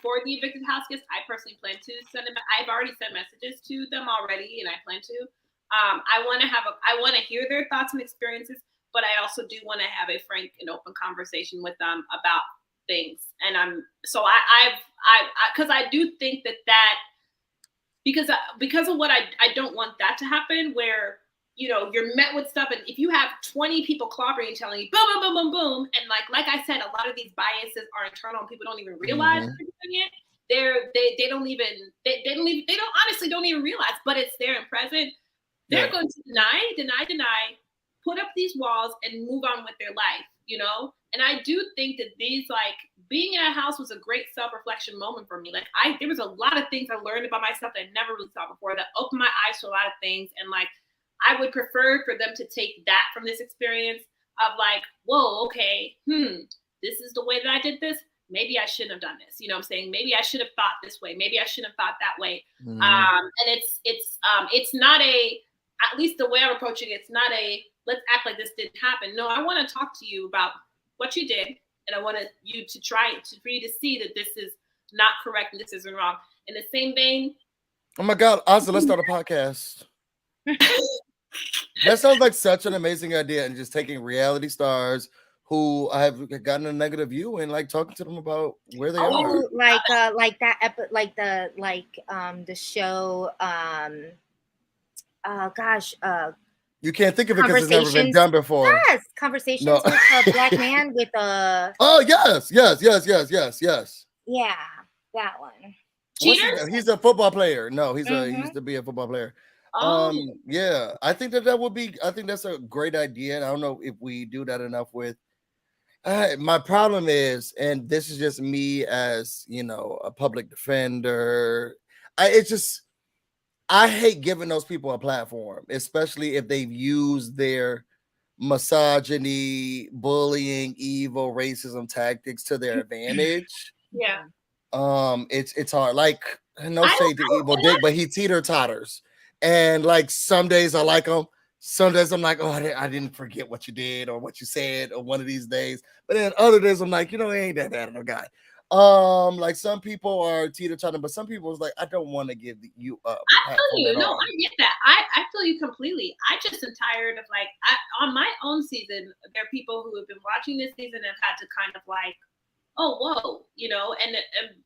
For the evicted house guests, I personally plan to send them. I've already sent messages to them already, and I plan to. I want to hear their thoughts and experiences, but I also do want to have a frank and open conversation with them about things. And because I do think that because of what I don't want that to happen, where you know you're met with stuff, and if you have 20 people clobbering and telling you boom boom boom boom boom, and like I said, a lot of these biases are internal and people don't even realize they're doing it. They don't honestly don't even realize, but it's there and present. They're going to deny, put up these walls and move on with their life, you know? And I do think that these, like, being in a house was a great self-reflection moment for me. Like, there was a lot of things I learned about myself that I never really saw before that opened my eyes to a lot of things. And, like, I would prefer for them to take that from this experience of, like, whoa, okay, this is the way that I did this. Maybe I shouldn't have done this. You know what I'm saying? Maybe I should have thought this way. Maybe I shouldn't have thought that way. And it's not at least the way I'm approaching it, it's not let's act like this didn't happen. No, I want to talk to you about what you did, and I want you to for you to see that this is not correct and this isn't wrong. In the same vein. Oh my God, Asa, let's start a podcast. That sounds like such an amazing idea, and just taking reality stars who have gotten a negative view and like talking to them about where they are. Like the show. You can't think of it because it's never been done before. Yes, Conversations with a Black Man with a. Oh yes. Yeah, that one. He's a football player. No, he used to be a football player. Yeah, I think that would be. I think that's a great idea, and I don't know if we do that enough with. My problem is, and this is just me as you know, a public defender. I hate giving those people a platform, especially if they've used their misogyny, bullying, evil, racism tactics to their advantage. Yeah. It's hard. Like, no shade to Evil Dick, but he teeter-totters. And like some days I like him. Some days I'm like, oh, I didn't forget what you did or what you said or one of these days. But then other days I'm like, you know, he ain't that bad of a guy. Like some people are teeter-tottering, but some people is like, I don't want to give you up. I feel you. No, I get that. I feel you completely. I just am tired of like on my own season, there are people who have been watching this season and have had to kind of like, oh, whoa, you know, and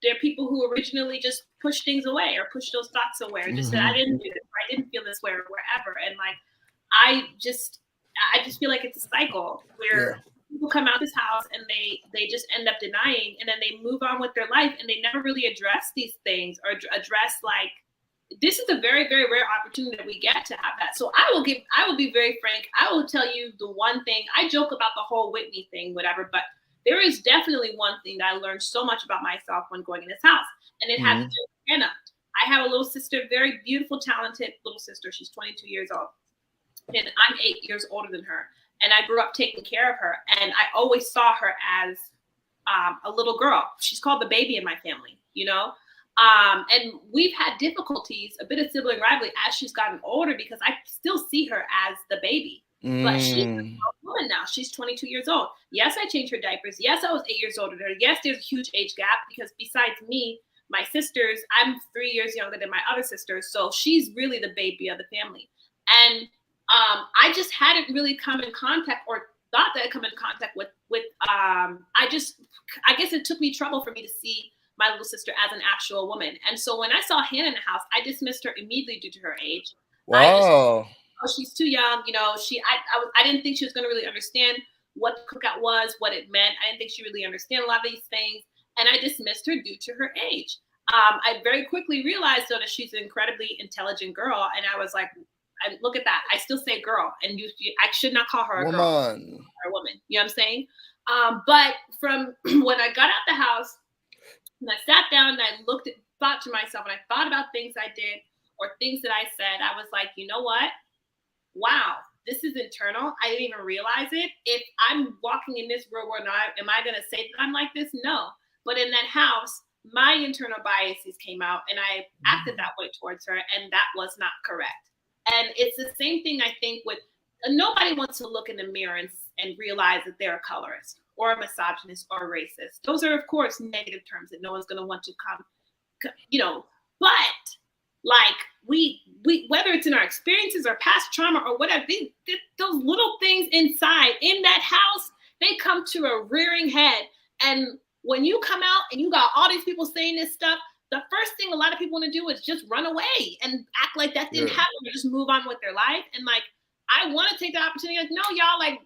there are people who originally just push things away or push those thoughts away or just said, I didn't do this, or I didn't feel this way or wherever. And like, I just feel like it's a cycle where people come out of this house and they just end up denying, and then they move on with their life and they never really address these things or address like, this is a very, very rare opportunity that we get to have that. So I will be very frank. I will tell you the one thing. I joke about the whole Whitney thing, whatever, but there is definitely one thing that I learned so much about myself when going in this house, and it had to do with Hannah. I have a little sister, very beautiful, talented little sister. She's 22 years old, and I'm 8 years older than her. And I grew up taking care of her, and I always saw her as a little girl. She's called the baby in my family, you know? And we've had difficulties, a bit of sibling rivalry as she's gotten older, because I still see her as the baby. But she's a woman now. She's 22 years old. Yes, I changed her diapers. Yes, I was 8 years older than her. Yes, there's a huge age gap because besides me, my sisters, I'm 3 years younger than my other sisters. So she's really the baby of the family. And I just hadn't really come in contact or thought that I'd come in contact with I guess it took me trouble for me to see my little sister as an actual woman. And so when I saw Hannah in the house, I dismissed her immediately due to her age. Wow. She's too young, you know. I didn't think she was going to really understand. what the cookout was, what it meant. I didn't think she really understood a lot of these things. And I dismissed her due to her age. I very quickly realized, though, that she's an incredibly intelligent girl. And I was like, look at that. I still say girl. And I should not call her a girl or a woman. You know what I'm saying? But from when I got out the house, and I sat down and I thought to myself, and I thought about things I did or things that I said, I was like, you know what? Wow, this is internal. I didn't even realize it. If I'm walking in this real world, am I going to say that I'm like this? No. But in that house, my internal biases came out and I acted that way towards her, and that was not correct. And it's the same thing, I think, with nobody wants to look in the mirror and realize that they're a colorist or a misogynist or a racist. Those are, of course, negative terms that no one's going to want to come, but like we whether it's in our experiences or past trauma or whatever, those little things inside in that house, they come to a rearing head. And when you come out and you got all these people saying this stuff, the first thing a lot of people want to do is just run away and act like that didn't happen, or just move on with their life. And like, I want to take the opportunity, like, no, y'all, like,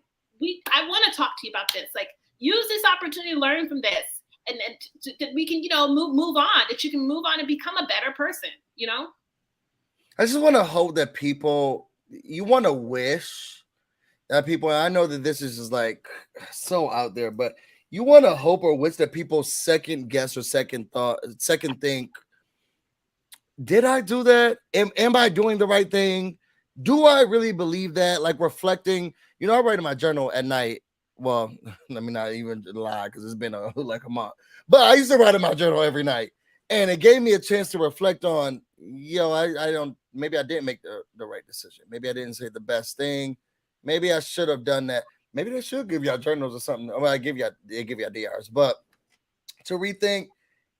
I want to talk to you about this. Like, use this opportunity to learn from this, and that we can, move on, that you can move on and become a better person, I just want to hope that you want to wish that people, and I know that this is just like so out there, but you want to hope or wish that people second guess or second think, did I do that? Am I doing the right thing? Do I really believe that? Like reflecting, I write in my journal at night. Well, let me not even lie, because it's been like a month. But I used to write in my journal every night. And it gave me a chance to reflect on, maybe I didn't make the right decision. Maybe I didn't say the best thing. Maybe I should have done that. Maybe they should give y'all journals or something. Well, they give y'all DRs. But to rethink,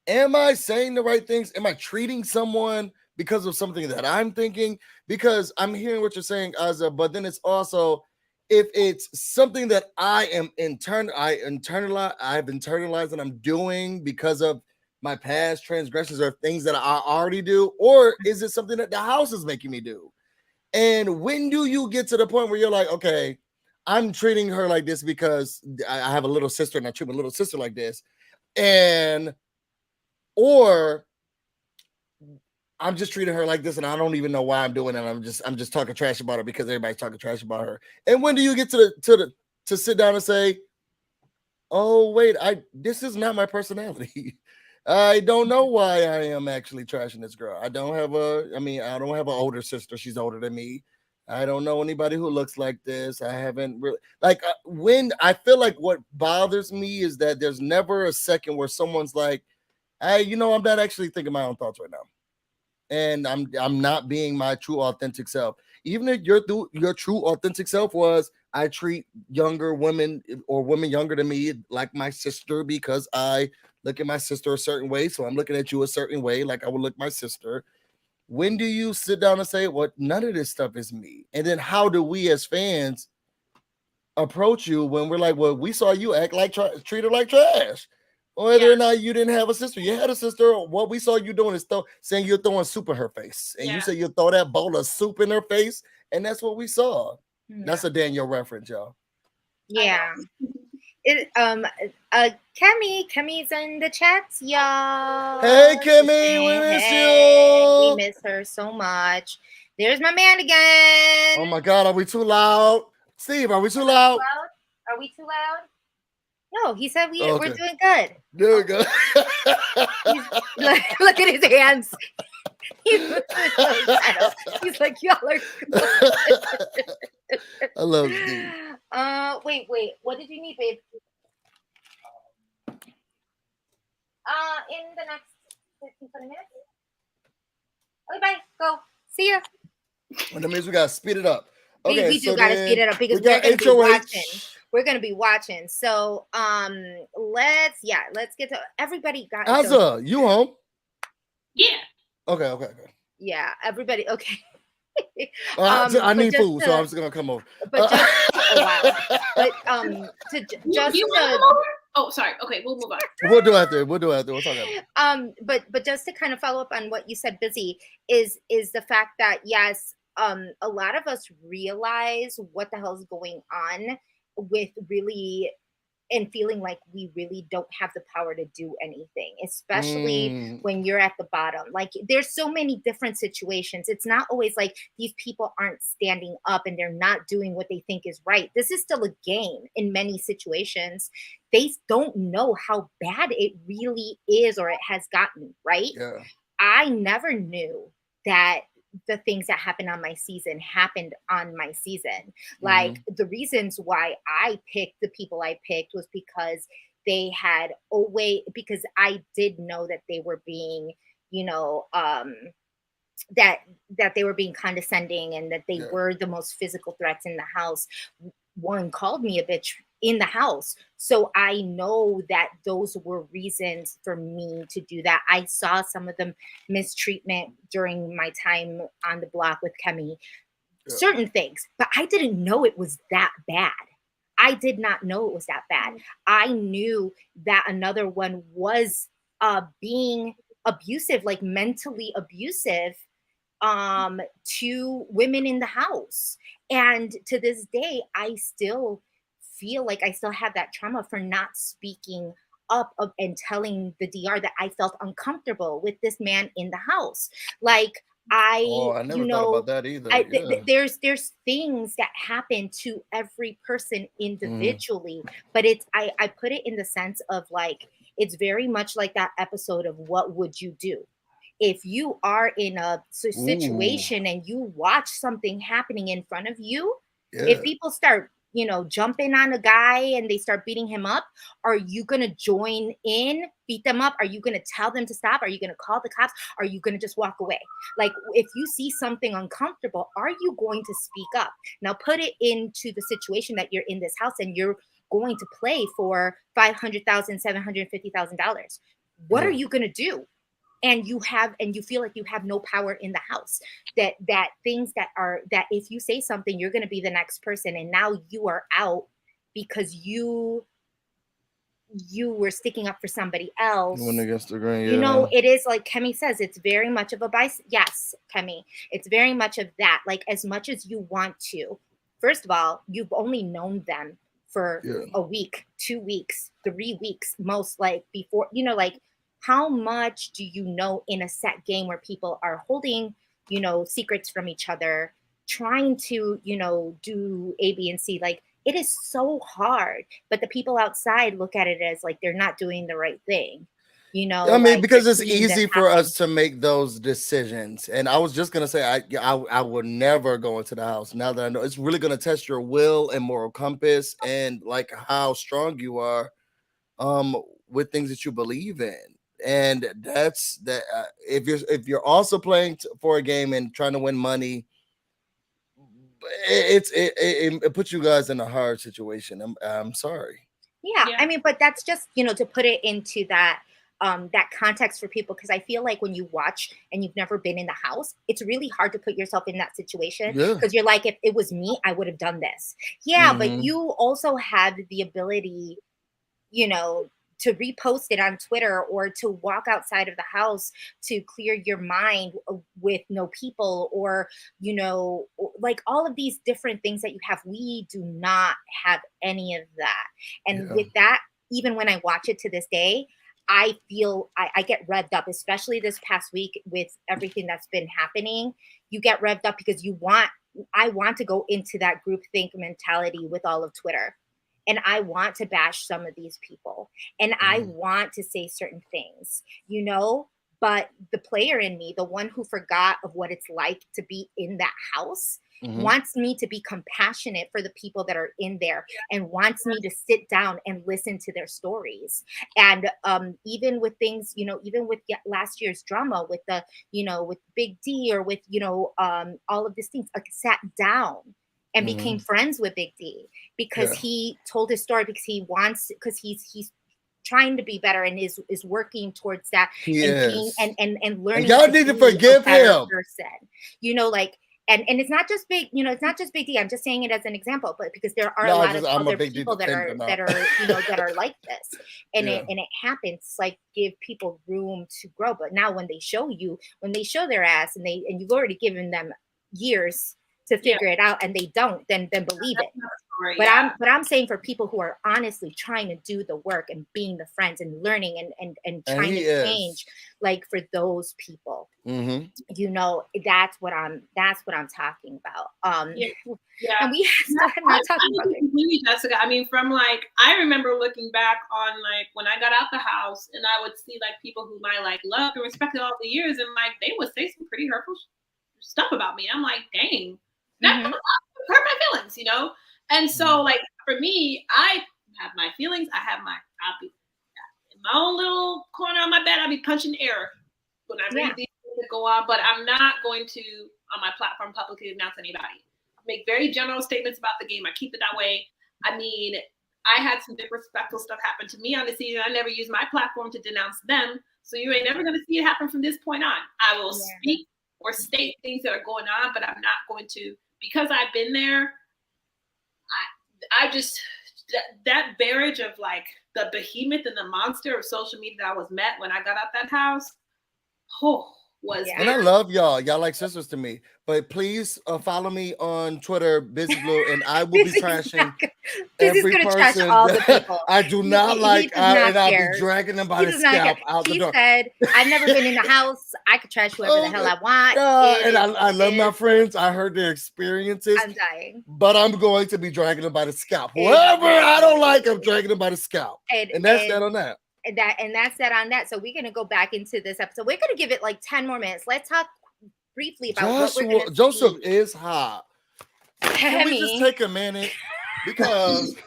am I saying the right things? Am I treating someone because of something that I'm thinking? Because I'm hearing what you're saying, Azza, but then it's also, if it's something that I've internalized and I'm doing because of my past transgressions or things that I already do, or is it something that the house is making me do? And when do you get to the point where you're like, okay, I'm treating her like this because I have a little sister and I treat my little sister like this, or I'm just treating her like this and I don't even know why I'm doing it. I'm just talking trash about her because everybody's talking trash about her. And when do you get to sit down and say, oh wait, this is not my personality. I don't know why I am actually trashing this girl. I don't have an older sister. She's older than me. I don't know anybody who looks like this. I haven't really, when I feel like what bothers me is that there's never a second where someone's like, hey, I'm not actually thinking my own thoughts right now. And I'm not being my true authentic self. Even if your true authentic self was, I treat younger women or women younger than me like my sister because I look at my sister a certain way. So I'm looking at you a certain way, like I would look at my sister. When do you sit down and say, well, none of this stuff is me? And then how do we as fans approach you when we're like, well, we saw you act like treat her like trash? Whether or not you didn't have a sister, you had a sister. What we saw you doing is saying you're throwing soup in her face, and you say you throw that bowl of soup in her face, and that's what we saw. Yeah. That's a Daniel reference, y'all. Yeah. Kemi's in the chat, y'all. Hey, Kemi, we miss you. We miss her so much. There's my man again. Oh my God, are we too loud? Steve, are we too loud? Are we too loud? No, he said we're doing good. Doing good. Look at his hands. He's like, y'all are good. I love Steve. Wait. What did you need, babe? In the next 15, 20 minutes. Okay, bye. Go. See ya. Well, that means we gotta speed it up. Okay, we do gotta speed it up because we're gonna be watching. We're gonna be watching. So let's get to everybody. Got Azza, you home? Yeah. Okay. Yeah, everybody. Okay. I need food, so I'm just gonna come over. But oh, sorry. Okay, we'll move on. We'll do after. We'll talk after. But just to kind of follow up on what you said, Busy, is the fact that yes, a lot of us realize what the hell is going on with really and feeling like we really don't have the power to do anything, especially when you're at the bottom. Like there's so many different situations. It's not always like these people aren't standing up and they're not doing what they think is right. This is still a game in many situations. They don't know how bad it really is or it has gotten, right? Yeah. I never knew that the things that happened on my season happened on my season. Like the reasons why I picked the people I picked was because they had because I did know that they were being, you know, that they were being condescending and that they were the most physical threats in the house. One called me a bitch in the house. So I know that those were reasons for me to do that. I saw some of the mistreatment during my time on the block with Kemi, certain things, but I didn't know it was that bad. I did not know it was that bad. I knew that another one was being abusive, like mentally abusive to women in the house. And to this day, I still feel like I still have that trauma for not speaking up and telling the DR that I felt uncomfortable with this man in the house. Like I never thought about that either. There's things that happen to every person individually, but I put it in the sense of like, it's very much like that episode of What Would You Do? If you are in a situation and you watch something happening in front of you, if people start, you know, jumping on a guy and they start beating him up, are you going to join in, beat them up? Are you going to tell them to stop? Are you going to call the cops? Are you going to just walk away? Like, if you see something uncomfortable, are you going to speak up? Now put it into the situation that you're in this house and you're going to play for $500,000, $750,000. What are you going to do? And you feel like you have no power in the house, that things that if you say something, you're going to be the next person. And now you are out because you were sticking up for somebody else. You went against the grain, You know, it is like Kemi says, it's very much of a bias. Yes, Kemi, it's very much of that. Like, as much as you want to, first of all, you've only known them for a week, 2 weeks, 3 weeks, most, like, before, you know, like, how much do you know in a set game where people are holding, you know, secrets from each other, trying to, you know, do A, B, and C? Like, it is so hard, but the people outside look at it as like they're not doing the right thing. You know, I mean, like, because it's easy for us to make those decisions. And I was just gonna say, I would never go into the house. Now that I know, it's really gonna test your will and moral compass and like how strong you are, with things that you believe in. And that's that. If you're also playing for a game and trying to win money, it puts you guys in a hard situation. I'm sorry. Yeah, I mean, but that's just, you know, to put it into that that context for people, because I feel like when you watch and you've never been in the house, it's really hard to put yourself in that situation, because you're like, if it was me, I would have done this. But you also have the ability, you know, to repost it on Twitter or to walk outside of the house to clear your mind with no people, or, you know, like all of these different things that you have. We do not have any of that. And with that, even when I watch it to this day, I feel I get revved up, especially this past week with everything that's been happening. You get revved up because I want to go into that groupthink mentality with all of Twitter. And I want to bash some of these people. And I want to say certain things, you know, but the player in me, the one who forgot of what it's like to be in that house, wants me to be compassionate for the people that are in there, and wants me to sit down and listen to their stories. And even with things, you know, even with last year's drama with the, you know, with Big D, or with, you know, all of these things, I sat down and became friends with Big D, because he told his story, because he's trying to be better and is working towards that, being and learning. And y'all need to forgive him, person, you know, like, and it's not just Big, you know, it's not just Big D. I'm just saying it as an example, but because there are a lot of other people that are you know, that are like this, and it happens. Like, give people room to grow. But now when they show their ass, and you've already given them years to figure it out, and they don't, then believe it. But I'm saying for people who are honestly trying to do the work and being the friends and learning and trying to change, like for those people, you know, that's what I'm talking about. And we started not talking about it. Jessica. I mean, from like, I remember looking back on like when I got out the house and I would see like people whom I like loved and respected all the years, and like they would say some pretty hurtful stuff about me. I'm like, dang, that hurt my feelings, you know? And so like for me, I have my feelings. I'll be in my own little corner on my bed. I'll be punching air when I read these things that go on, but I'm not going to on my platform publicly announce anybody. Make very general statements about the game. I keep it that way. I mean, I had some disrespectful stuff happen to me on the season. I never used my platform to denounce them. So you ain't never going to see it happen from this point on. I will speak or state things that are going on, but I'm not going to, because I've been there. I just, that barrage of like the behemoth and the monster of social media that I was met when I got out that house, and I love y'all. Y'all like sisters to me. But please follow me on Twitter, Busy Blue, and I will be trashing every person. All the people. I do not and I'll be dragging them by the scalp out the door. He said, I've never been in the house. I could trash whoever the hell I want. And I love my friends. I heard their experiences. I'm dying. But I'm going to be dragging them by the scalp. Whoever I don't like, I'm dragging them by the scalp. And that's that on that. And that's that on that. So we're gonna go back into this episode. We're gonna give it like 10 more minutes. Let's talk briefly about Joseph is hot. Can we just take a minute? Because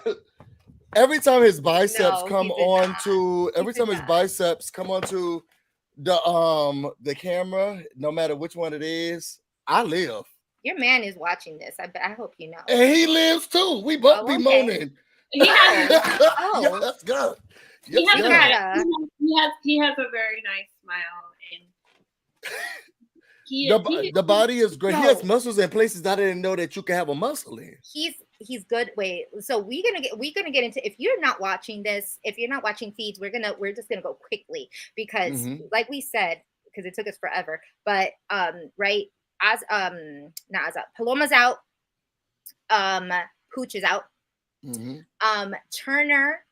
every time his biceps come onto the camera, no matter which one it is, I live. Your man is watching this. I hope you know. And he lives too. We both be moaning. Let's go. He has a very nice smile, and the body is great. He has muscles in places I didn't know that you can have a muscle in. He's good. Wait, so we're gonna get into, if you're not watching this, if you're not watching feeds, we're just gonna go quickly because like we said, because it took us forever, but right, Paloma's out, Pooch is out, Turner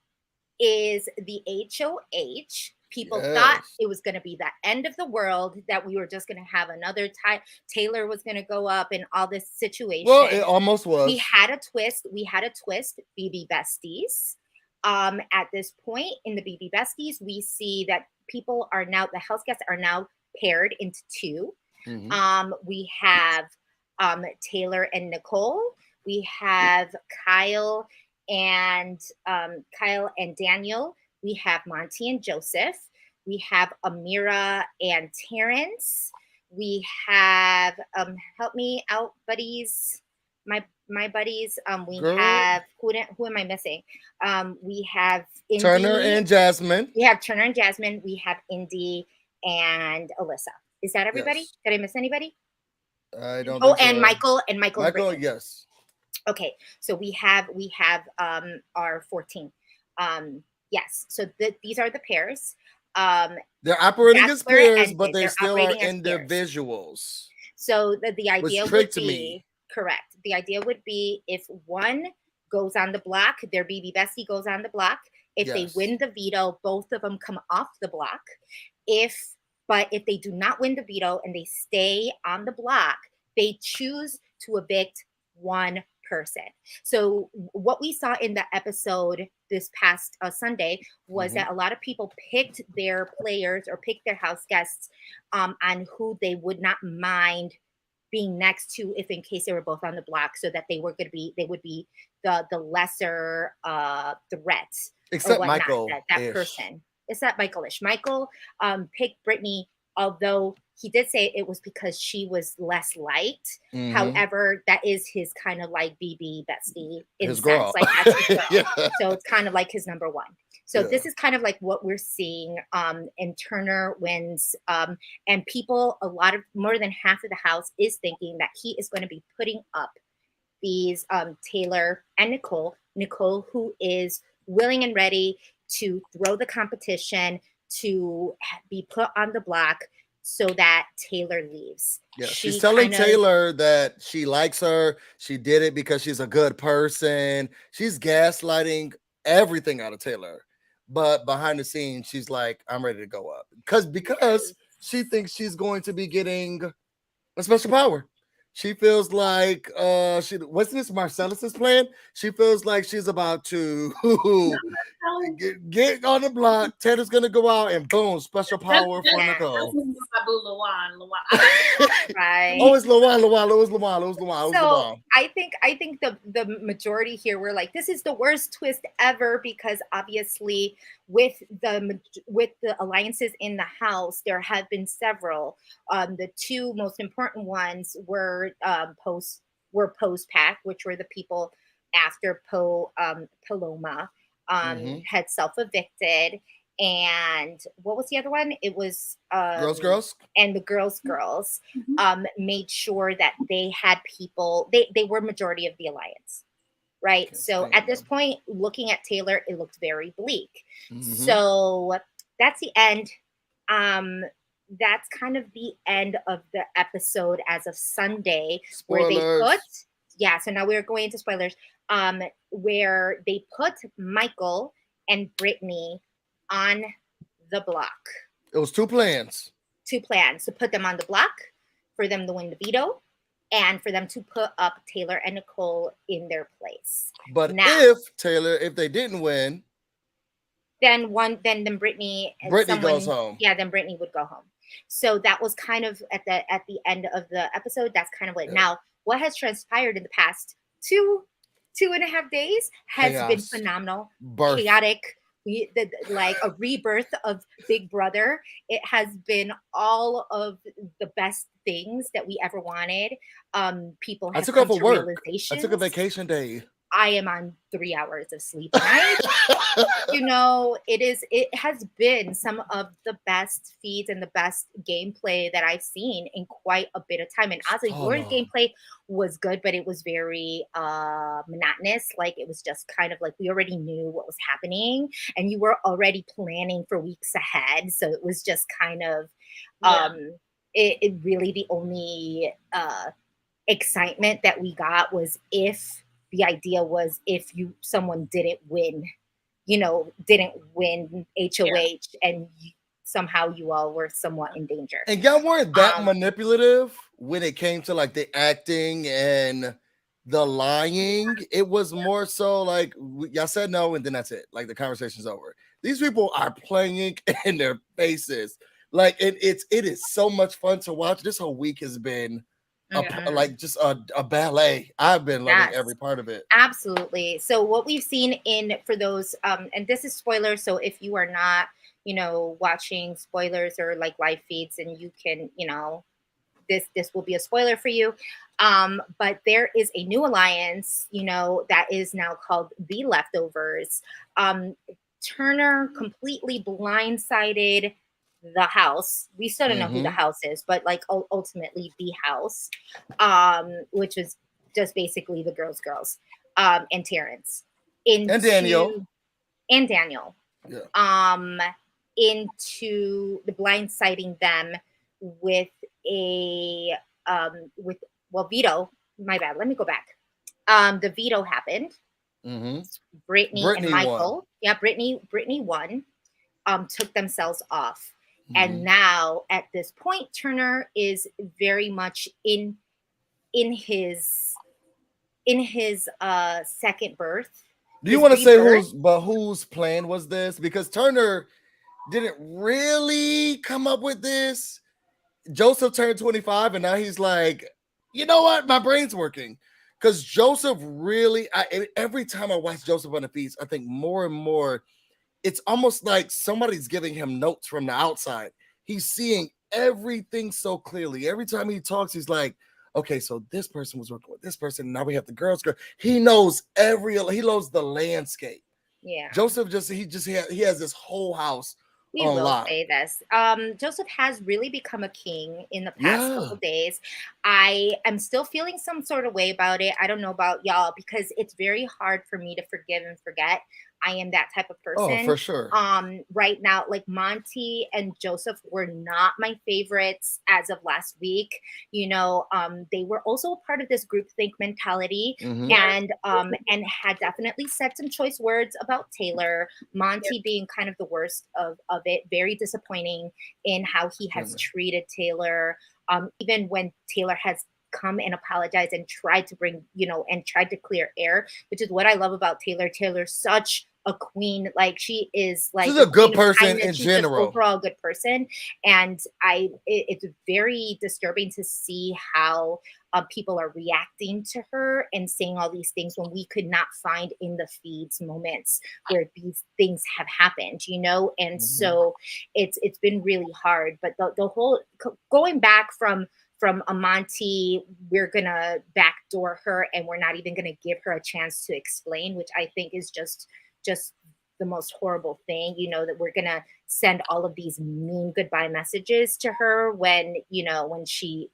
is the HOH. People thought it was going to be the end of the world, that we were just going to have another Taylor was going to go up and all this situation. Well, it almost was. We had a twist. BB Besties. At this point in the BB Besties, we see that people are now, the house guests are now paired into two. We have Taylor and Nicole. We have Kyle and Daniel. We have Monty and Joseph. We have Amira and Terrence. We have help me out, buddies. My buddies. We have who am I missing? We have Indy. Turner and Jasmine. We have Turner and Jasmine. We have Indy and Alyssa. Is that everybody? Yes. Did I miss anybody? I don't. And Michael and Michael. Yes. Okay, so we have our 14. Yes, so these are the pairs. They're operating as pairs, but they still are individuals. So the idea would be correct. The idea would be if one goes on the block, their BB bestie goes on the block. If they win the veto, both of them come off the block. But if they do not win the veto and they stay on the block, they choose to evict one person. So what we saw in the episode this past Sunday was that a lot of people picked their players or picked their house guests on who they would not mind being next to if in case they were both on the block, so that they would be the lesser threat. Except Michael. That person. It's not Michael-ish. Michael picked Brittany, although he did say it was because she was less liked. However, that is his kind of like BB bestie in his sense. girl. Like that's his girl. So it's kind of like his number one. So this is kind of like what we're seeing. And Turner wins. And people, more than half of the house is thinking that he is going to be putting up these Taylor and Nicole. Nicole, who is willing and ready to throw the competition, to be put on the block, so that Taylor leaves. Yeah, she's telling Taylor that she likes her. She did it because she's a good person. She's gaslighting everything out of Taylor. But behind the scenes, she's like, I'm ready to go up. Because she thinks she's going to be getting a special power. She feels like wasn't this Marcellus's plan? She feels like she's about to get on the block. Taylor's gonna go out and boom, special power for Nicole. Right. Oh, it's Luan. So I think the majority here were like, this is the worst twist ever, because obviously with the alliances in the house, there have been several. The two most important ones were post pack, which were the people after Paloma had self-evicted. And what was the other one? It was girls and the girls made sure that they had people, they were majority of the alliance, right? So at this point, looking at Taylor, it looked very bleak. So that's the end. That's kind of the end of the episode as of Sunday. Spoilers. Where they put, so now we're going into spoilers, where they put Michael and Brittany on the block. It was two plans to put them on the block, for them to win the veto, and for them to put up Taylor and Nicole in their place. But now, if they didn't win, then Brittany goes home. Yeah, then Brittany would go home. So that was kind of at the end of the episode. That's kind of what. Yeah. Now, what has transpired in the past 2.5 days has been phenomenal. Chaotic. Like a rebirth of Big Brother. It has been all of the best things that we ever wanted. People have come to realizations. I took a vacation day. I am on 3 hours of sleep a night. It has been some of the best feeds and the best gameplay that I've seen in quite a bit of time. And also, your gameplay was good, but it was very monotonous. Like, it was just kind of like we already knew what was happening, and you were already planning for weeks ahead. So it was just kind of it really, the only excitement that we got was if someone didn't win HOH, and somehow you all were somewhat in danger. And y'all weren't that manipulative when it came to like the acting and the lying. It was more so like y'all said no, and then that's it. Like, the conversation's over. These people are playing in their faces. Like, it is so much fun to watch. This whole week has been just a ballet. I've been loving every part of it. Absolutely. So what we've seen for those, and this is spoilers, so if you are not, watching spoilers or like live feeds, and you can, this will be a spoiler for you. But there is a new alliance, that is now called The Leftovers. Turner completely blindsided the house. We still don't know who the house is, but like ultimately the house, which was just basically the girls, and Terrence, and Daniel, yeah. Into the blindsiding them with veto. My bad. Let me go back. The veto happened. Brittany and Michael. Won. Yeah, Brittany won. Took themselves off. And now at this point, Turner is very much in his second birth. Do you want to say whose plan was this? Because Turner didn't really come up with this. Joseph turned 25, and now he's like, you know what? My brain's working. Because Joseph really, every time I watch Joseph on the feeds, I think more and more, it's almost like somebody's giving him notes from the outside. He's seeing everything so clearly. Every time he talks, he's like, okay, so this person was working with this person. Now we have the girls. He knows he knows the landscape. Yeah. Joseph he has this whole house. We will say this. Joseph has really become a king in the past couple days. I am still feeling some sort of way about it. I don't know about y'all because it's very hard for me to forgive and forget. I am that type of Oh, person. for sure. Right now, like Monty and Joseph were not my favorites as of last week. They were also a part of this groupthink mentality, and had definitely said some choice words about Taylor. Monty being kind of the worst of it, very disappointing in how he has treated Taylor. Even when Taylor has come and apologized and tried to bring, and tried to clear air, which is what I love about Taylor. Taylor's such a queen. Like she is like she's a good person in general. Just overall good person. And it's very disturbing to see how people are reacting to her and saying all these things when we could not find in the feeds moments where these things have happened, and so it's been really hard. But the whole going back from Amonte, we're gonna backdoor her and we're not even gonna give her a chance to explain, which I think is just the most horrible thing, that we're gonna send all of these mean goodbye messages to her when she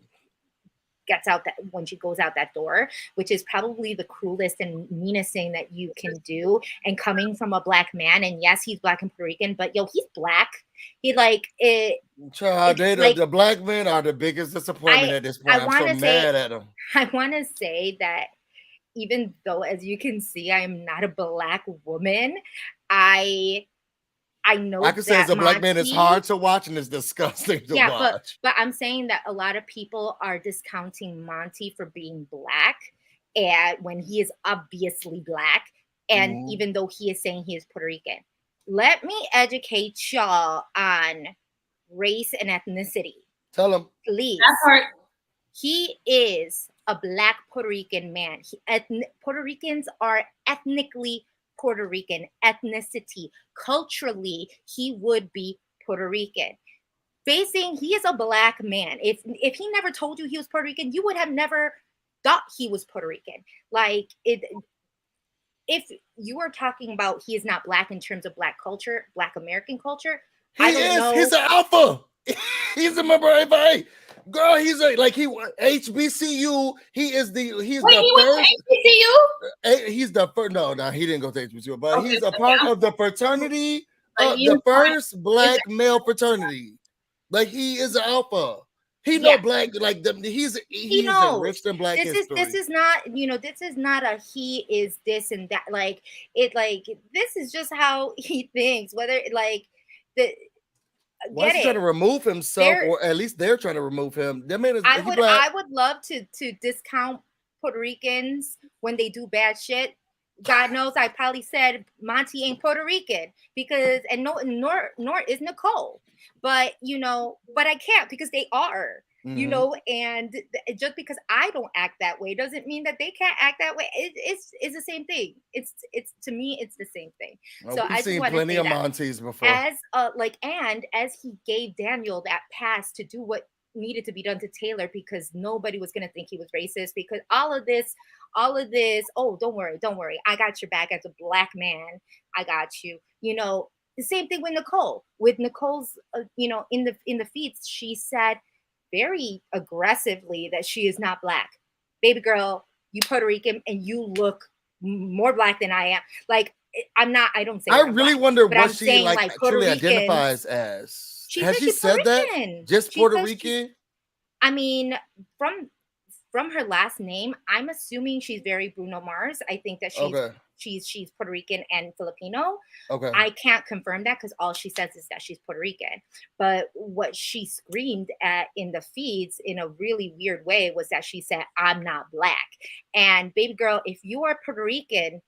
when she goes out that door, which is probably the cruelest and meanest thing that you can do. And coming from a Black man, and yes, he's Black and Puerto Rican, but he's Black. He like it. Child, the Black men are the biggest disappointment at this point. I'm so mad at them. I want to say that even though, as you can see, I am not a Black woman, I know I can say as a Black man, it's hard to watch and it's disgusting to watch. But I'm saying that a lot of people are discounting Monty for being Black, and when he is obviously Black, and even though he is saying he is Puerto Rican. Let me educate y'all on race and ethnicity. Tell him. Please. That part. He is a Black Puerto Rican man. Puerto Ricans are ethnically Puerto Rican. Ethnicity, culturally, he would be Puerto Rican. He is a Black man. If he never told you he was Puerto Rican, you would have never thought he was Puerto Rican. If you are talking about he is not Black in terms of Black culture, Black American culture, I don't know. He's an alpha. He's a member of FA. Girl, HBCU. He's the first. HBCU? He's the first. No, he didn't go to HBCU, but he's a part of the fraternity, the first Black male fraternity. Like he is an alpha. He know Black, like he's enriched in Black history. This is not, this is not a he is this and that. This is just how he thinks. Whether why is he trying to remove himself, or at least they're trying to remove him? I would love to discount Puerto Ricans when they do bad shit. God knows I probably said Monty ain't Puerto Rican nor is Nicole. But but I can't because they are, and just because I don't act that way doesn't mean that they can't act that way. It's the same thing. It's to me, it's the same thing. So I've seen plenty of Monties before. And as he gave Daniel that pass to do what needed to be done to Taylor, because nobody was going to think he was racist, because all of this, oh, don't worry, I got your back as a Black man, I got you. The same thing with Nicole. With Nicole's, in the feeds, she said very aggressively that she is not Black. Baby girl, you Puerto Rican and you look more Black than I am. Like, I'm not. I don't say. I really Black, wonder what she saying, truly identifies as. Has she said that? Just Puerto Rican? I mean, from her last name, I'm assuming she's very Bruno Mars. I think that she's Puerto Rican and Filipino. Okay. I can't confirm that because all she says is that she's Puerto Rican. But what she screamed at in the feeds in a really weird way was that she said, I'm not Black. And baby girl, if you are Puerto Rican,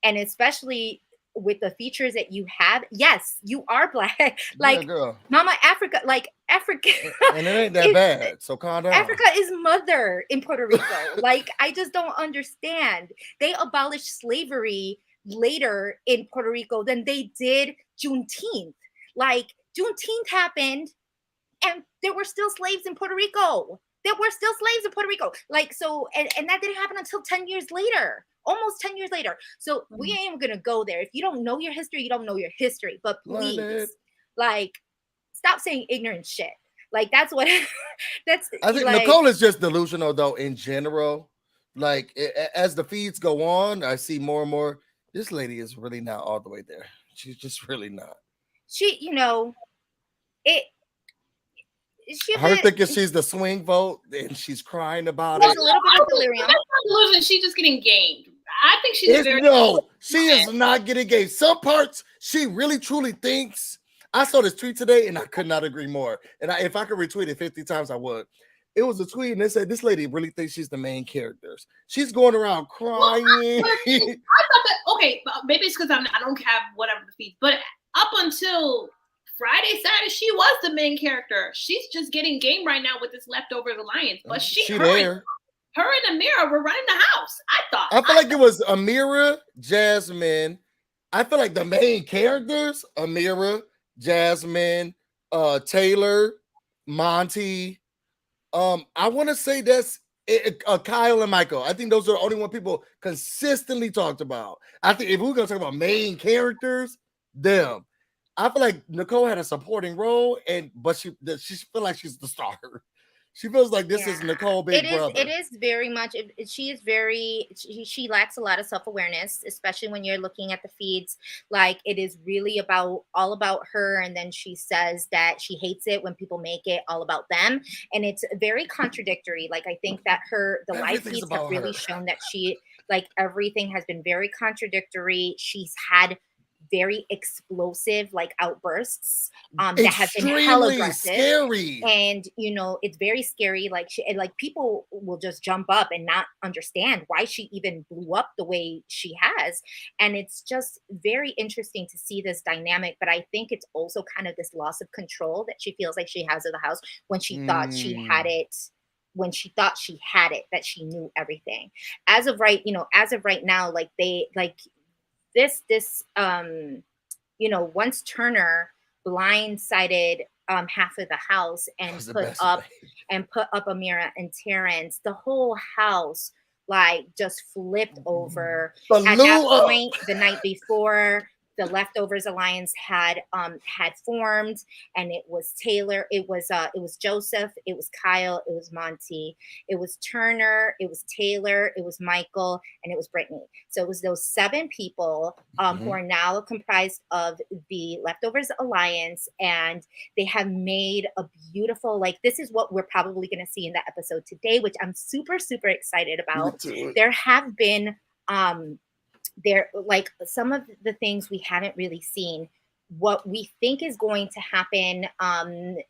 and especially with the features that you have, yes, you are Black. Mama Africa, Africa. And it ain't that bad, so calm down. Africa is mother in Puerto Rico. I just don't understand. They abolished slavery later in Puerto Rico than they did Juneteenth. Juneteenth happened and there were still slaves in Puerto Rico. And that didn't happen until 10 years later. Almost 10 years later. So we ain't even gonna go there. If you don't know your history, you don't know your history. But please, stop saying ignorant shit. Like that's what that's I think like. Nicole is just delusional though in general. Like as the feeds go on, I see more and more. This lady is really not all the way there. She's just really not. She, it. She's Her thinking she's the swing vote and she's crying about there's it. a little bit of delirium. That's not delusion. She's just getting gamed. I think she's she is not getting gay. Some parts she really truly thinks. I saw this tweet today and I could not agree more. And if I could retweet it 50 times, I would. It was a tweet and it said this lady really thinks she's the main characters. She's going around crying. I thought that okay, maybe it's because I don't have whatever the feed, but up until Friday, Saturday, she was the main character. She's just getting game right now with this leftovers alliance. But her and Amira were running the house. I feel like it was Amira, Jasmine. I feel like the main characters, Amira, Jasmine, Taylor, Monty. I want to say that's Kyle and Michael. I think those are the only one people consistently talked about. I think if we're gonna talk about main characters, them. I feel like Nicole had a supporting role, but she feel like she's the star. She feels like this is Nicole Big Brother. It is very much. She is very. She lacks a lot of self-awareness, especially when you're looking at the feeds. Like it is really all about her, and then she says that she hates it when people make it all about them, and it's very contradictory. Like I think that the live feeds have really shown that everything has been very contradictory. She's had very explosive outbursts that have been hella aggressive, scary, and it's very scary. Like people will just jump up and not understand why she even blew up the way she has, and it's just very interesting to see this dynamic. But I think it's also kind of this loss of control that she feels like she has of the house when she thought she had it. When she thought she had it, that she knew everything. As of right now, once Turner blindsided half of the house and put up Amira and Terrence, the whole house just flipped over. At that point, the night before, the Leftovers Alliance had formed, and it was Taylor, it was Joseph, it was Kyle, it was Monty, it was Turner, it was Taylor, it was Michael, and it was Brittany. So it was those 7 people who are now comprised of the Leftovers Alliance, and they have made a beautiful, this is what we're probably going to see in the episode today, which I'm super, super excited about. There have been some of the things we haven't really seen. What we think is going to happen,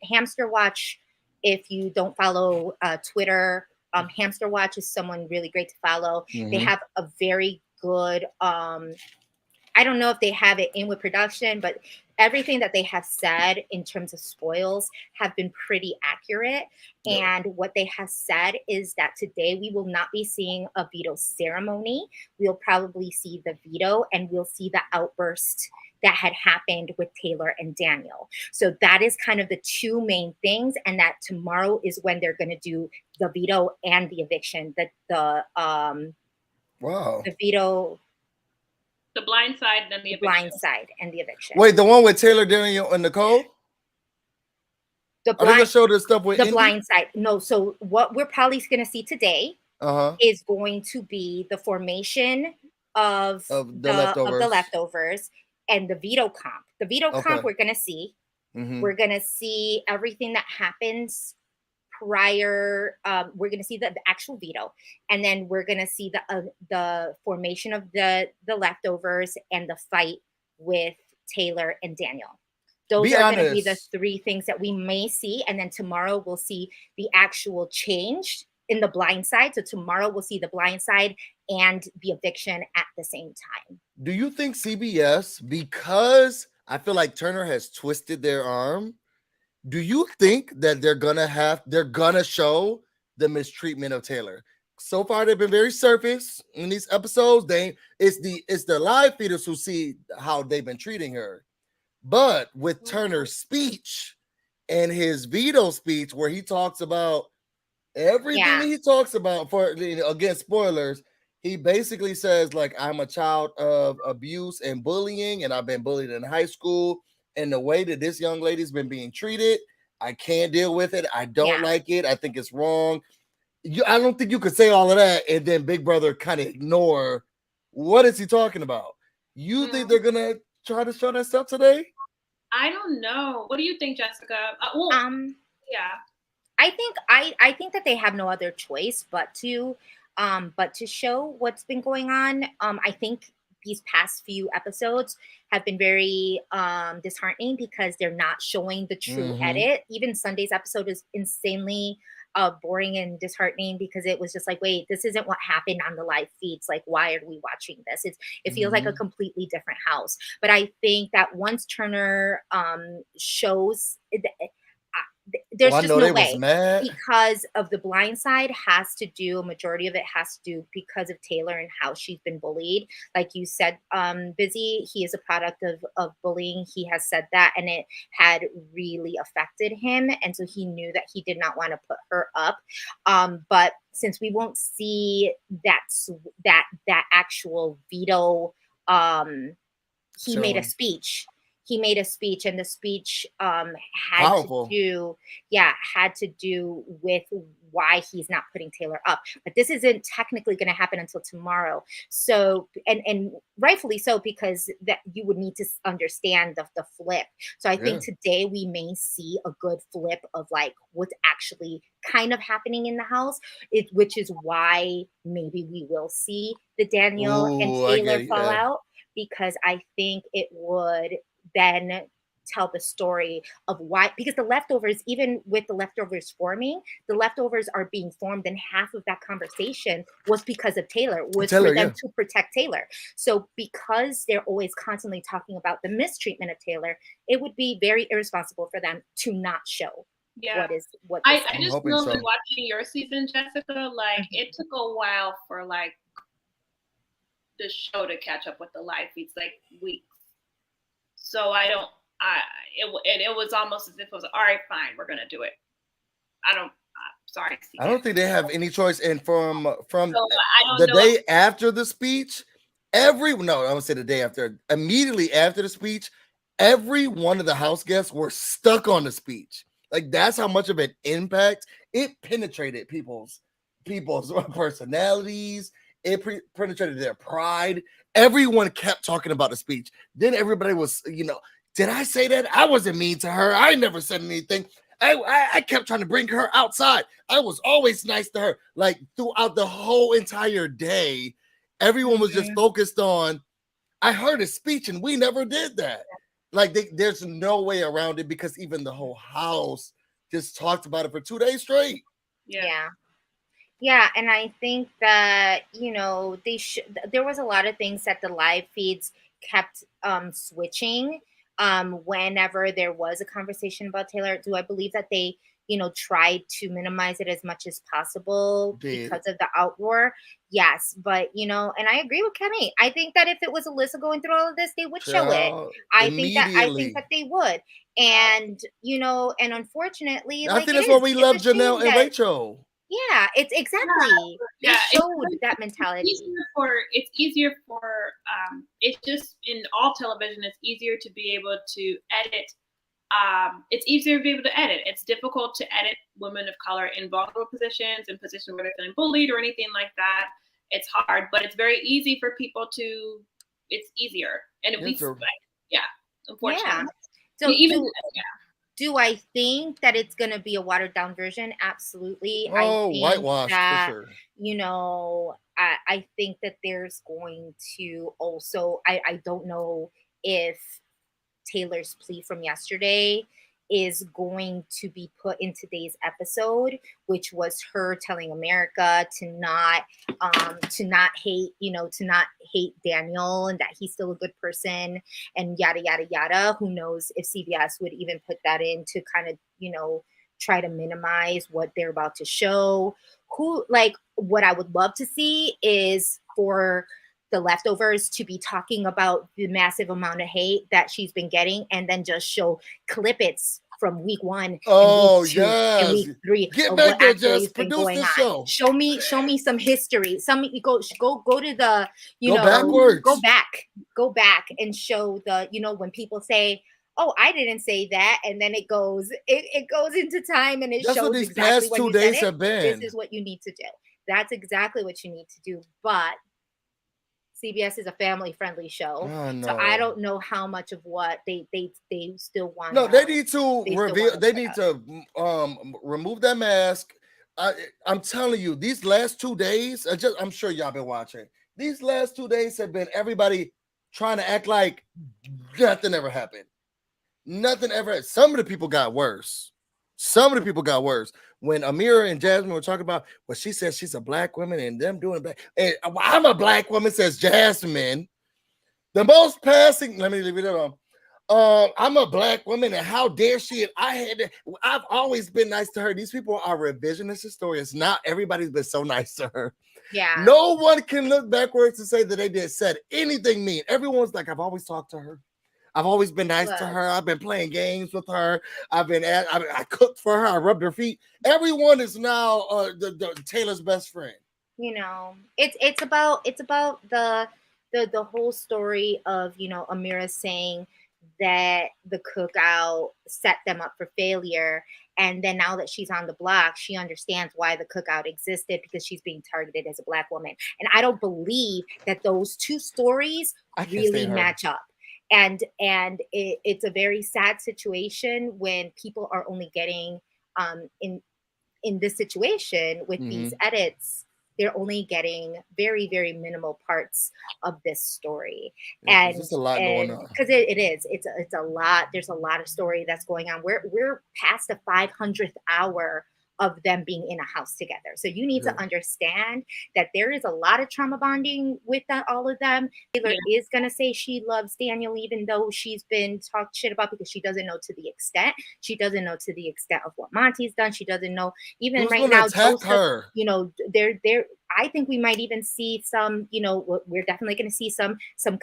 Hamster Watch, if you don't follow Twitter, Hamster Watch is someone really great to follow. They have a very good, I don't know if they have it in with production, but everything that they have said in terms of spoils have been pretty accurate. And what they have said is that today we will not be seeing a veto ceremony. We'll probably see the veto, and we'll see the outburst that had happened with Taylor and Daniel. So that is kind of the 2 main things. And that tomorrow is when they're going to do the veto and the eviction. The veto. The blind side, then the eviction. Blind side and the eviction. Wait, the one with Taylor, Daniel, and Nicole? The blind side. No, so what we're probably going to see today is going to be the formation of the leftovers and the veto comp. The veto comp we're going to see. We're going to see everything that happens prior. We're going to see the actual veto, and then we're going to see the formation of the leftovers and the fight with Taylor and Daniel. Those are going to be the 3 things that we may see, and then tomorrow we'll see the actual change in the blind side. So tomorrow we'll see the blind side and the eviction at the same time. Do you think CBS, because I feel like Turner has twisted their arm, do you think that they're gonna show the mistreatment of Taylor? So far, they've been very surface in these episodes. It's the live feeders who see how they've been treating her. But with Turner's speech and his veto speech, where he talks about everything he talks about, again, spoilers, he basically says, I'm a child of abuse and bullying, and I've been bullied in high school. And the way that this young lady's been being treated, I can't deal with it. I don't like it. I think it's wrong. I don't think you could say all of that and then Big Brother kind of ignore what is he talking about. You think they're gonna try to show that stuff today? I don't know. What do you think, Jessica? Yeah. I think that they have no other choice but to show what's been going on. I think these past few episodes have been very disheartening because they're not showing the true edit. Even Sunday's episode is insanely boring and disheartening because it was just like, wait, this isn't what happened on the live feeds. Like, why are we watching this? It feels like a completely different house. But I think that once Turner shows there's just no way because of the blind side has to do, a majority of it has to do because of Taylor and how she's been bullied. Like you said, Busy, he is a product of bullying. He has said that, and it had really affected him. And so he knew that he did not want to put her up. But since we won't see that actual veto, he made a speech. He made a speech, and the speech had to do with why he's not putting Taylor up. But this isn't technically going to happen until tomorrow. So, and rightfully so, because that you would need to understand the flip. So I think today we may see a good flip of like what's actually kind of happening in the house, which is why maybe we will see the Daniel and Taylor fallout, because I think it would then tell the story of why, because the leftovers, even with the leftovers forming, the leftovers are being formed, and half of that conversation was because of Taylor, for them to protect Taylor. So because they're always constantly talking about the mistreatment of Taylor, it would be very irresponsible for them to not show what I just know in watching your season, Jessica, like it took a while for like the show to catch up with the live feeds, like weeks. So it was almost as if it was, all right, fine, we're going to do it. I don't think they have any choice. And from the day after the speech, I would say the day after, immediately after the speech, every one of the house guests were stuck on the speech. Like that's how much of an impact it penetrated people's personalities. It penetrated their pride. Everyone kept talking about the speech. Then everybody was, did I say that? I wasn't mean to her. I never said anything. I kept trying to bring her outside. I was always nice to her. Like throughout the whole entire day, everyone was just focused on, I heard a speech and we never did that. Like there's no way around it because even the whole house just talked about it for 2 days straight. Yeah, and I think that, there was a lot of things that the live feeds kept switching whenever there was a conversation about Taylor. Do I believe that they, tried to minimize it as much as possible because of the outroar? Yes, but, and I agree with Kenny. I think that if it was Alyssa going through all of this, they would show it. I think that they would. And, and unfortunately, I think that's why we love Janelle and Rachel. Yeah, it's exactly. It showed that mentality. It's easier for it's just in all television, it's easier to be able to edit. It's easier to be able to edit. It's difficult to edit women of color in vulnerable positions, in positions where they're feeling bullied or anything like that. It's hard, but it's very easy for people to, it's easier. And at least, unfortunately. So do I think that it's going to be a watered down version? Absolutely. I think whitewashed that, for sure. I think that there's going to also, I don't know if Taylor's plea from yesterday is going to be put in today's episode, which was her telling America to not hate Daniel and that he's still a good person and yada yada yada. Who knows if CBS would even put that in to kind of try to minimize what they're about to show. What I would love to see is for the leftovers to be talking about the massive amount of hate that she's been getting, and then just show clippets from week 1 and week 2 and week 3 Get of back what there, actually just been produce going the on. show. Show me some history. Go to the go backwards. Go back and show the when people say oh, I didn't say that, and then it goes into time, and it That's what shows these exactly past when 2 you said days it. have This been. is what you need to do. That's exactly what you need to do. But CBS is a family-friendly show, Oh, so I no. don't know how much of what they still want. No, they need to reveal. They put need up. to remove that mask. I'm telling you, these last 2 days, I'm sure y'all been watching. These last 2 days have been everybody trying to act like nothing ever happened. Nothing ever. Some of the people got worse. Some of the people got worse. When Amira and Jasmine were talking about, well, she says she's a black woman and them doing black. And I'm a black woman, says Jasmine. The most passing. Let me leave it alone. I'm a black woman, and how dare she? And I've always been nice to her. These people are revisionist historians. Not everybody's been so nice to her. Yeah. No one can look backwards and say that they said anything mean. Everyone's like, I've always talked to her. I've always been nice to her. I've been playing games with her. I cooked for her. I rubbed her feet. Everyone is now the Taylor's best friend. You know, it's about the whole story of, you know, Amira saying that the cookout set them up for failure, and then now that she's on the block, she understands why the cookout existed, because she's being targeted as a black woman. And I don't believe that those two stories really match up. And it's a very sad situation when people are only getting in this situation with these edits, they're only getting very, very minimal parts of this story. Yeah, and there's a lot going on. Because it's a lot. There's a lot of story that's going on. We're past the 500th hour of them being in a house together. So you need to understand that there is a lot of trauma bonding with all of them. Taylor is going to say she loves Daniel, even though she's been talked shit about, because she doesn't know to the extent. She doesn't know to the extent of what Monty's done. She doesn't know even right now. Joseph, you know, I think we might even see some, you know, we're definitely going to see some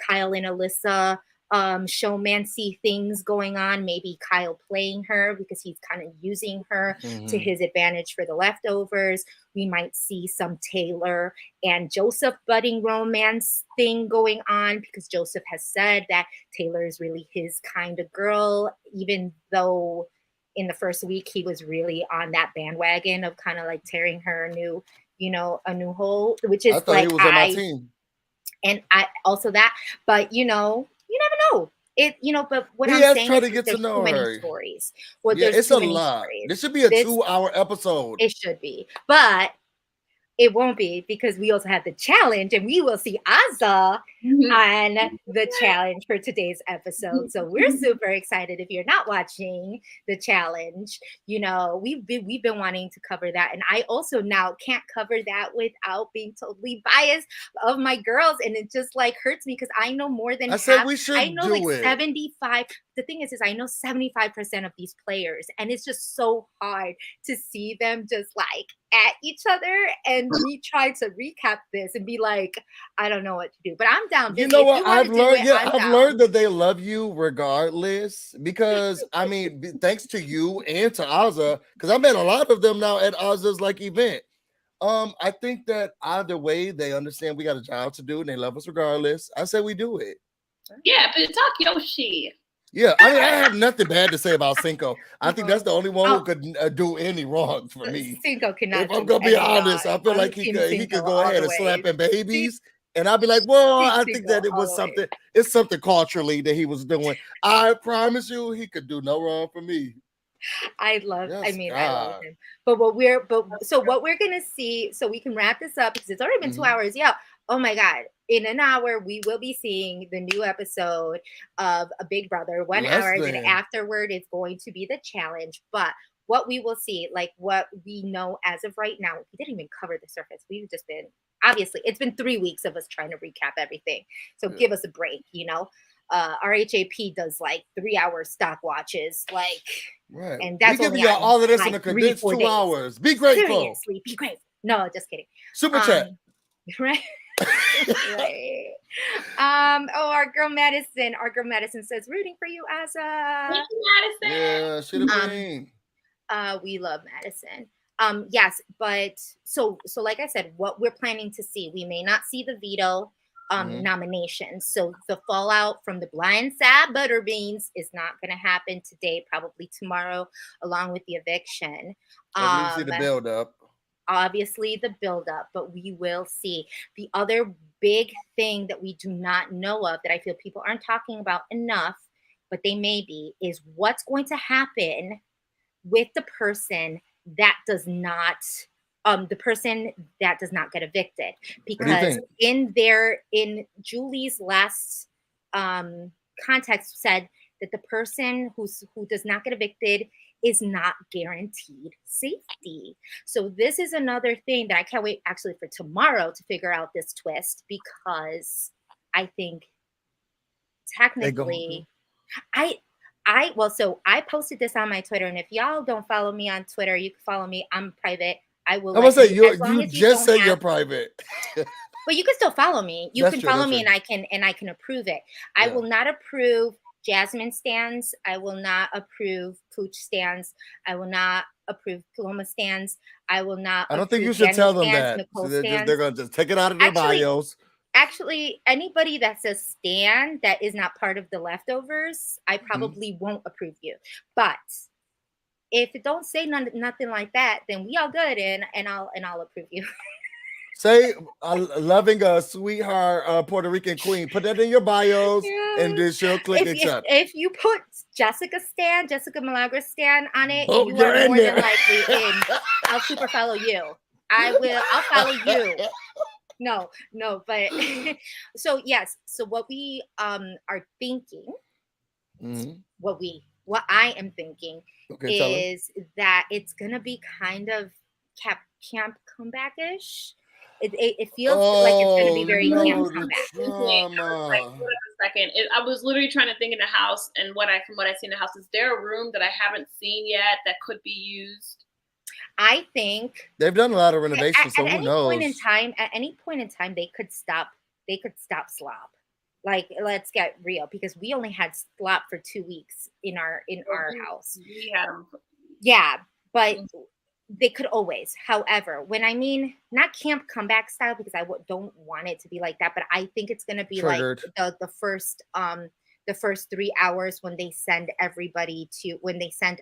Kyle and Alyssa showmancy things going on. Maybe Kyle playing her because he's kind of using her to his advantage for the leftovers. We might see some Taylor and Joseph budding romance thing going on, because Joseph has said that Taylor is really his kind of girl, even though in the first week he was really on that bandwagon of kind of like tearing her a new hole, which is, I thought, like, he was on my team. And I also that, but you know, you never know. It, you know, but what I'm saying is, to get to know too her. many stories. Well, yeah, there's it's too a many lot. Stories. This should be a 2-hour episode. It should be, but it won't be, because we also have the challenge, and we will see Azza on the challenge for today's episode. So we're super excited. If you're not watching the challenge, you know, we've been wanting to cover that, and I also now can't cover that without being totally biased of my girls, and it just like hurts me, because I know more than half. We should I know do like it. 75. The thing is I know 75% of these players, and it's just so hard to see them just like at each other, and me try to recap this and be like, I don't know what to do, but I'm down. You know what? I've learned that they love you regardless, because I mean, thanks to you and to Azza, because I met a lot of them now at Azza's like event. I think that either way, they understand we got a job to do, and they love us regardless. I say we do it. Yeah, but talk your shit. Yeah, I mean, I have nothing bad to say about Cinco. I think that's the only one who could do any wrong for me. Cinco cannot. If I'm gonna be honest, I feel like he could go ahead and slapping babies, and I'd be like, well, I think that it was something. It's something culturally that he was doing. I promise you, he could do no wrong for me. I love him. But what we're gonna see, so we can wrap this up, because it's already been 2 hours. Yeah. Oh my God. In an hour, we will be seeing the new episode of A Big Brother. 1 hour. Then afterward, it's going to be the challenge. But what we will see, like what we know as of right now, we didn't even cover the surface. We've just been, obviously, it's been 3 weeks of us trying to recap everything. So give us a break, you know. RHAP does like 3-hour stock watches, like, right. And that's we give you all of this like in a condensed 2 hours. Be grateful. Seriously, be grateful. No, just kidding. Super chat. Right. Right. Our girl Madison says, rooting for you, Azza. Thank you, Madison. Yeah, she the queen. We love Madison. Yes, but so like I said, what we're planning to see, we may not see the veto. nominations. So the fallout from the Blind Sad Butterbeans is not going to happen today, probably tomorrow, along with the eviction. See the build up. Obviously the buildup, but we will see. The other big thing that we do not know of that I feel people aren't talking about enough, but they may be, is what's going to happen with the person that does not get evicted. Because in Julie's last context said that the person who does not get evicted is not guaranteed safety. So this is another thing that I can't wait actually for tomorrow to figure out this twist, because I think technically so I posted this on my Twitter, and if y'all don't follow me on Twitter, you can follow me. I'm private. I will. I'm gonna say you just say you're private. But you can still follow me. You can follow me, and I can approve it. I will not approve Jasmine stands. I will not approve Pooch stands. I will not approve Paloma stands. I will not. I don't think you should tell them that. So they're gonna just take it out of their bios. Actually, anybody that says stan that is not part of the leftovers, I probably won't approve you. But if it don't say nothing like that, then we all good, and I'll approve you. Say loving a sweetheart Puerto Rican queen. Put that in your bios, and then she'll click accept. If you put Jessica Milagros Stan on it, you are more than likely in. I'll super follow you. I'll follow you. No, but so yes. So what we are thinking, what I am thinking is that it's gonna be kind of camp comeback-ish. It feels like it's going to be very camp comeback. I was literally trying to think in the house, and from what I see in the house, is there a room that I haven't seen yet that could be used? I think they've done a lot of renovations, so who knows? At any point in time, they could stop slop. Like, let's get real, because we only had slop for 2 weeks in our house. We had them. Yeah, but they could always. However, when I mean not camp comeback style, because I don't want it to be like that, but I think it's going to be triggered. Like the first 3 hours when they send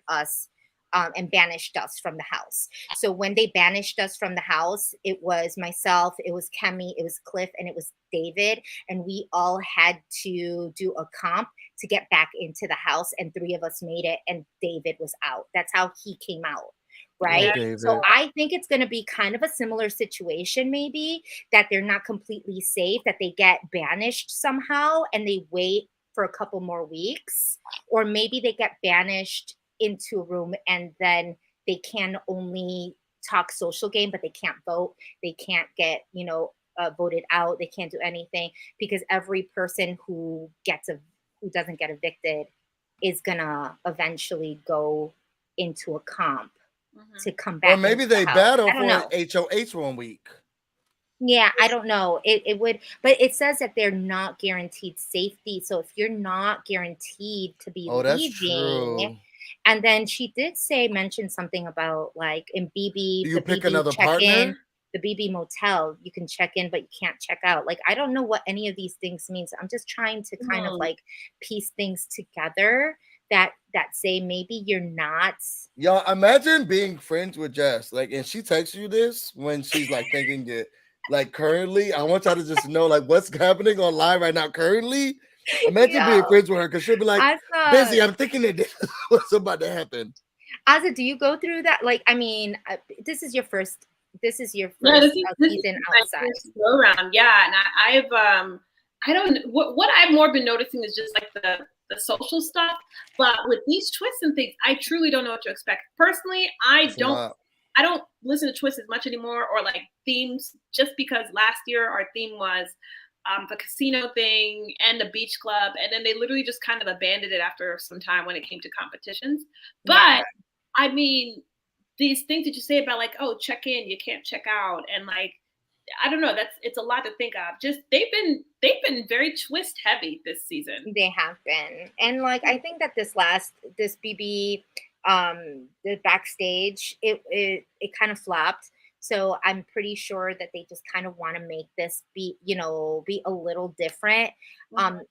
us and banished us from the house. So when they banished us from the house, it was myself, it was Kemi, it was Cliff, and it was David, and we all had to do a comp to get back into the house, and 3 of us made it, and David was out. That's how he came out. Right. Oh, so I think it's going to be kind of a similar situation, maybe, that they're not completely safe, that they get banished somehow and they wait for a couple more weeks, or maybe they get banished into a room and then they can only talk social game, but they can't vote. They can't get, voted out. They can't do anything, because every person who doesn't get evicted is going to eventually go into a comp. To come back. Or maybe they battle for HOH 1 week. Yeah, I don't know. It would, but it says that they're not guaranteed safety. So if you're not guaranteed to be leaving, and then she did mention something about like in BB, you pick another partner. The BB motel, you can check in, but you can't check out. Like, I don't know what any of these things means. I'm just trying to kind of like piece things together that say maybe you're not. Y'all, imagine being friends with Jess, like, and she texts you this when she's like thinking it, like, currently. I want y'all to just know like what's happening online right now currently. Imagine being friends with her, because she'll be like, busy, I'm thinking that what's about to happen. Aza, do you go through that? Like, I mean, this is your first season outside. Go around, yeah. And I've I don't know what I've more been noticing is just like the social stuff, but with these twists and things, I truly don't know what to expect. Personally, I don't listen to twists as much anymore, or like themes, just because last year our theme was the casino thing and the beach club, and then they literally just kind of abandoned it after some time when it came to competitions. But I mean, these things that you say about like, oh, check in, you can't check out, and like, I don't know, it's a lot to think of. Just they've been very twist heavy this season. They have been. And like, I think that this BB the backstage, it kind of flopped So I'm pretty sure that they just kind of want to make this be, be a little different. I'm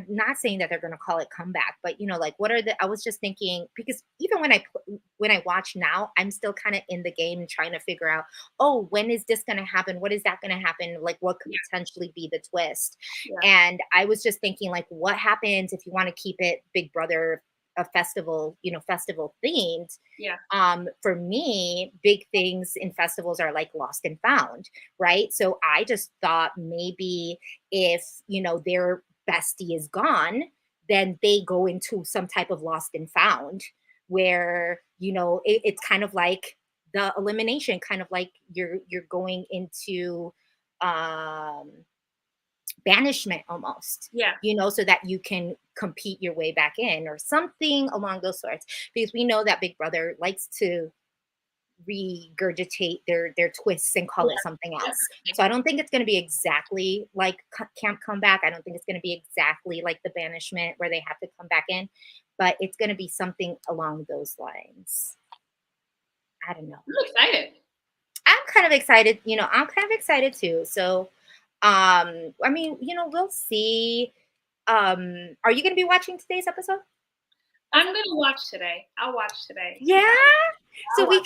not saying that they're going to call it comeback, but like what are I was just thinking, because even when I watch now, I'm still kind of in the game and trying to figure out, oh, when is this going to happen? What is that going to happen? Like what could potentially be the twist? And I was just thinking, like, what happens if you want to keep it Big Brother, a festival, festival themed? For me, big things in festivals are like lost and found, right? So I just thought maybe if their bestie is gone, then they go into some type of lost and found where it's kind of like the elimination, kind of like you're going into banishment almost, so that you can compete your way back in or something along those sorts, because we know that Big Brother likes to regurgitate their twists and call it something else. So I don't think it's going to be exactly like Camp Comeback. I don't think it's going to be exactly like the banishment where they have to come back in, but it's going to be something along those lines. I don't know. I'm excited. I'm kind of excited. I'm kind of excited too. So I mean, we'll see. Are you going to be watching today's episode? I'm going to watch today. I'll watch today. Yeah. So we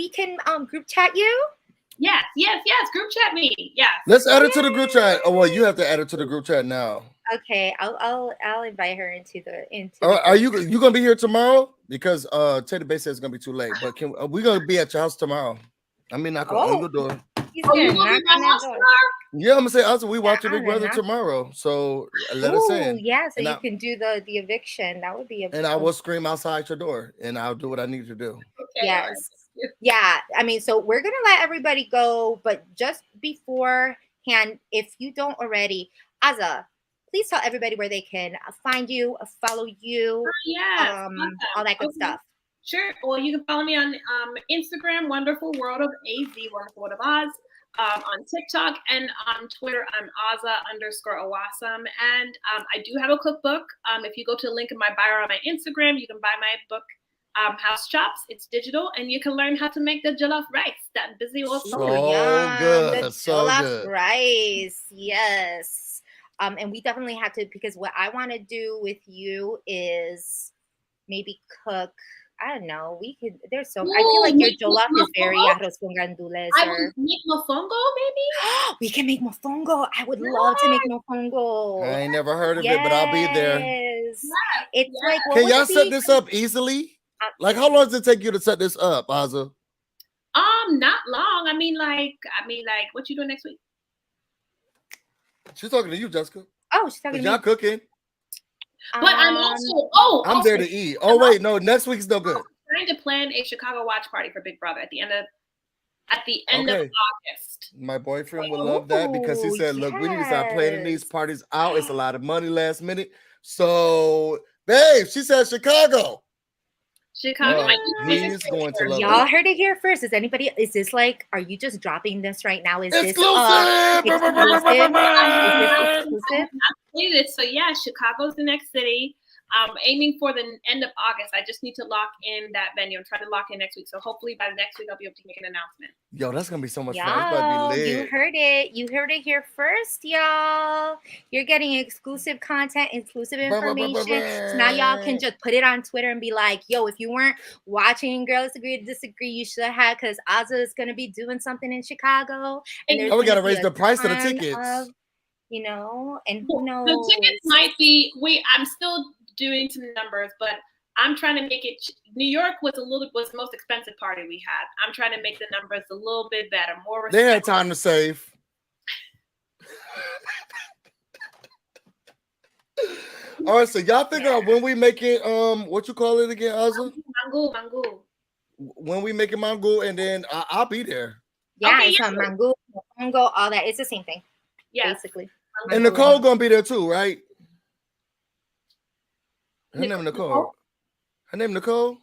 can group chat you? Yes. Group chat me. Yes. Let's add it to the group chat. Oh well, you have to add it to the group chat now. Okay, I'll invite her into the. Are you gonna be here tomorrow? Because Teddy Bay says it's gonna be too late. But we gonna be at your house tomorrow? I mean, knock on your door. You gonna be at my house tomorrow? Yeah, I'm gonna say also we watch your Big Brother tomorrow. So let us in. Yeah, so you can do the eviction. That would be a. And I will scream outside your door, and I'll do what I need to do. Okay, yes. Yeah, I mean, so we're gonna let everybody go, but just beforehand, if you don't already, Aza, please tell everybody where they can find you, follow you, all that good stuff. Sure. Well, you can follow me on Instagram, Wonderful World of AZ, Wonderful World of Oz, on TikTok, and on Twitter, I'm Aza_Awasome. And I do have a cookbook. If you go to the link in my bio on my Instagram, you can buy my book, House Chops. It's digital, and you can learn how to make the jollof rice. That busy was so good. The so jollof good. rice, yes. And we definitely have to, because what I want to do with you is maybe cook. I don't know. We could. There's so. I feel like your jollof is very arroz con gandules. I would make mofongo, maybe. We can make mofongo. I would love to make mofongo. I ain't never heard of it, but I'll be there. It's like. Can y'all set this up easily? Like, how long does it take you to set this up, Aza? Not long. I mean, like, what you doing next week? She's talking to you, Jessica. Oh, she's talking to me. Y'all cooking. But I'm also. I'm there to eat. Oh wait, no, next week's no good. I'm trying to plan a Chicago watch party for Big Brother at the end of August. My boyfriend would love that because he said, "Look, we need to start planning these parties out. It's a lot of money last minute." So, babe, she said Chicago. Chicago. He's going to love Y'all it. heard it here first. Is this like, are you just dropping this right now? Is exclusive? This exclusive? So yeah, Chicago's the next city. Aiming for the end of August. I just need to lock in that venue. I'm trying to lock in next week. So hopefully by the next week I'll be able to make an announcement. Yo, that's gonna be so much fun. It's about to be lit. You heard it. You heard it here first, y'all. You're getting exclusive content, exclusive information. So now y'all can just put it on Twitter and be like, yo, if you weren't watching Girls Agree to Disagree, you should have, because Aza is gonna be doing something in Chicago. And we gotta raise the price of the tickets. And who knows? The tickets might be I'm still doing some numbers, but I'm trying to make it. New York was the most expensive party we had. I'm trying to make the numbers a little bit better, more respectful. They had time to save. All right, so y'all think when we make it what you call it again, Aza? Mango. When we make it mango, and then I'll be there. Yeah, it's a mango, all that. It's the same thing. Yeah, basically. And Nicole gonna be there too, right? Her name Nicole. Her name Nicole?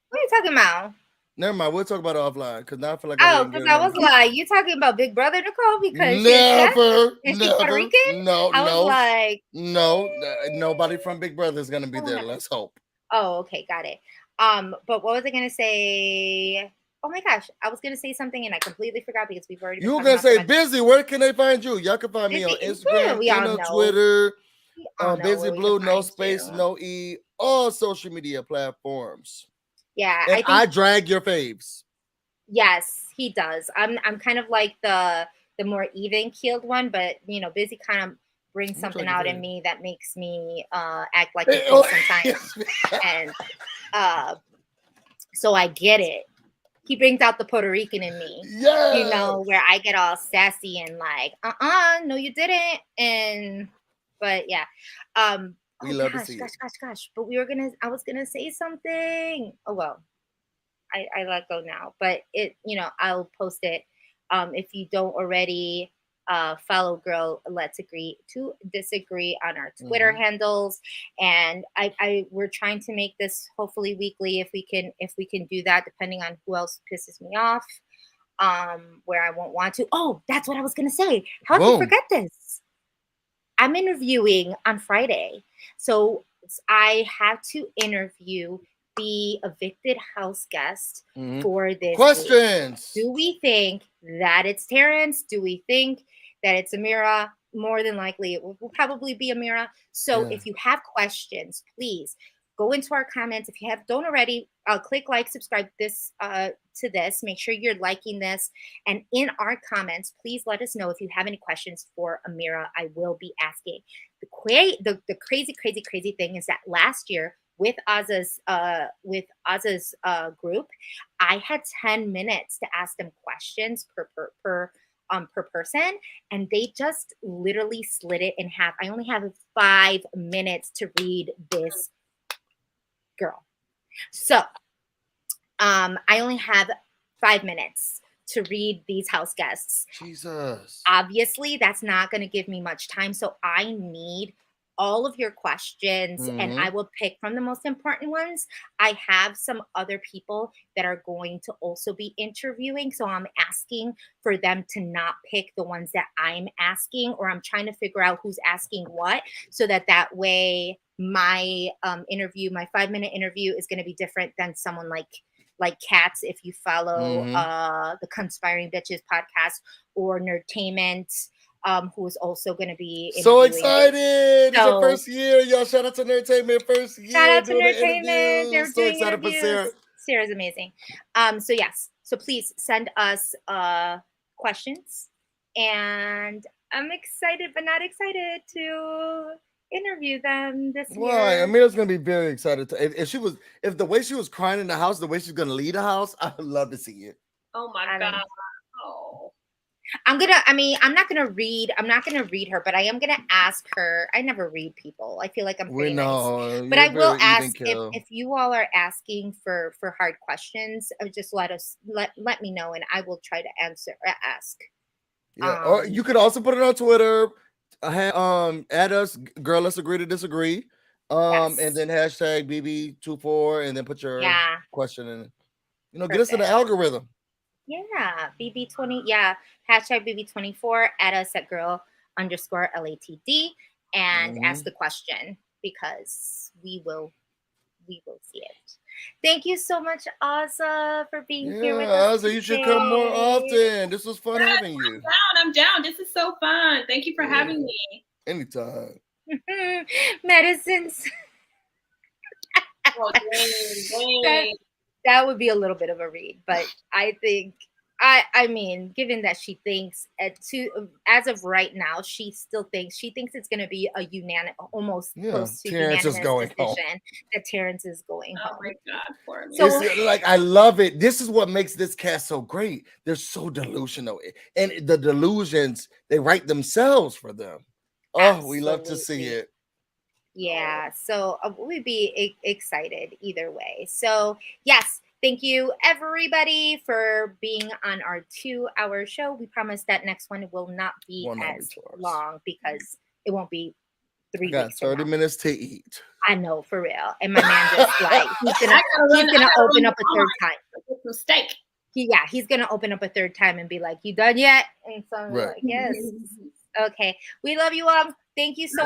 What are you talking about? Never mind. We'll talk about it offline because now I feel like because I was like, you talking about Big Brother Nicole? Because never. She's Puerto Rican? No. Was like, nobody from Big Brother is gonna be there. Let's hope. Oh, okay, got it. But what was I gonna say? Oh my gosh, I was gonna say something and I completely forgot because we've already. You were gonna say Busy. Where can they find you? Y'all can find me on Instagram, Twitter. Busy Blue, no space, no E, all social media platforms. Yeah, and I drag your faves. Yes, he does. I'm kind of like the more even keeled one, but Busy kind of brings something out in me that makes me act like a fool sometimes, and so I get it. He brings out the Puerto Rican in me, where I get all sassy and like, no, you didn't, but yeah, we love to see it. Gosh, but I was gonna say something. Oh well. I let go now, but I'll post it. If you don't already follow Girl Let's Agree to Disagree on our Twitter handles, and we're trying to make this hopefully weekly if we can do that, depending on who else pisses me off, where I won't want to. Oh, that's what I was gonna say. How did you forget this? I'm interviewing on Friday, so I have to interview the evicted house guest for this questions. Week. Do we think that it's Terrence? Do we think that it's Amira? More than likely, it will probably be Amira. So if you have questions, please go into our comments. If you don't already, click like, subscribe to this. Make sure you're liking this. And in our comments, please let us know if you have any questions for Amira. I will be asking. The crazy thing is that last year, with Azza's group, I had 10 minutes to ask them questions per person, and they just literally slid it in half. I only have 5 minutes to read this girl. So I only have 5 minutes to read these house guests. Jesus. Obviously, that's not going to give me much time. So I need all of your questions and I will pick from the most important ones. I have some other people that are going to also be interviewing. So I'm asking for them to not pick the ones that I'm asking, or I'm trying to figure out who's asking what, so that way my interview, my 5-minute interview, is going to be different than someone like Katz, if you follow the Conspiring Bitches podcast, or Nerdtainment, who is also going to be so excited. It's the first year, y'all. Shout out to Nerdtainment, first year. Shout out to Nerdtainment. They're so excited interviews. For Sarah. Sarah's amazing. So yes, so please send us questions, and I'm excited but not excited to interview them this year. Why? Amira's gonna be very excited to, if the way she was crying in the house, the way she's gonna lead the house, I would love to see it. Oh my god. Oh. I'm not gonna read her, but I am gonna ask her. I never read people. I feel like I'm pretty nice. But I will ask if you all are asking for hard questions, just let me know, and I will try to ask. Yeah. Or you could also put it on Twitter. Add us, Girl Let's Agree to Disagree. And then hashtag BB24, and then put your question in. Get us in the algorithm. Yeah, BB20. Yeah, hashtag BB24. Add us at girl_LATD and ask the question, because we will see it. Thank you so much, Azza, for being here with us. Azza, you should come more often. This was fun having you. I'm down. This is so fun. Thank you for having me. Anytime. Medicines. That would be a little bit of a read, but I think, I mean, given that she thinks as of right now, she thinks it's going to be a unanimous, almost close to Terrence unanimous is going decision home. That Terrence is going home. Oh my god, poor me. So I love it. This is what makes this cast so great. They're so delusional, and the delusions, they write themselves for them. Oh, we love to see it. Yeah, so we'd be excited either way. So yes, thank you everybody for being on our 2-hour show. We promise that next one will not be as long, because it won't be 3 weeks. 30 minutes to eat. I know, for real. And my man just like he's gonna open up a third time. Some steak. He's gonna open up a third time and be like, "You done yet?" And so I'm like, "Yes." Okay, we love you all. Thank you so